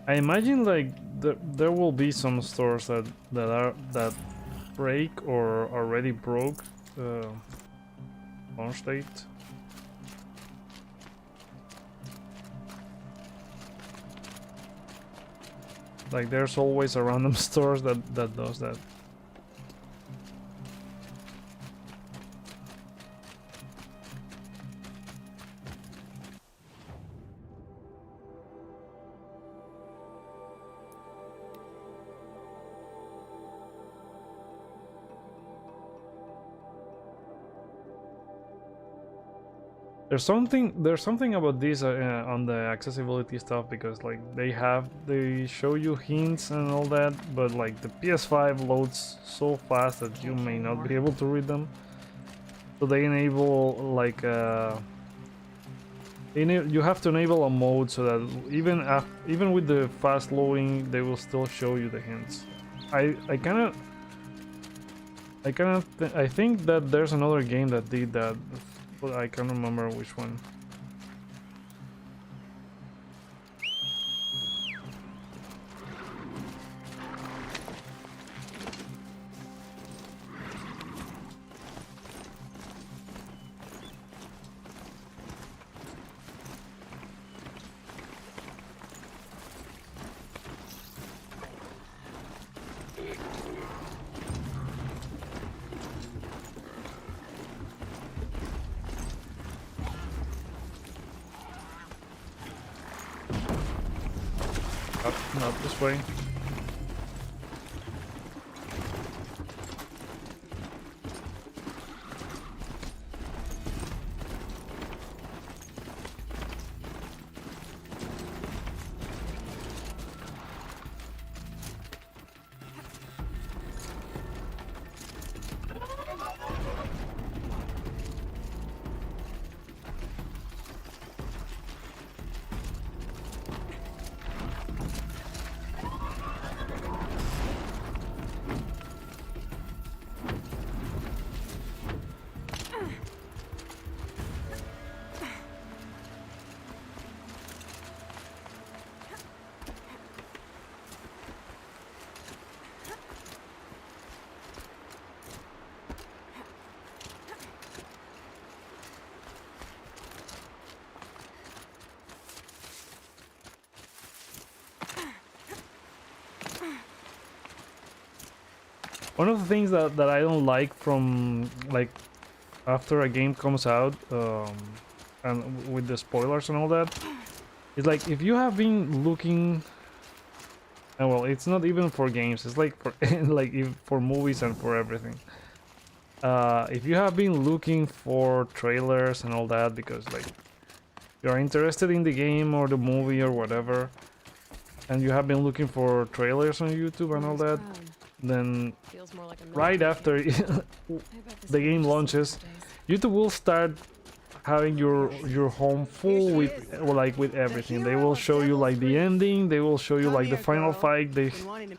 I imagine like there will be some stores that break or already broke launch date. Like there's always a random stores that does that. There's something about this on the accessibility stuff, because like they show you hints and all that, but like the PS5 loads so fast that you may not be able to read them. So they enable like you have to enable a mode so that even with the fast loading, they will still show you the hints. I think that there's another game that did that. But I can't remember which one. Not this way. one of the things that I don't like from like after a game comes out and with the spoilers and all that is like if you have been looking, and well, it's not even for games, it's like for for movies and for everything. If you have been looking for trailers and all that because like you're interested in the game or the movie or whatever, and you have been looking for trailers on YouTube and all that, then right after the game launches, YouTube will start having your home full with with everything. They will show you like the ending, they will show you like the final fight.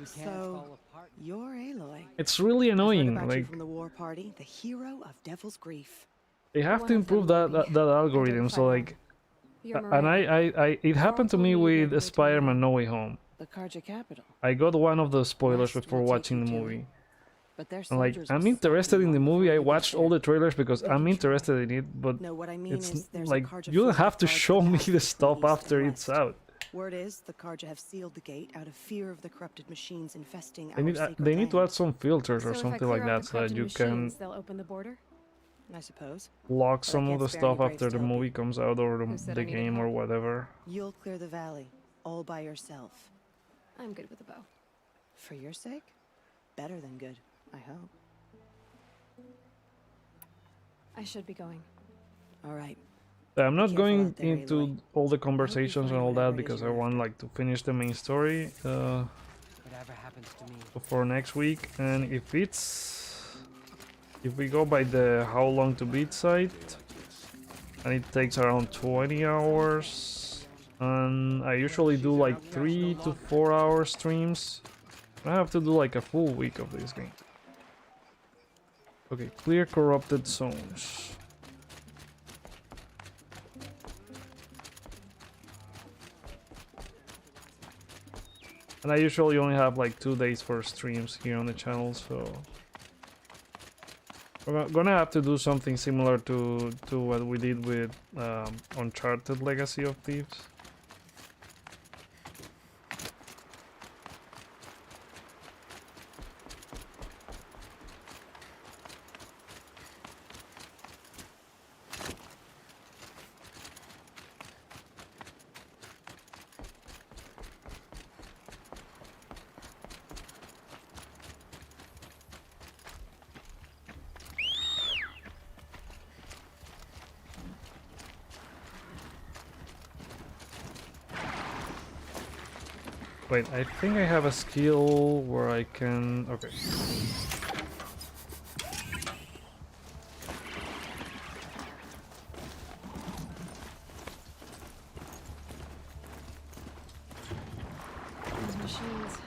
So, you're Aloy. It's really annoying. Like From the war party, the hero of Devil's Grief. they have to improve that algorithm. So like, and I it happened to me with Spider-Man No Way Home. The Karja capital. I got one of the spoilers before watching the movie. And like, I'm interested in the movie. I watched all the trailers because I'm interested in it, but it's like you don't have to show me the stuff after it's out. Word is the Karja have sealed the gate out of fear of the corrupted machines infesting They need, our sacred they need to land. add some filters or something like that so that you can They'll open the border. I suppose. lock But I some of can't the spare stuff any after brave the Toby. movie comes out or Who said the I needed game or help? whatever. You'll clear the valley, all by yourself. I'm good with a bow. For your sake? Better than good, I hope. I should be going. All right. I'm not careful going out there, into Aloy. all the conversations and all that whatever it is because I you're want like to finish the main story Whatever happens to me. for next week. And if we go by the how long to beat site, and it takes around 20 hours, and I usually do like 3 to 4 hour streams. I have to do like a full week of this game. Okay, clear corrupted zones. And I usually only have like 2 days for streams here on the channel, so we're gonna have to do something similar to what we did with Uncharted Legacy of Thieves. Wait, I think I have a skill where I can... Okay. Those machines.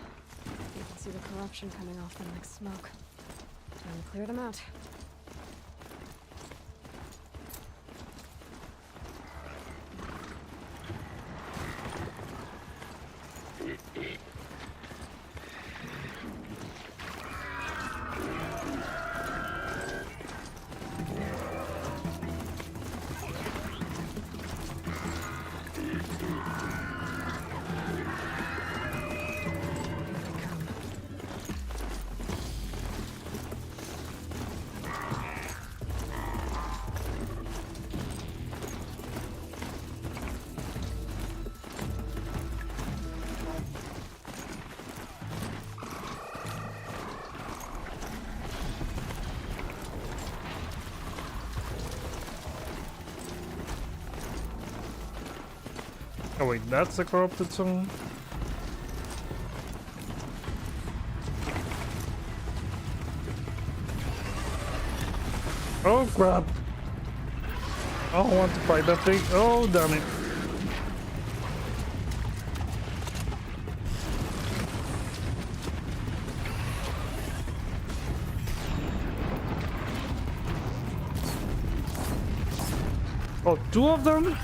You can see the corruption coming off them like smoke. Time to clear them out. Oh wait, that's the corrupted zone? Oh crap! I don't want to fight that thing. Oh damn it! Oh, 2 of them?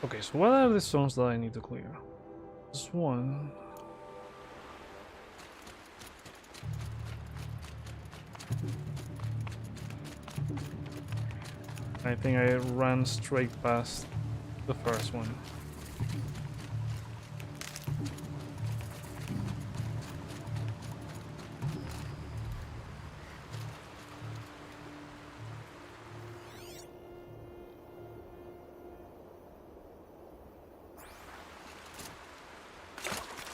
Okay, so what are the zones that I need to clear? This one. I think I ran straight past the first one.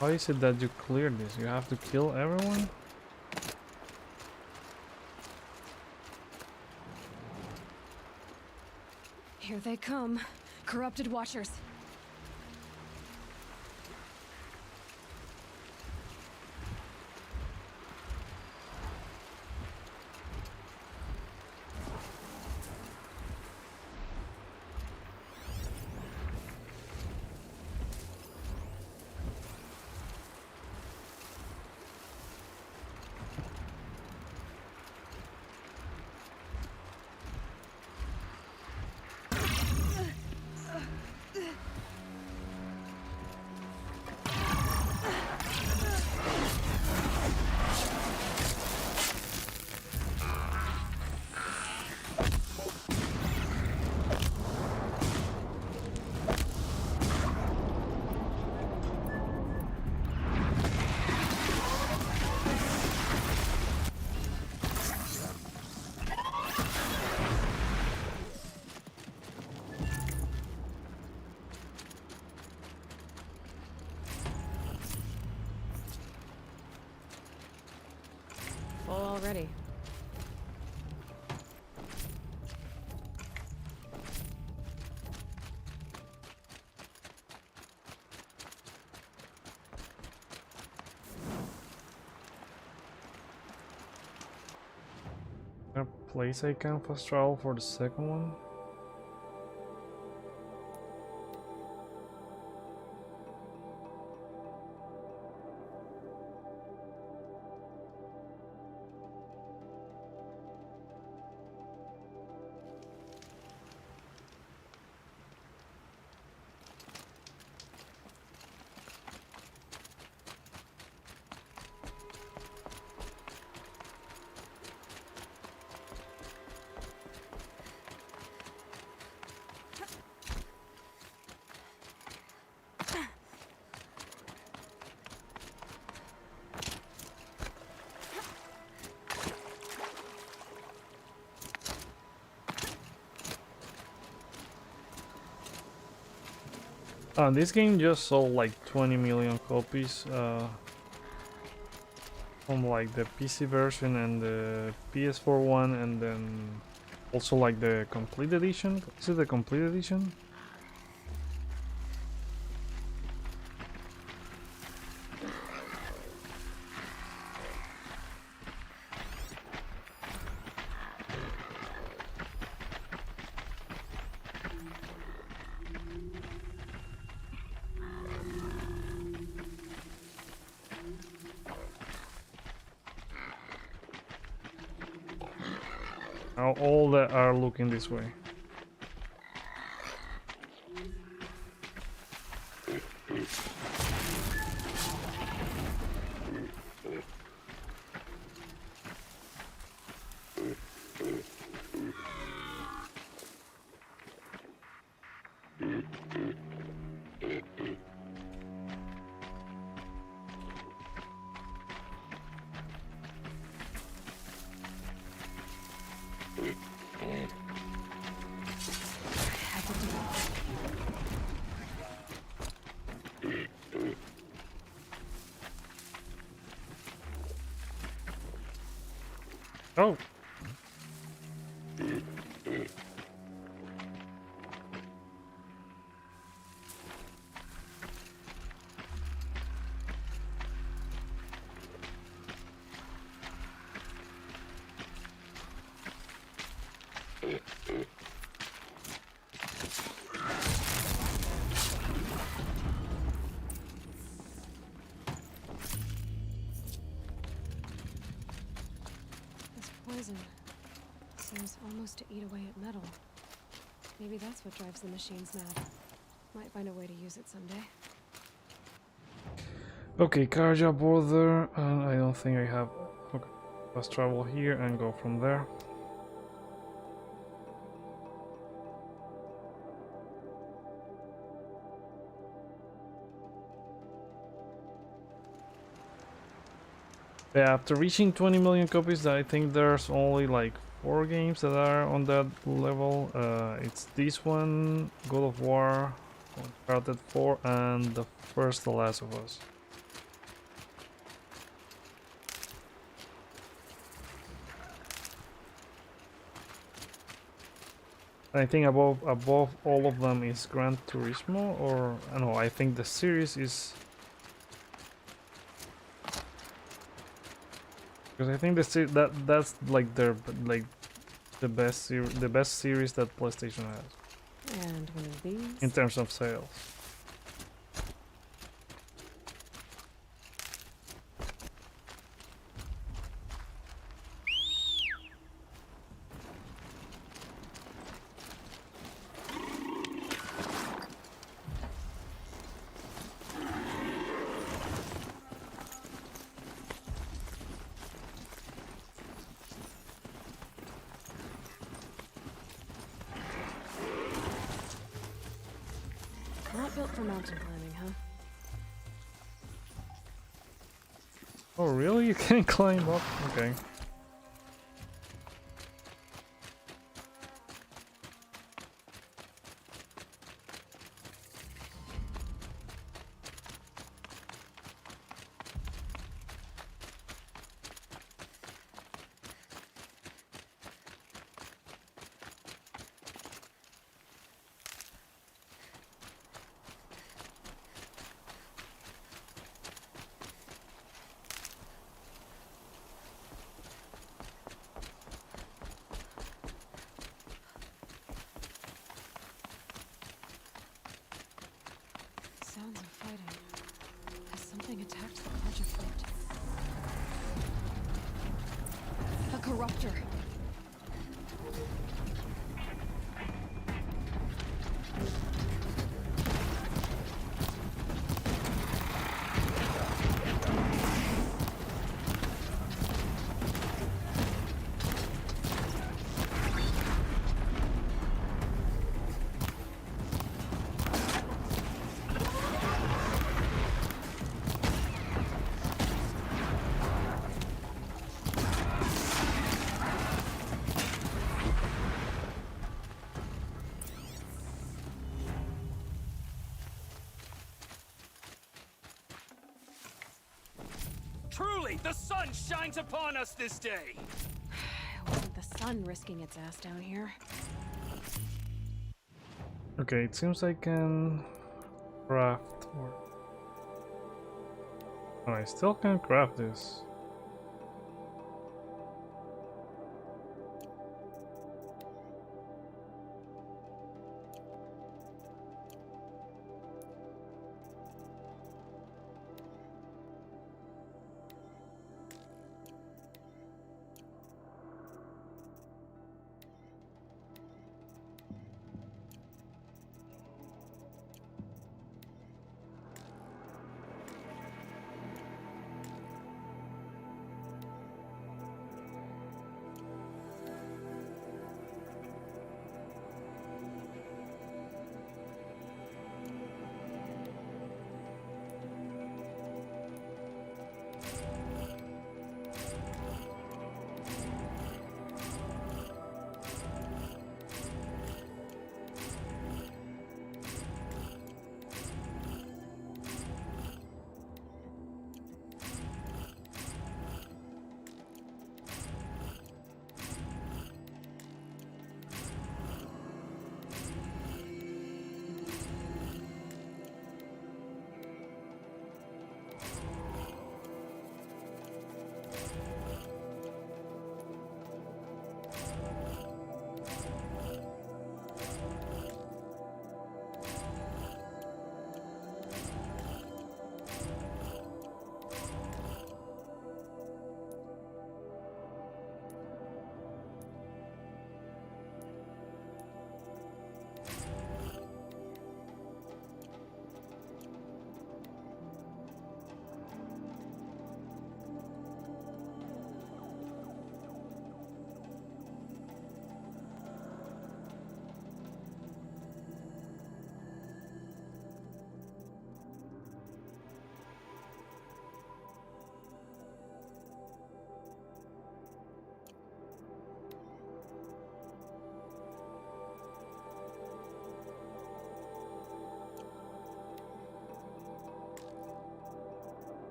How is it that you cleared this? You have to kill everyone? Here they come. Corrupted Watchers. Full already. A place I can fast travel for the second one? This game just sold like 20 million copies from like the PC version and the PS4 one, and then also like the complete edition. Is it the complete edition? All that are looking this way. Oh. Poison seems almost to eat away at metal. Maybe that's what drives the machines mad. Might find a way to use it someday. Okay, Karja border, and I don't think I have. Okay, let's travel here and go from there. Yeah, after reaching 20 million copies, I think there's only like 4 games that are on that level. It's this one, God of War, Uncharted 4, and the first The Last of Us. I think above all of them is Gran Turismo, or I don't know, I think the series is. Because I think that's like their the best series that PlayStation has. And one of these. In terms of sales. Not built for mountain climbing, huh? Oh really? You can't climb up? Okay. Sounds of fighting. Has something attacked the Karja fleet? A corruptor! Truly, the sun shines upon us this day! It wasn't the sun risking its ass down here. Okay, it seems I can craft more. Oh, I still can't craft this.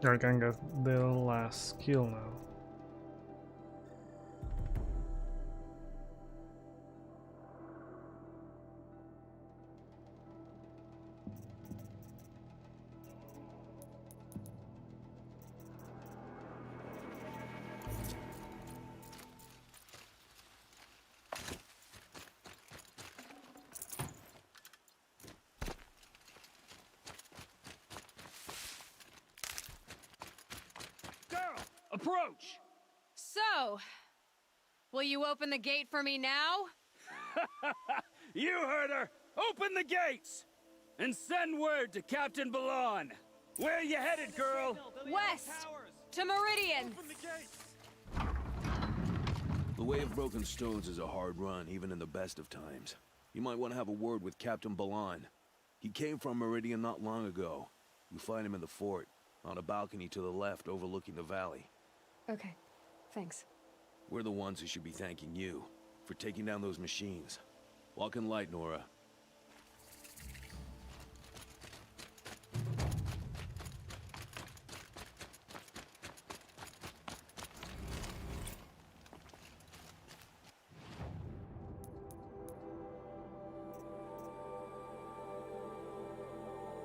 I can get the last skill now. Approach! So, will you open the gate for me now? You heard her! Open the gates! And send word to Captain Balon! Where you headed, girl? West! To Meridian! The way of broken stones is a hard run, even in the best of times. You might want to have a word with Captain Balon. He came from Meridian not long ago. You'll find him in the fort, on a balcony to the left overlooking the valley. Okay, thanks. We're the ones who should be thanking you for taking down those machines. Walk in light, Nora.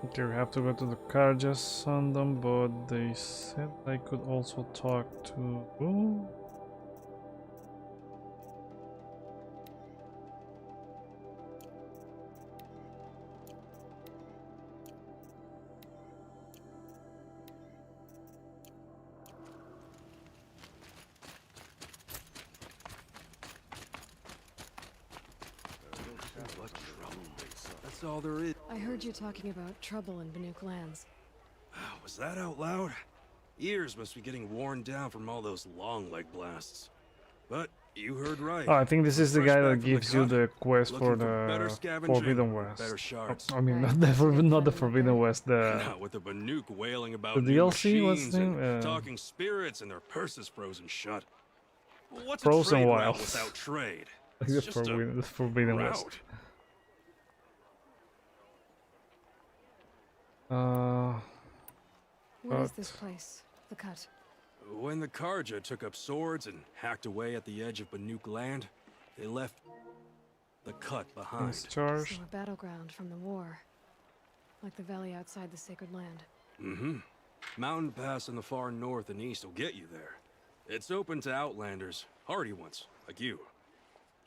Okay, we have to go to the Karjas on them, but they said I could also talk to... Ooh. That's all there is. I heard you talking about trouble in Banuk lands. Was that out loud? Ears must be getting worn down from all those long leg blasts. But you heard right. Oh, I think this is the guy that Fresh back from gives you the quest for better the scavenging, Forbidden West. better shards. I mean, not the Forbidden West, the... Not with the Banuk wailing about the new DLC, what's machines the name? and talking spirits and their purses frozen shut. Well, what's Frozen a trade route Wilds. without trade? Like It's the just Forbidden route. West. What is this place? The Cut? When the Karja took up swords and hacked away at the edge of Banuk land, they left the Cut behind. So a battleground from the war. Like the valley outside the Sacred Land. Mm-hmm. Mountain Pass in the far north and east will get you there. It's open to outlanders, hardy ones, like you.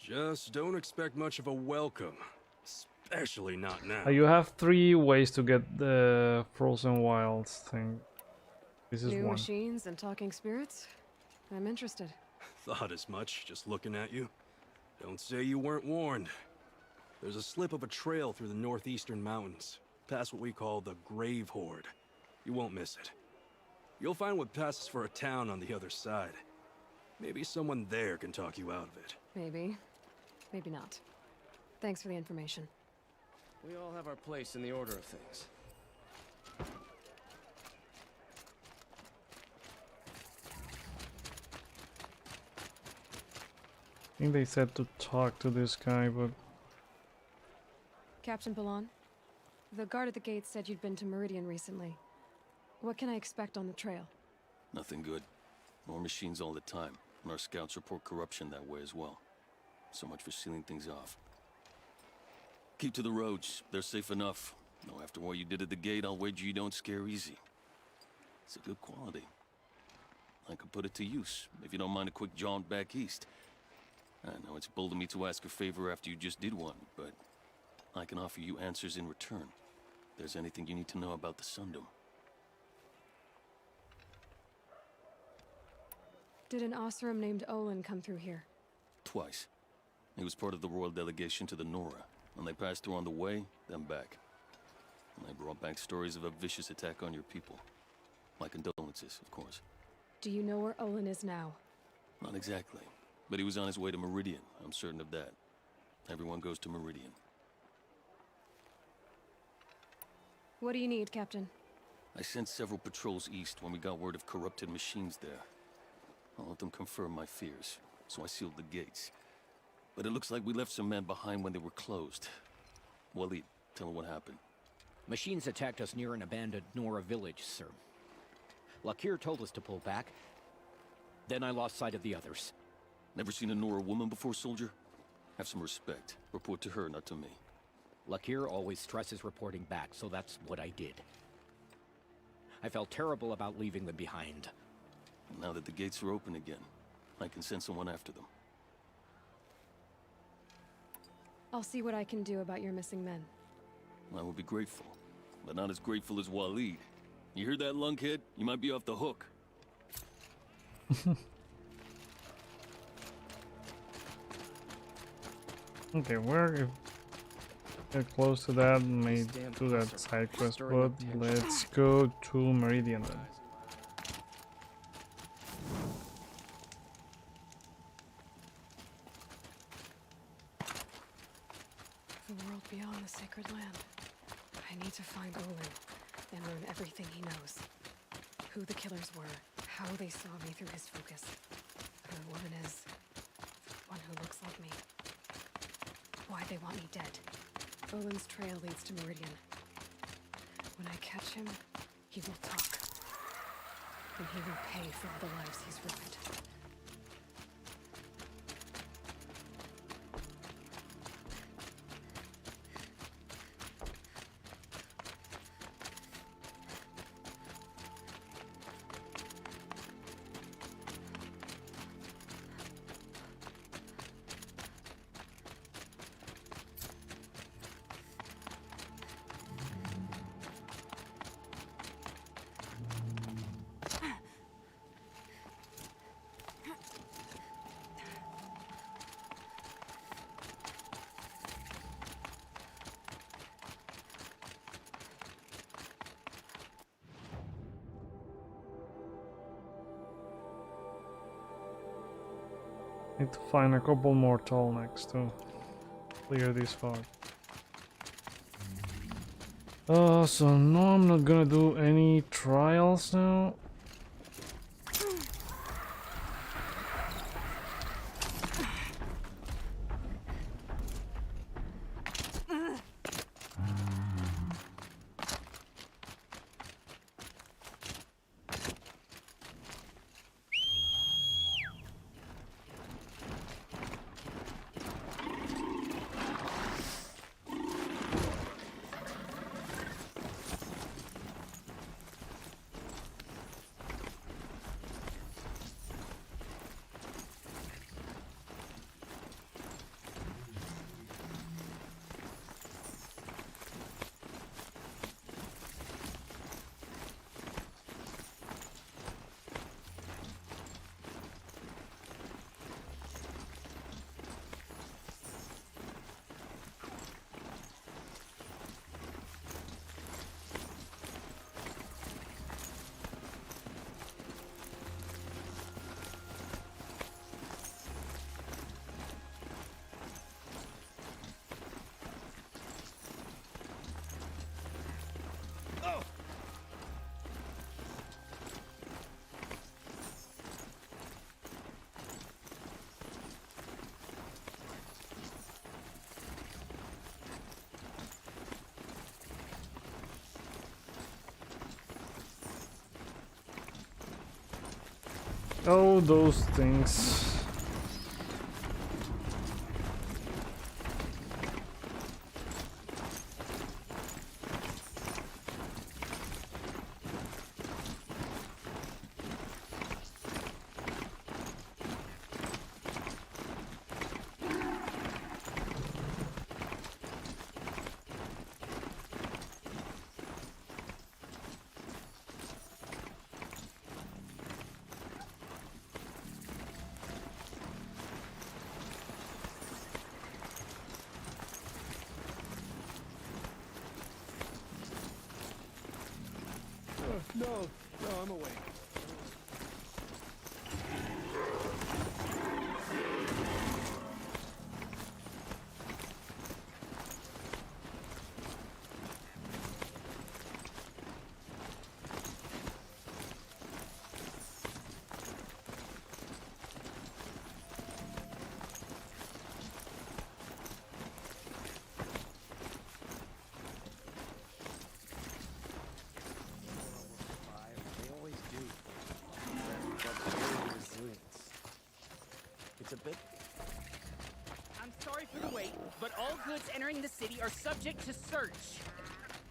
Just don't expect much of a welcome. Especially not now. You have 3 ways to get the Frozen Wilds thing. This is New one. machines and talking spirits? I'm interested. Thought as much, just looking at you. Don't say you weren't warned. There's a slip of a trail through the northeastern mountains, past what we call the Grave Horde. You won't miss it. You'll find what passes for a town on the other side. Maybe someone there can talk you out of it. Maybe. Maybe not. Thanks for the information. We all have our place in the order of things. I think they said to talk to this guy, but... Captain Balon, the guard at the gate said you'd been to Meridian recently. What can I expect on the trail? Nothing good. More machines all the time, and our scouts report corruption that way as well. So much for sealing things off. Keep to the roads. They're safe enough. Though after what you did at the gate, I'll wager you don't scare easy. It's a good quality. I could put it to use, if you don't mind a quick jaunt back east. I know it's bold of me to ask a favor after you just did one, but I can offer you answers in return. If there's anything you need to know about the Sundom. Did an Osram named Olin come through here? Twice. He was part of the royal delegation to the Nora, and they passed through on the way, then back. And they brought back stories of a vicious attack on your people. My condolences, of course. Do you know where Olin is now? Not exactly, but he was on his way to Meridian, I'm certain of that. Everyone goes to Meridian. What do you need, Captain? I sent several patrols east when we got word of corrupted machines there. All of them confirmed my fears, so I sealed the gates. But it looks like we left some men behind when they were closed. Waleed, tell them what happened. Machines attacked us near an abandoned Nora village, sir. Lakir told us to pull back. Then I lost sight of the others. Never seen a Nora woman before, soldier? Have some respect. Report to her, not to me. Lakir always stresses reporting back, so that's what I did. I felt terrible about leaving them behind. Now that the gates are open again, I can send someone after them. I'll see what I can do about your missing men. I will be grateful, but not as grateful as Waleed. You hear that, lunkhead? You might be off the hook. Okay, we're close to that. May do that side quest, but let's go to Meridian then. The world beyond the sacred land. I need to find Olin and learn everything he knows. Who the killers were, how they saw me through his focus, who the woman is, one who looks like me. Why they want me dead. Olin's trail leads to Meridian. When I catch him, he will talk. And he will pay for all the lives he's ruined. Need to find a couple more tall necks to clear this fog. So no, I'm not gonna do any trials now. Oh, those things. right, but all goods entering the city are subject to search.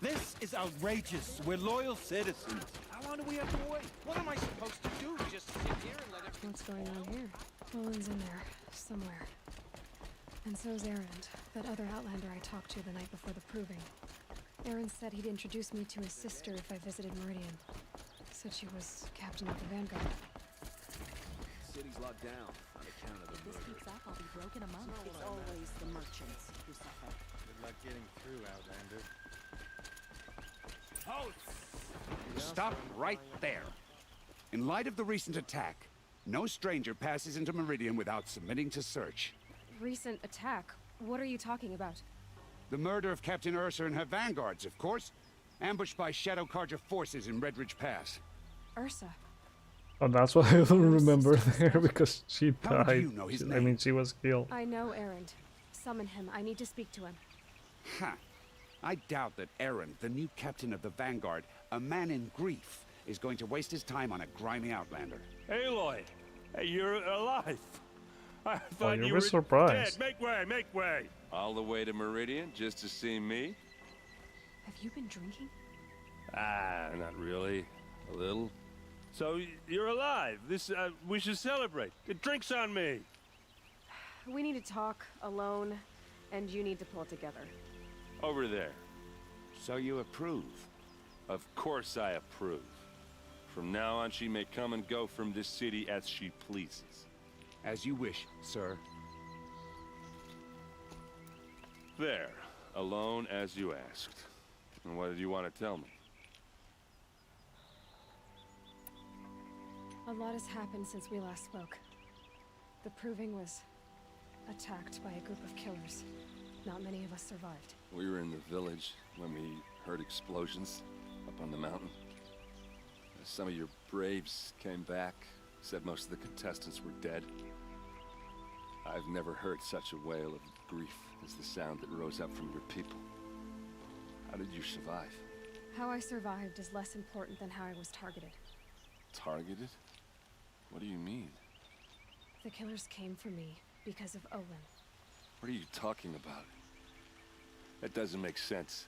This is outrageous. We're loyal citizens. How long do we have to wait? What am I supposed to do? Just sit here and let everything... What's going on here? Owen's in there, somewhere. And so's Erend, that other Outlander I talked to the night before the proving. Erend said he'd introduce me to his sister if I visited Meridian. Said she was captain of the Vanguard. City's locked down on account of the If this murder. keeps up, I'll be broke in a month. It's always the merchants who suffer. Good luck getting through, Outlander. Stop right there. In light of the recent attack, no stranger passes into Meridian without submitting to search. Recent attack? What are you talking about? The murder of Captain Ursa and her vanguards, of course. Ambushed by Shadow Carja forces in Redridge Pass. Ursa? Oh, that's what I don't remember there, because she How died. do you know his I name? mean, she was killed. I know Erend. Summon him. I need to speak to him. Ha! I doubt that Erend, the new captain of the Vanguard, a man in grief, is going to waste his time on a grimy Outlander. Aloy, hey, you're alive. I thought you you were were surprised. dead. Make way, make way. All the way to Meridian just to see me? Have you been drinking? Ah, not really. A little. So you're alive. This we should celebrate. The drink's on me. We need to talk alone, and you need to pull it together. Over there. So you approve? Of course I approve. From now on, she may come and go from this city as she pleases. As you wish, sir. There. Alone as you asked. And what did you want to tell me? A lot has happened since we last spoke. The Proving was attacked by a group of killers. Not many of us survived. We were in the village when we heard explosions up on the mountain. Some of your braves came back, said most of the contestants were dead. I've never heard such a wail of grief as the sound that rose up from your people. How did you survive? How I survived is less important than how I was targeted. Targeted? What do you mean? The killers came for me because of Olin. What are you talking about? That doesn't make sense.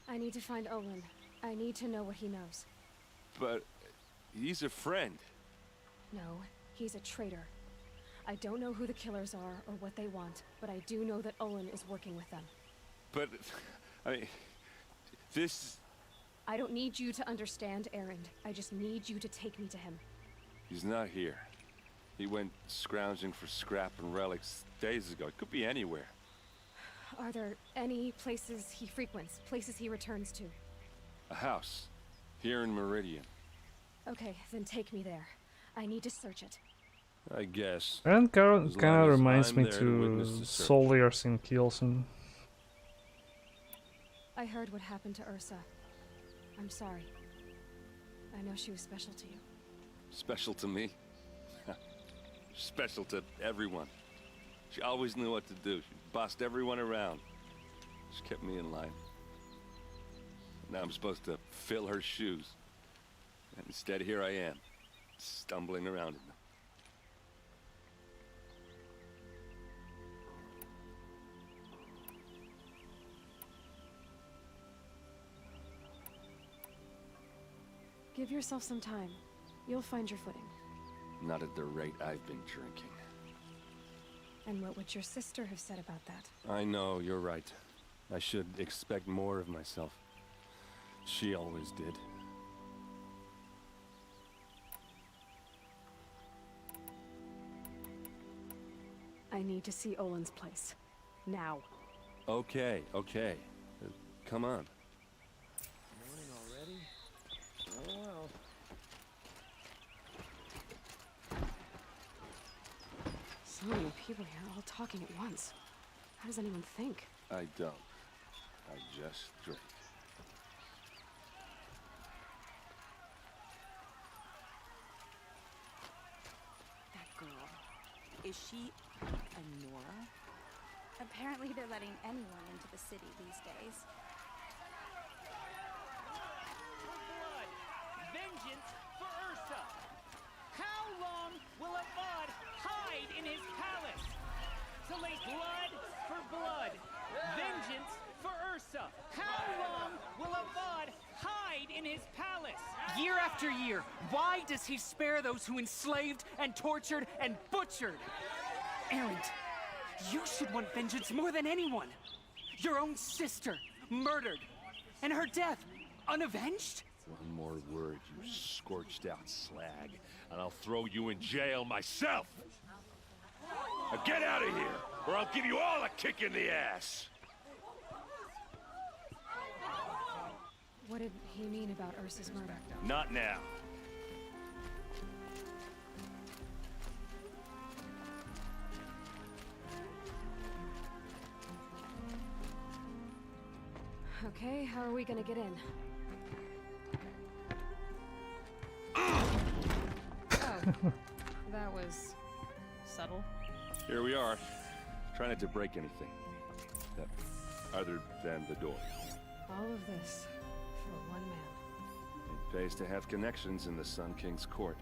I need to find Olin. I need to know what he knows. But he's a friend. No, he's a traitor. I don't know who the killers are or what they want, but I do know that Olin is working with them. But, I mean, this... I don't need you to understand, Erend. I just need you to take me to him. He's not here. He went scrounging for scrap and relics days ago. It could be anywhere. Are there any places he frequents, places he returns to? A house. Here in Meridian. Okay, then take me there. I need to search it. I guess. And kind As long of as reminds I'm me there to witness the search. Soldiers in Kielsen. I heard what happened to Ursa. I'm sorry. I know she was special to you. Special to me? Special to everyone. She always knew what to do. She bossed everyone around. She kept me in line. Now I'm supposed to fill her shoes. And instead, here I am, stumbling around in them. Give yourself some time. You'll find your footing. Not at the rate I've been drinking. And what would your sister have said about that? I know, you're right. I should expect more of myself. She always did. I need to see Olin's place. Now. Okay, okay. Come on. Morning already? Oh well. So many people here, all talking at once. How does anyone think? I don't. I just drink. That girl. Is she a Nora? Apparently they're letting anyone into the city these days. Blood! Vengeance for Ursa! How long will Avad hide in his palace? How long will Avad hide in his palace? Year after year, why does he spare those who enslaved and tortured and butchered? Erend, you should want vengeance more than anyone. Your own sister, murdered, and her death, unavenged? One more word, you scorched out slag, and I'll throw you in jail myself! Now get out of here, or I'll give you all a kick in the ass! What did he mean about Ursa's murder? Not now. Okay, how are we gonna get in? Oh, that was subtle. Here we are. Try not to break anything. Other than the door. All of this for one man. It pays to have connections in the Sun King's court.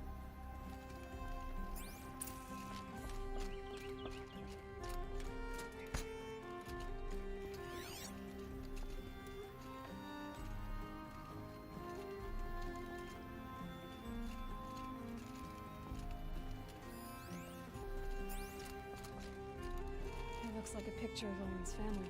It looks like a picture of Owen's family.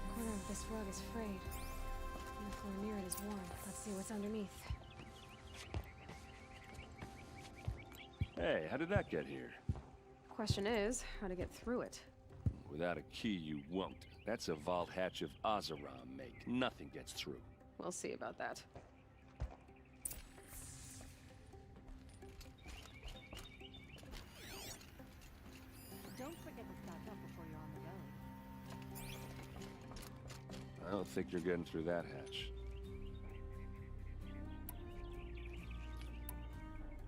The corner of this rug is frayed, and the floor near it is worn. Let's see what's underneath. Hey, how did that get here? Question is, how to get through it. Without a key, you won't. That's a vault hatch of Azeram make. Nothing gets through. We'll see about that. Don't forget to stock up before you're on the road. I don't think you're getting through that hatch.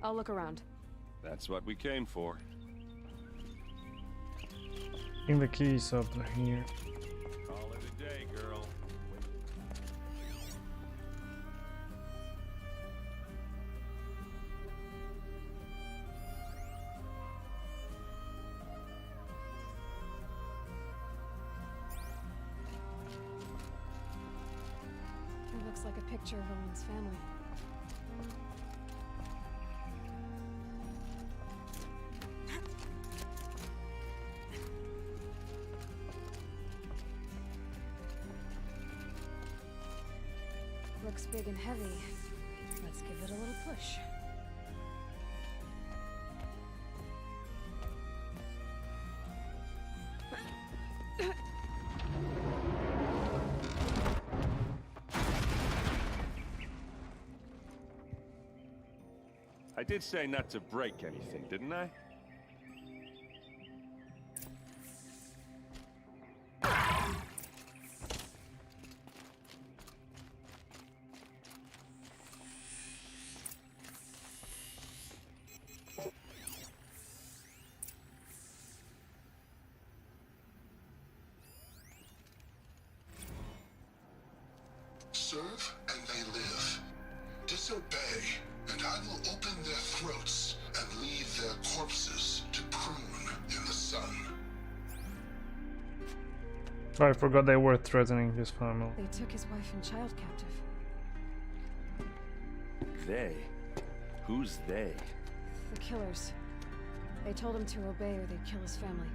I'll look around. That's what we came for. I think the key is up here. Call it a day, girl. It looks like a picture of Owen's family. Looks big and heavy. Let's give it a little push. I did say not to break anything, didn't I? Serve and they live. Disobey, and I will open their throats and leave their corpses to prune in the sun. Oh, I forgot they were threatening his family. They took his wife and child captive. They? Who's they? The killers. They told him to obey or they'd kill his family.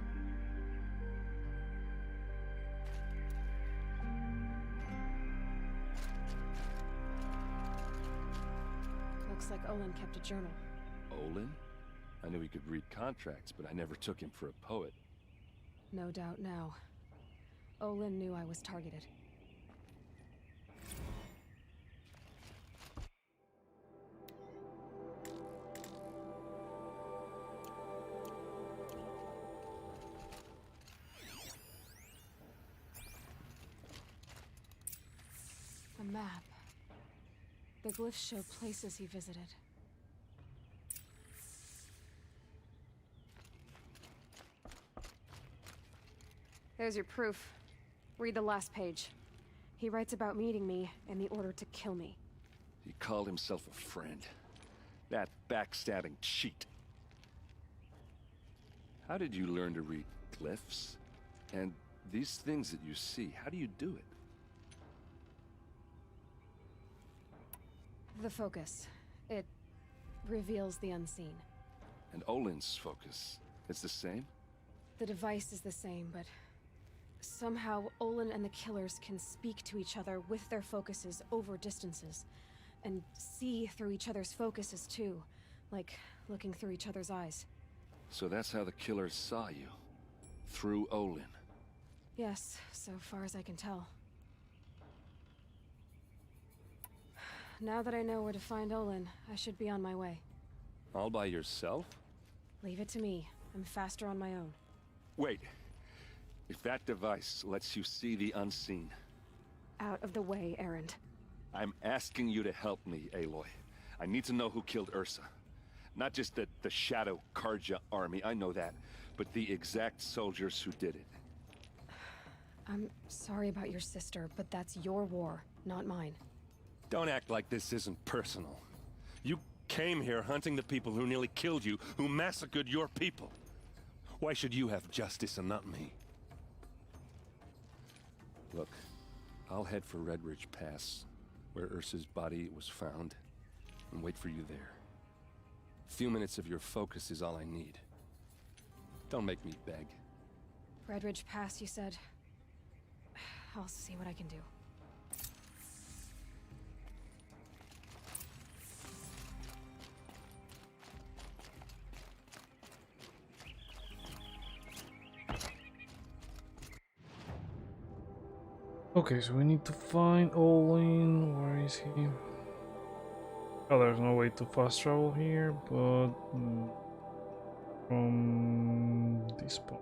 Looks like Olin kept a journal. Olin? I knew he could read contracts, but I never took him for a poet. No doubt now. Olin knew I was targeted. A map. The glyphs show places he visited. There's your proof. Read the last page. He writes about meeting me and the order to kill me. He called himself a friend. That backstabbing cheat. How did you learn to read glyphs? And these things that you see, how do you do it? The focus. It reveals the unseen. And Olin's focus, it's the same? The device is the same, but somehow Olin and the killers can speak to each other with their focuses over distances, and see through each other's focuses too, like looking through each other's eyes. So that's how the killers saw you? Through Olin? Yes, so far as I can tell. Now that I know where to find Olin, I should be on my way. All by yourself? Leave it to me. I'm faster on my own. Wait. If that device lets you see the unseen... Out of the way, Erend. I'm asking you to help me, Aloy. I need to know who killed Ursa. Not just the Shadow Karja army, I know that, but the exact soldiers who did it. I'm sorry about your sister, but that's your war, not mine. Don't act like this isn't personal. You came here hunting the people who nearly killed you, who massacred your people. Why should you have justice and not me? Look, I'll head for Red Ridge Pass, where Ursa's body was found, and wait for you there. A few minutes of your focus is all I need. Don't make me beg. Red Ridge Pass, you said? I'll see what I can do. Okay, so we need to find Olin. Where is he? Oh, there's no way to fast travel here, but from this point.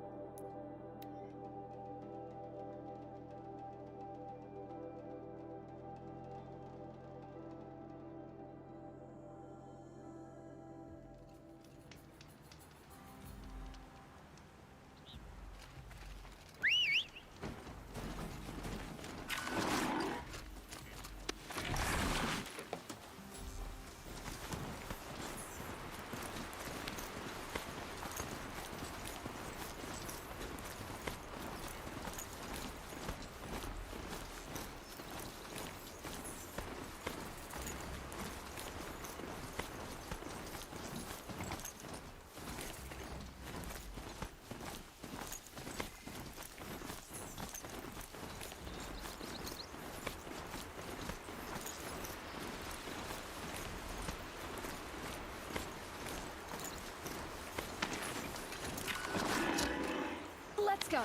Let's go.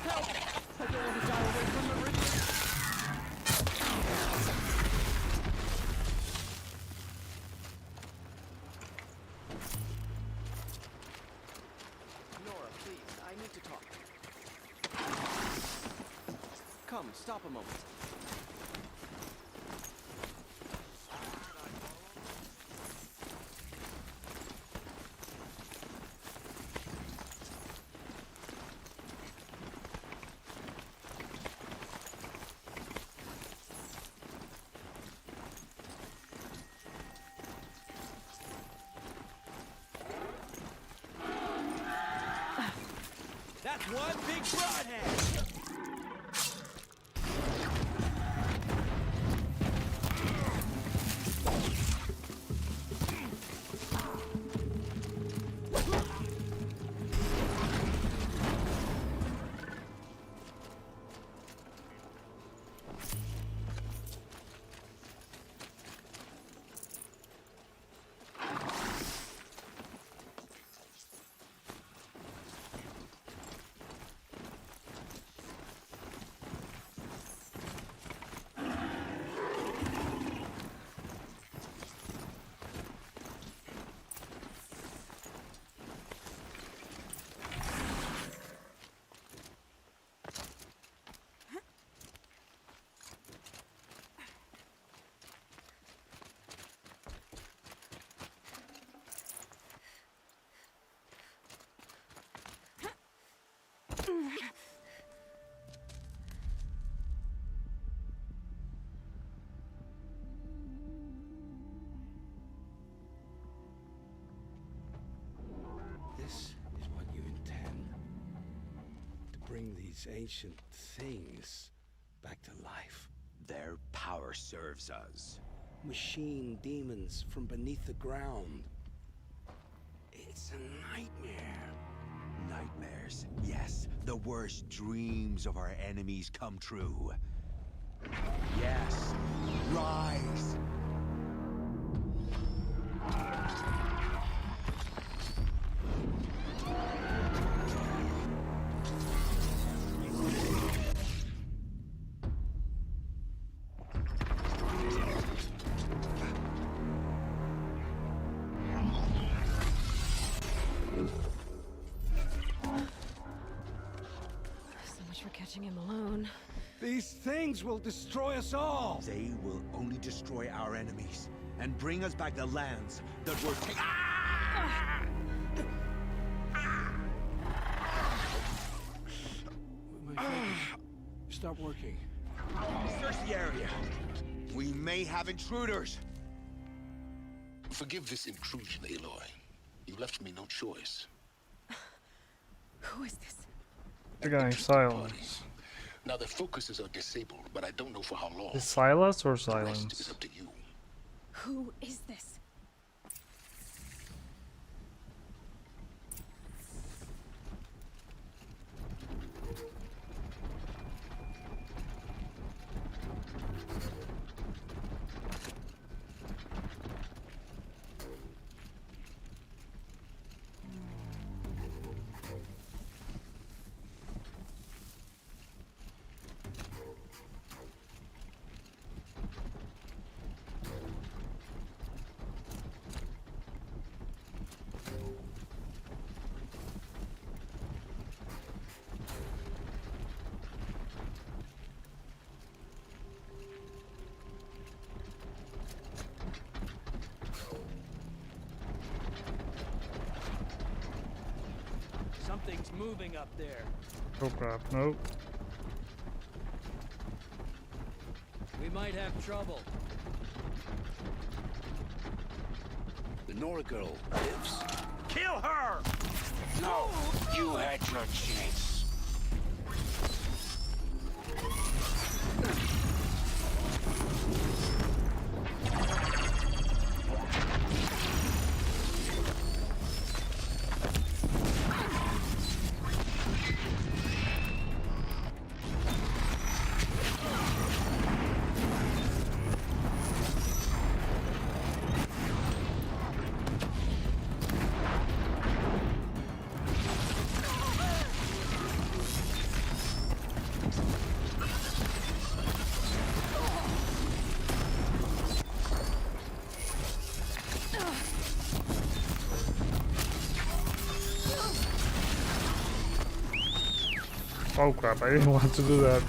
Help! I don't want to die away from Meridian. Nora, please, I need to talk. Come, stop a moment. That's one big broadhead! these ancient things back to life. Their power serves us. Machine demons from beneath the ground. It's a nightmare. Nightmares, yes. The worst dreams of our enemies come true. Yes, rise! Catching him alone. These things will destroy us all! They will only destroy our enemies and bring us back the lands that were taken. My fingers stop working. Search the area. We may have intruders. Forgive this intrusion, Aloy. You left me no choice. Who is this? The guy silent. Now their focuses are disabled, but I don't know for how long. Is Silas or The rest is silence? up to you. Who is this? Something's moving up there. Oh crap, nope. We might have trouble. The Nora girl lives. Kill her! No, you had your chance. Oh crap, I didn't want to do that.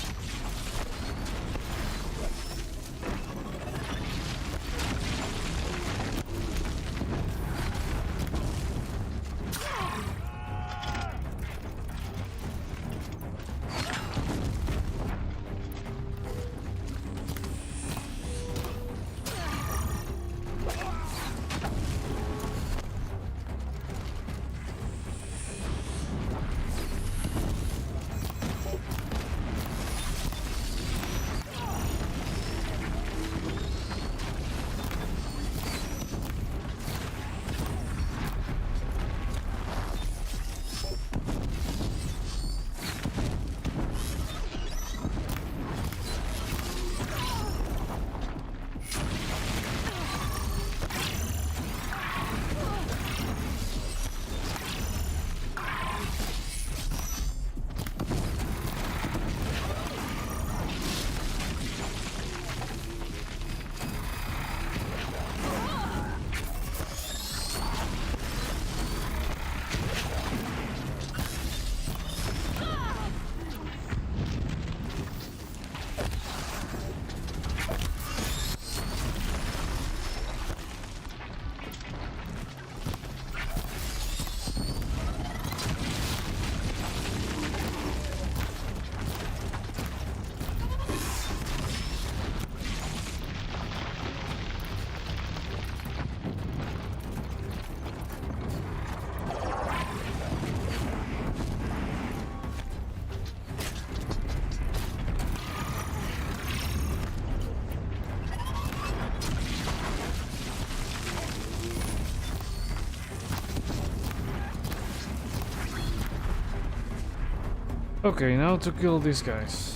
Okay, now to kill these guys.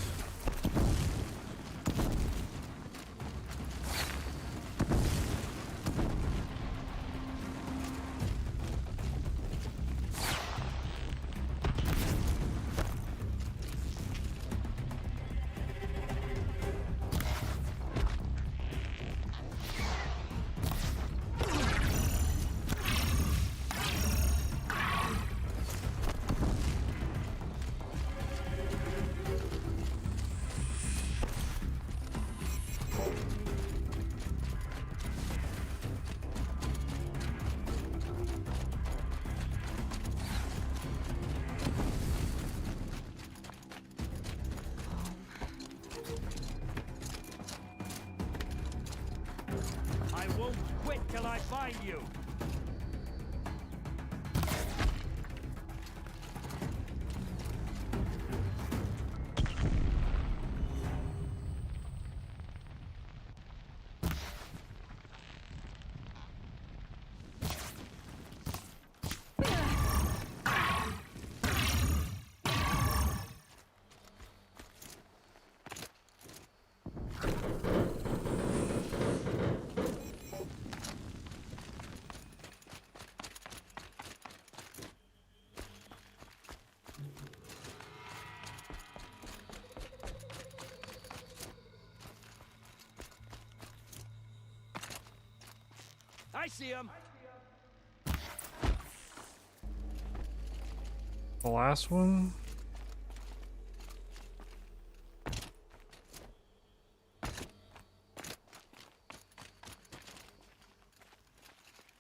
I won't quit till I find you. I see him. The last one.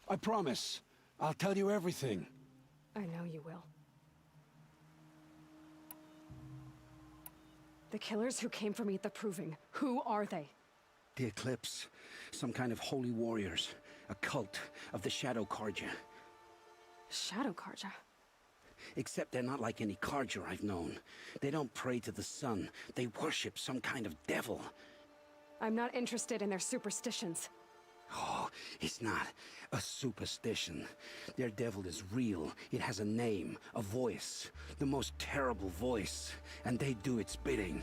I promise. I'll tell you everything. I know you will. The killers who came for me at the Proving, who are they? The Eclipse. Some kind of holy warriors. A cult of the Shadow Carja. Shadow Carja? Except they're not like any Carja I've known. They don't pray to the sun. They worship some kind of devil. I'm not interested in their superstitions. Oh, it's not a superstition. Their devil is real. It has a name, a voice. The most terrible voice. And they do its bidding.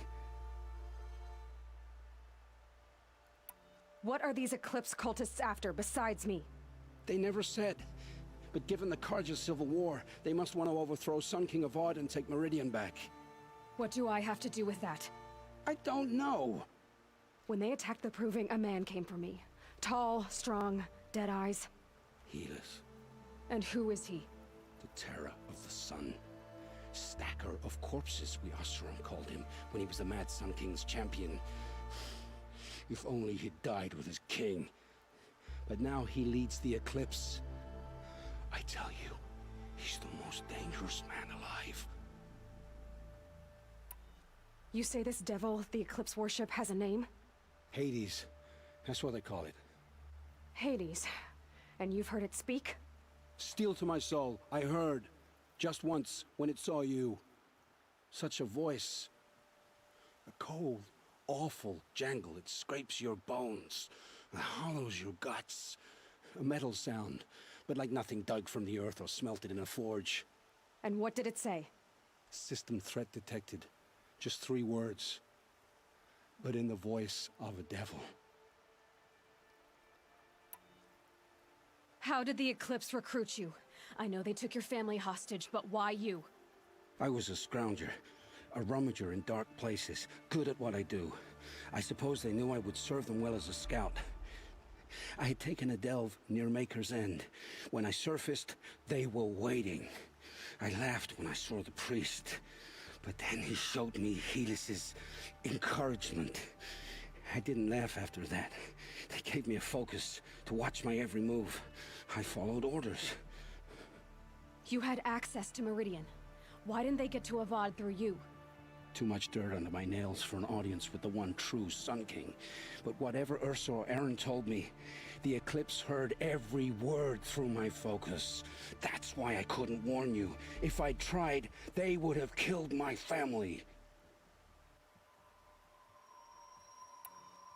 What are these Eclipse cultists after, besides me? They never said. But given the Carja civil war, they must want to overthrow Sun King Avad and take Meridian back. What do I have to do with that? I don't know. When they attacked the Proving, a man came for me. Tall, strong, dead eyes. Helis. And who is he? The terror of the sun. Stacker of corpses, we Oseram called him, when he was the Mad Sun King's champion. If only he'd died with his king. But now he leads the Eclipse. I tell you, he's the most dangerous man alive. You say this devil, the Eclipse worship, has a name? Hades. That's what they call it. Hades. And you've heard it speak? Steel to my soul, I heard. Just once, when it saw you. Such a voice. A cold, awful jangle. It scrapes your bones. It hollows your guts. A metal sound, but like nothing dug from the earth or smelted in a forge. And what did it say? System threat detected. Just 3 words. But in the voice of a devil. How did the Eclipse recruit you? I know they took your family hostage, but why you? I was a scrounger. A rummager in dark places. Good at what I do. I suppose they knew I would serve them well as a scout. I had taken a delve near Maker's End. When I surfaced, they were waiting. I laughed when I saw the priest. But then he showed me Helis's encouragement. I didn't laugh after that. They gave me a focus to watch my every move. I followed orders. You had access to Meridian. Why didn't they get to Avad through you? Too much dirt under my nails for an audience with the one true Sun King. But whatever Ursa or Aaron told me, the Eclipse heard every word through my focus. That's why I couldn't warn you. If I'd tried, they would have killed my family.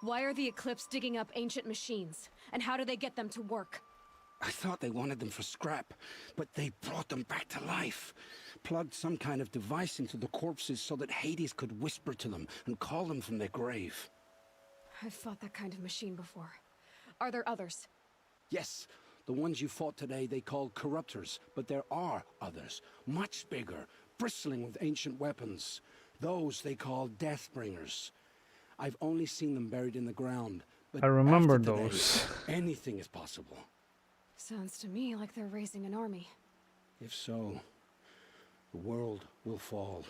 Why are the Eclipse digging up ancient machines? And how do they get them to work? I thought they wanted them for scrap, but they brought them back to life. Plugged some kind of device into the corpses so that Hades could whisper to them and call them from their grave. I've fought that kind of machine before. Are there others? Yes, the ones you fought today they called corruptors, but there are others, much bigger, bristling with ancient weapons. Those they call Deathbringers. I've only seen them buried in the ground, but I remember after today, those. anything is possible. Sounds to me like they're raising an army. If so, the world will fall.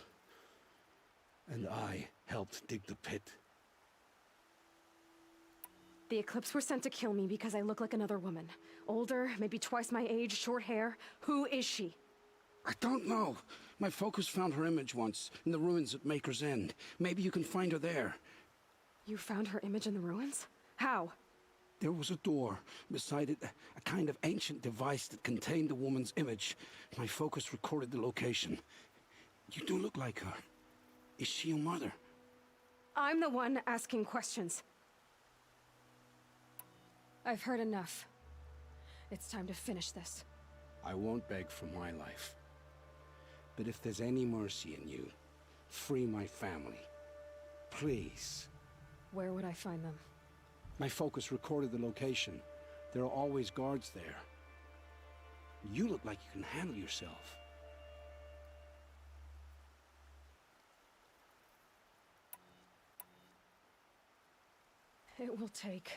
And I helped dig the pit. The Eclipse were sent to kill me because I look like another woman. Older, maybe twice my age, short hair. Who is she? I don't know. My focus found her image once, in the ruins at Maker's End. Maybe you can find her there. You found her image in the ruins? How? There was a door. Beside it, a kind of ancient device that contained the woman's image. My focus recorded the location. You do look like her. Is she your mother? I'm the one asking questions. I've heard enough. It's time to finish this. I won't beg for my life. But if there's any mercy in you, free my family. Please. Where would I find them? My focus recorded the location. There are always guards there. You look like you can handle yourself. It will take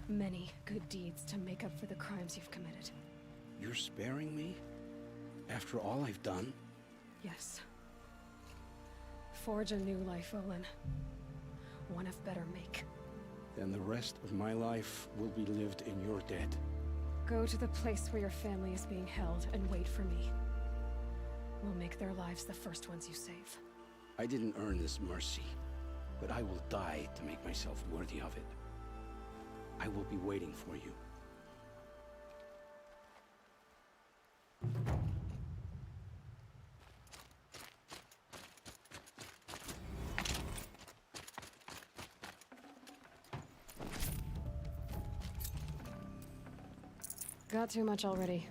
many good deeds to make up for the crimes you've committed. You're sparing me? After all I've done? Yes. Forge a new life, Olin. One of better make. Then the rest of my life will be lived in your debt. Go to the place where your family is being held and wait for me. We'll make their lives the first ones you save. I didn't earn this mercy, but I will die to make myself worthy of it. I will be waiting for you. Got too much already.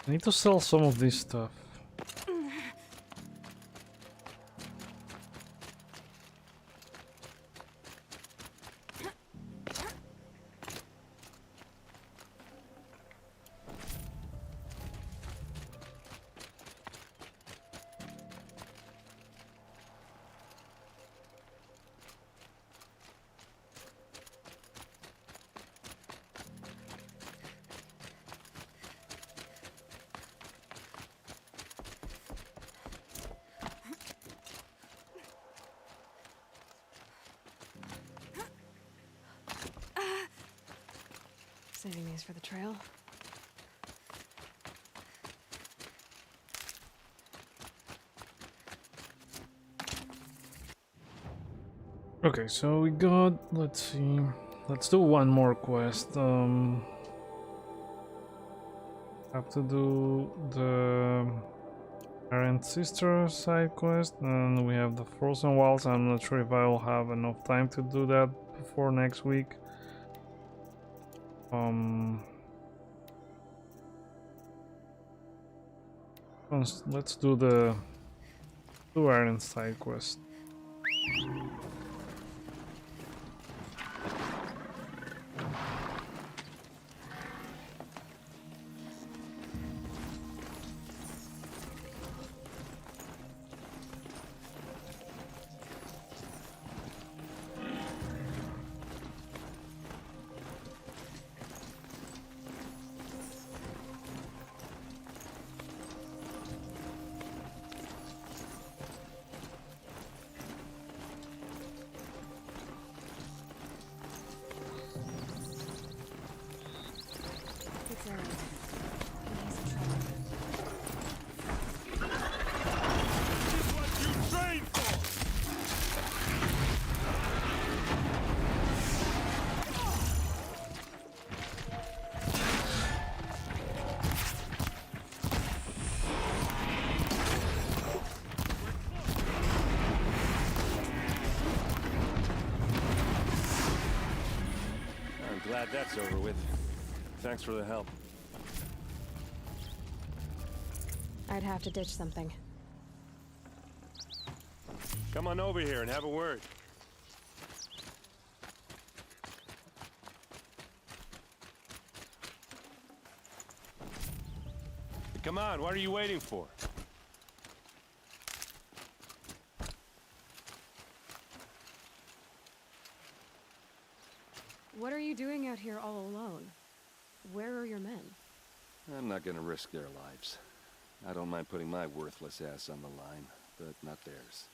I need to sell some of this stuff. Saving these for the trail. Okay, so we got, let's see, let's do one more quest. Have to do the parent sister side quest, and we have the Frozen Wilds. I'm not sure if I will have enough time to do that before next week. Let's do the Iron side quest. glad that's over with. Thanks for the help. I'd have to ditch something. Come on over here and have a word. Come on, what are you waiting for? What are you doing out here all alone? Where are your men? I'm not gonna risk their lives. I don't mind putting my worthless ass on the line, but not theirs.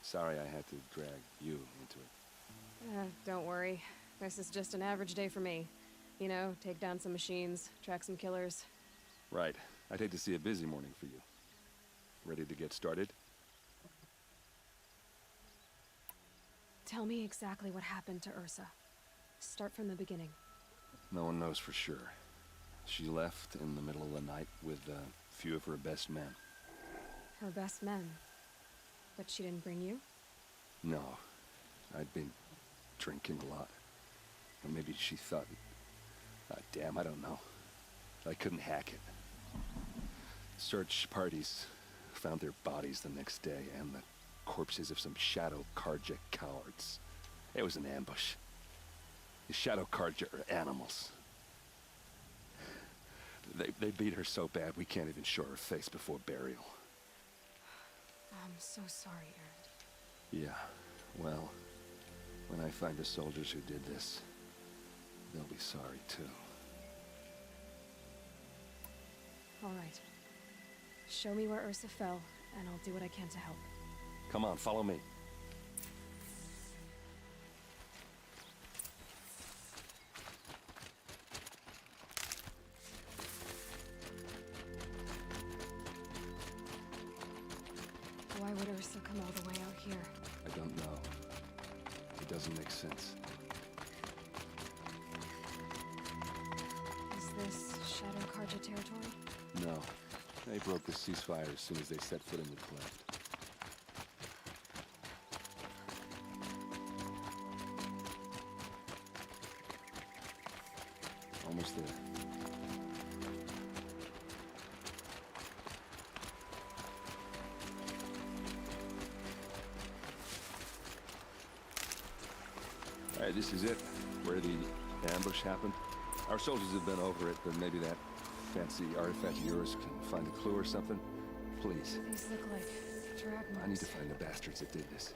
Sorry I had to drag you into it. Don't worry. This is just an average day for me. You know, take down some machines, track some killers. Right. I'd hate to see a busy morning for you. Ready to get started? Tell me exactly what happened to Ursa. Start from the beginning. No one knows for sure. She left in the middle of the night with a few of her best men. Her best men. But she didn't bring you? No. I'd been drinking a lot. Or maybe she thought... damn, I don't know. I couldn't hack it. Search parties found their bodies the next day and the corpses of some Shadow Karja cowards. It was an ambush. The Shadow Karja are animals. They beat her so bad we can't even show her face before burial. I'm so sorry, Aaron. Yeah, well, when I find the soldiers who did this, they'll be sorry too. All right. Show me where Ursa fell, and I'll do what I can to help. Come on, follow me. Why would Ursa come all the way out here? I don't know. It doesn't make sense. Is this Shadow Karja territory? No. They broke the ceasefire as soon as they set foot in the cleft. Almost there. Alright, this is it. Where the ambush happened. Our soldiers have been over it, but maybe that fancy artifact of yours can find a clue or something? Please. These look like drag marks. I need to find the bastards that did this.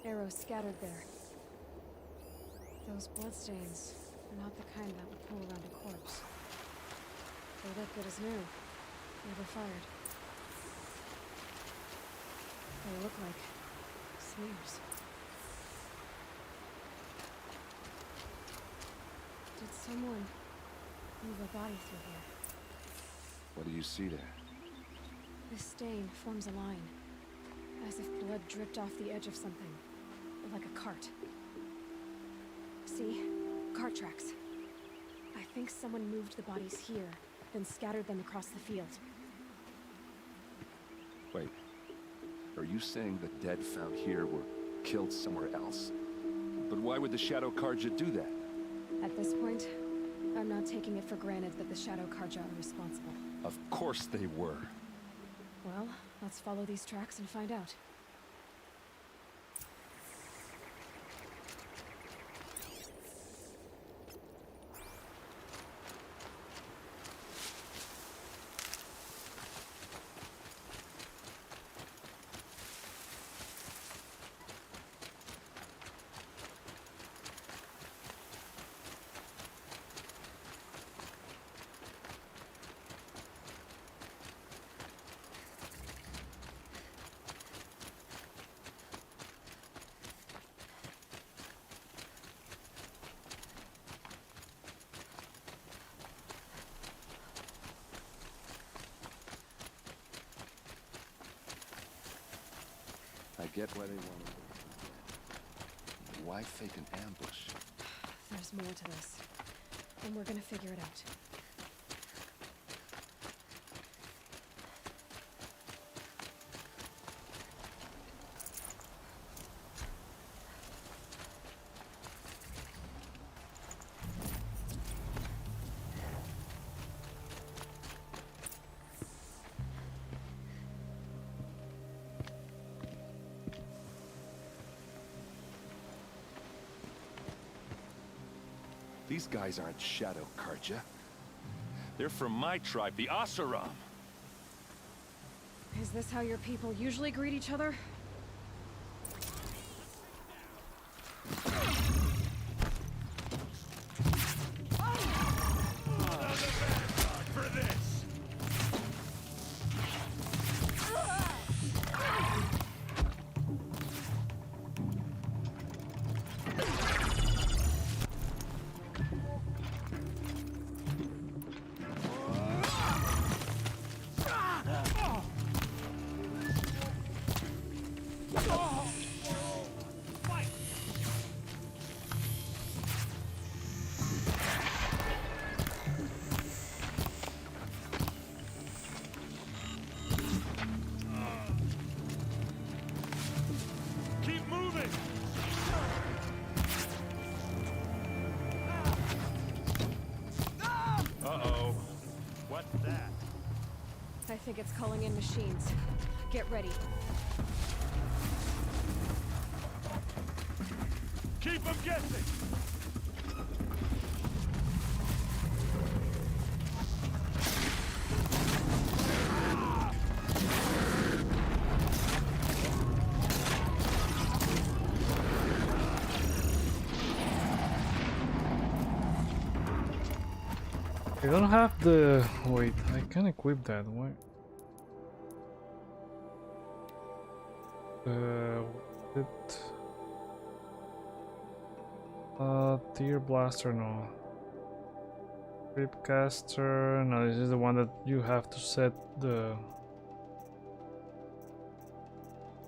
Arrows scattered there. Those bloodstains are not the kind that would pull around a corpse. They look good as new. Never fired. They look like smears. Did someone move a body through here? What do you see there? This stain forms a line, as if blood dripped off the edge of something, like a cart. See? Cart tracks. I think someone moved the bodies here, then scattered them across the field. Wait. Are you saying the dead found here were killed somewhere else? But why would the Shadow Karja do that? At this point, I'm not taking it for granted that the Shadow Karja are responsible. Of course they were. Well, let's follow these tracks and find out. I get why they want to. Why fake an ambush? There's more to this, and we're gonna figure it out. These guys aren't Shadow Karja. They're from my tribe, the Asaram. Is this how your people usually greet each other? For this! Keep moving! Uh-oh. What's that? I think it's calling in machines. Get ready. Keep them guessing! I don't have the... Wait, I can equip that. Why? Tear blaster, no. Ripcaster, no, this is the one that you have to set the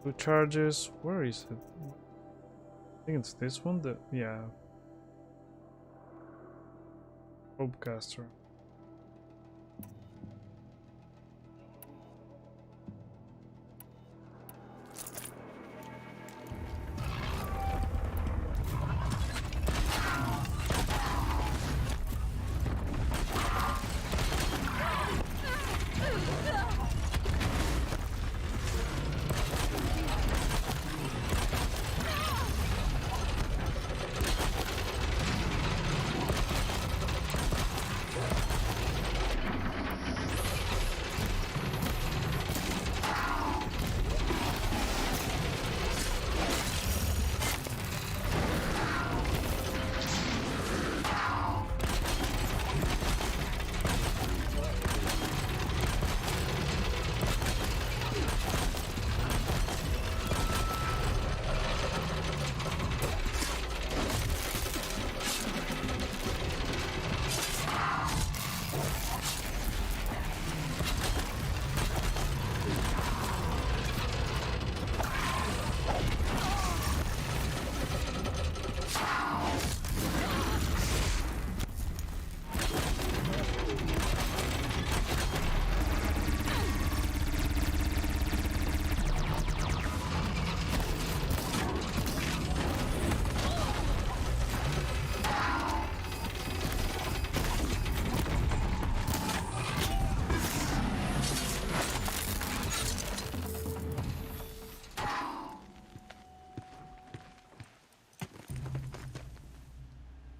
2 charges. Where is it? I think it's this one, yeah. Ripcaster.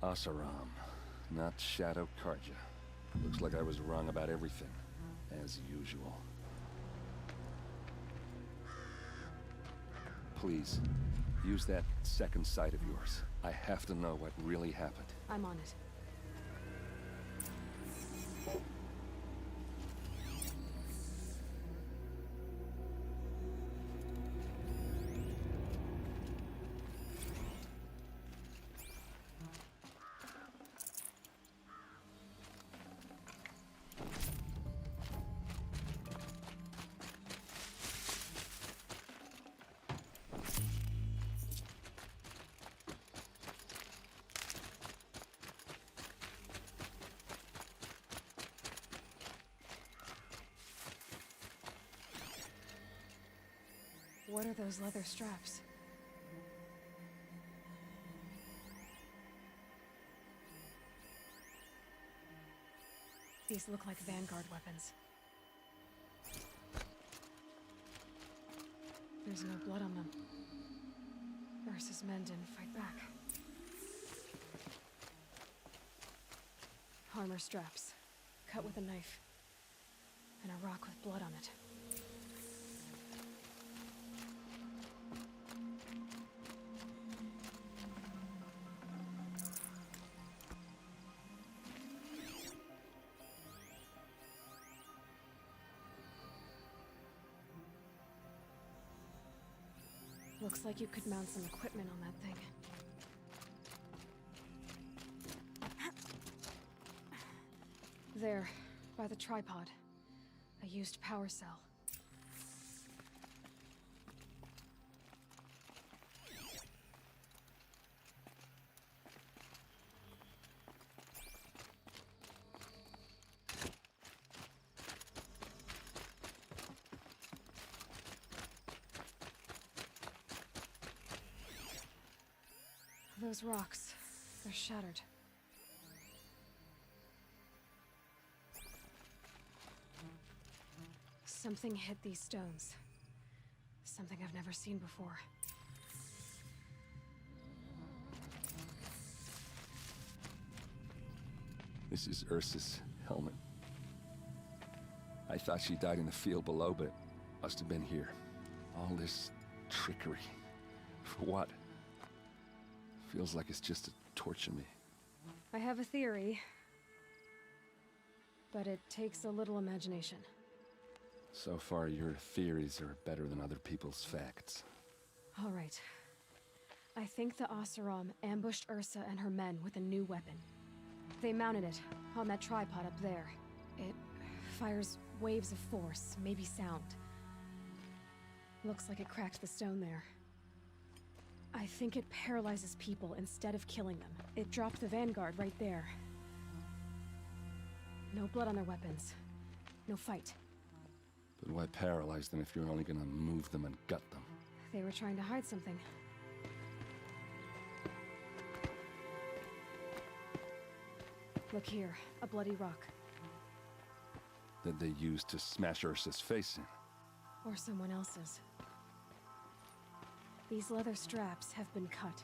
Asaram, not Shadow Karja. Looks like I was wrong about everything, as usual. Please, use that second sight of yours. I have to know what really happened. I'm on it. What are those leather straps? These look like Vanguard weapons. There's no blood on them. Ursa's men didn't fight back. Armor straps, cut with a knife, and a rock with blood on it. Looks like you could mount some equipment on that thing. There, by the tripod. A used power cell. Those rocks, they're shattered. Something hit these stones. Something I've never seen before. This is Ursa's helmet. I thought she died in the field below, but must have been here. All this trickery. For what? Feels like it's just to torture me. I have a theory, but it takes a little imagination. So far, your theories are better than other people's facts. All right. I think the Oseram ambushed Ursa and her men with a new weapon. They mounted it on that tripod up there. It fires waves of force, maybe sound. Looks like it cracked the stone there. I think it paralyzes people instead of killing them. It dropped the vanguard right there. No blood on their weapons. No fight. But why paralyze them if you're only gonna move them and gut them? They were trying to hide something. Look here, a bloody rock. That they used to smash Ursa's face in. Or someone else's. These leather straps have been cut,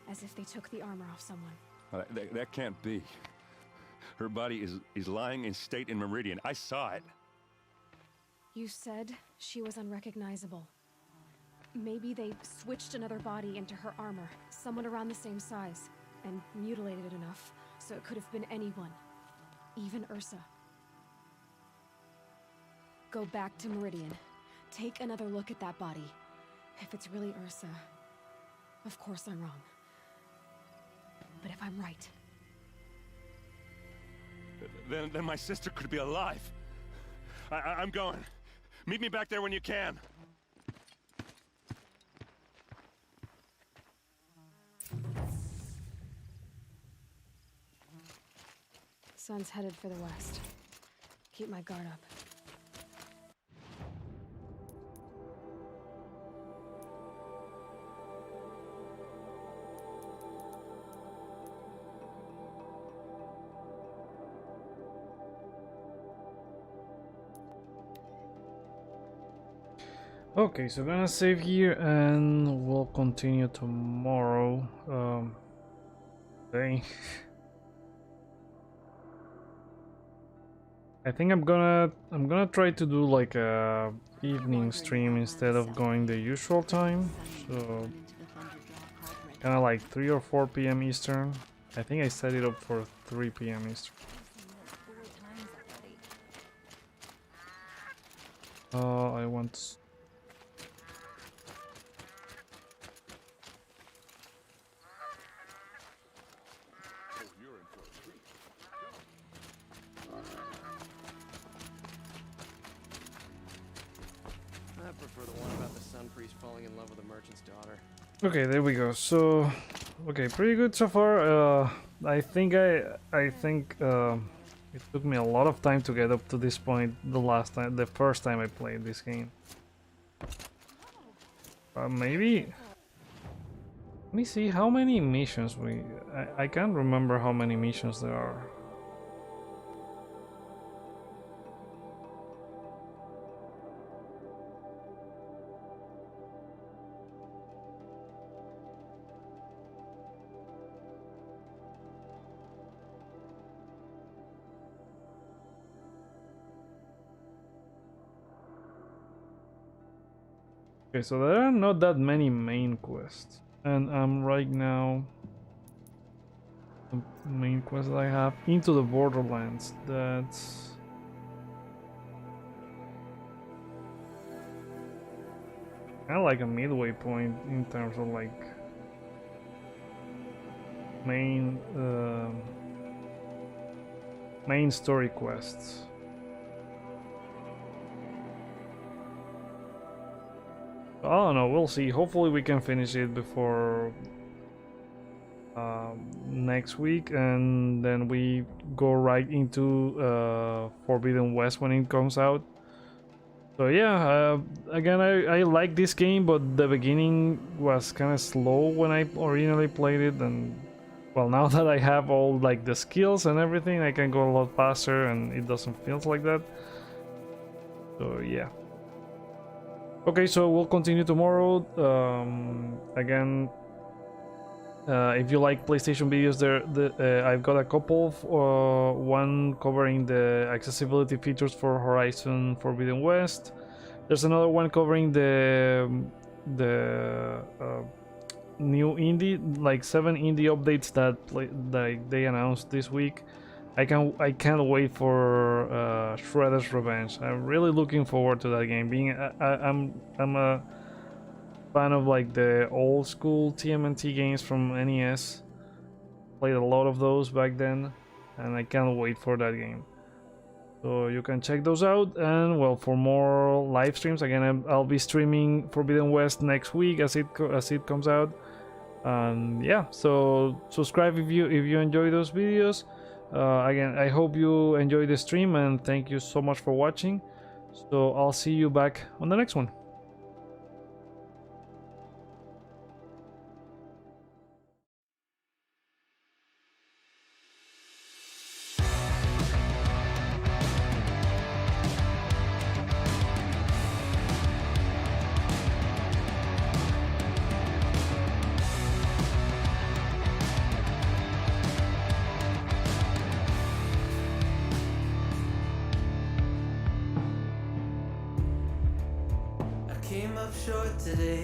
as if they took the armor off someone. That can't be. Her body is lying in state in Meridian. I saw it. You said she was unrecognizable. Maybe they switched another body into her armor, someone around the same size, and mutilated it enough so it could have been anyone, even Ursa. Go back to Meridian. Take another look at that body. If it's really Ursa, of course I'm wrong. But if I'm right... Then my sister could be alive. I'm going. Meet me back there when you can. Sun's headed for the west. Keep my guard up. Okay, so gonna save here and we'll continue tomorrow. Today. I think I'm gonna try to do like a evening stream instead of going the usual time. So kind of like 3 or 4 p.m. Eastern. I think I set it up for 3 p.m. Eastern. I want. I prefer the one about the sun priest falling in love with a merchant's daughter. Okay, there we go. So, okay, pretty good so far. I think it took me a lot of time to get up to this point. The first time I played this game. Maybe. Let me see how many missions I can't remember how many missions there are. Okay, so there are not that many main quests, and I'm right now the main quest that I have into the Borderlands. That's kind of like a midway point in terms of like main story quests. I don't know, we'll see. Hopefully we can finish it before next week, and then we go right into Forbidden West when it comes out. So yeah, again, I like this game, but the beginning was kind of slow when I originally played it, and well, now that I have all like the skills and everything, I can go a lot faster, and it doesn't feel like that. So yeah. Okay, so we'll continue tomorrow. Again, if you like PlayStation videos, I've got a couple. One covering the accessibility features for Horizon Forbidden West. There's another one covering the new indie, like 7 indie updates that they announced this week. I can't wait for Shredder's Revenge. I'm really looking forward to that game. I'm a fan of like the old school TMNT games from NES. Played a lot of those back then, and I can't wait for that game. So you can check those out, and well, for more live streams, again, I'll be streaming Forbidden West next week as it comes out. And yeah, so subscribe if you enjoy those videos. Again, I hope you enjoy the stream, and thank you so much for watching. So I'll see you back on the next one. Came up short today.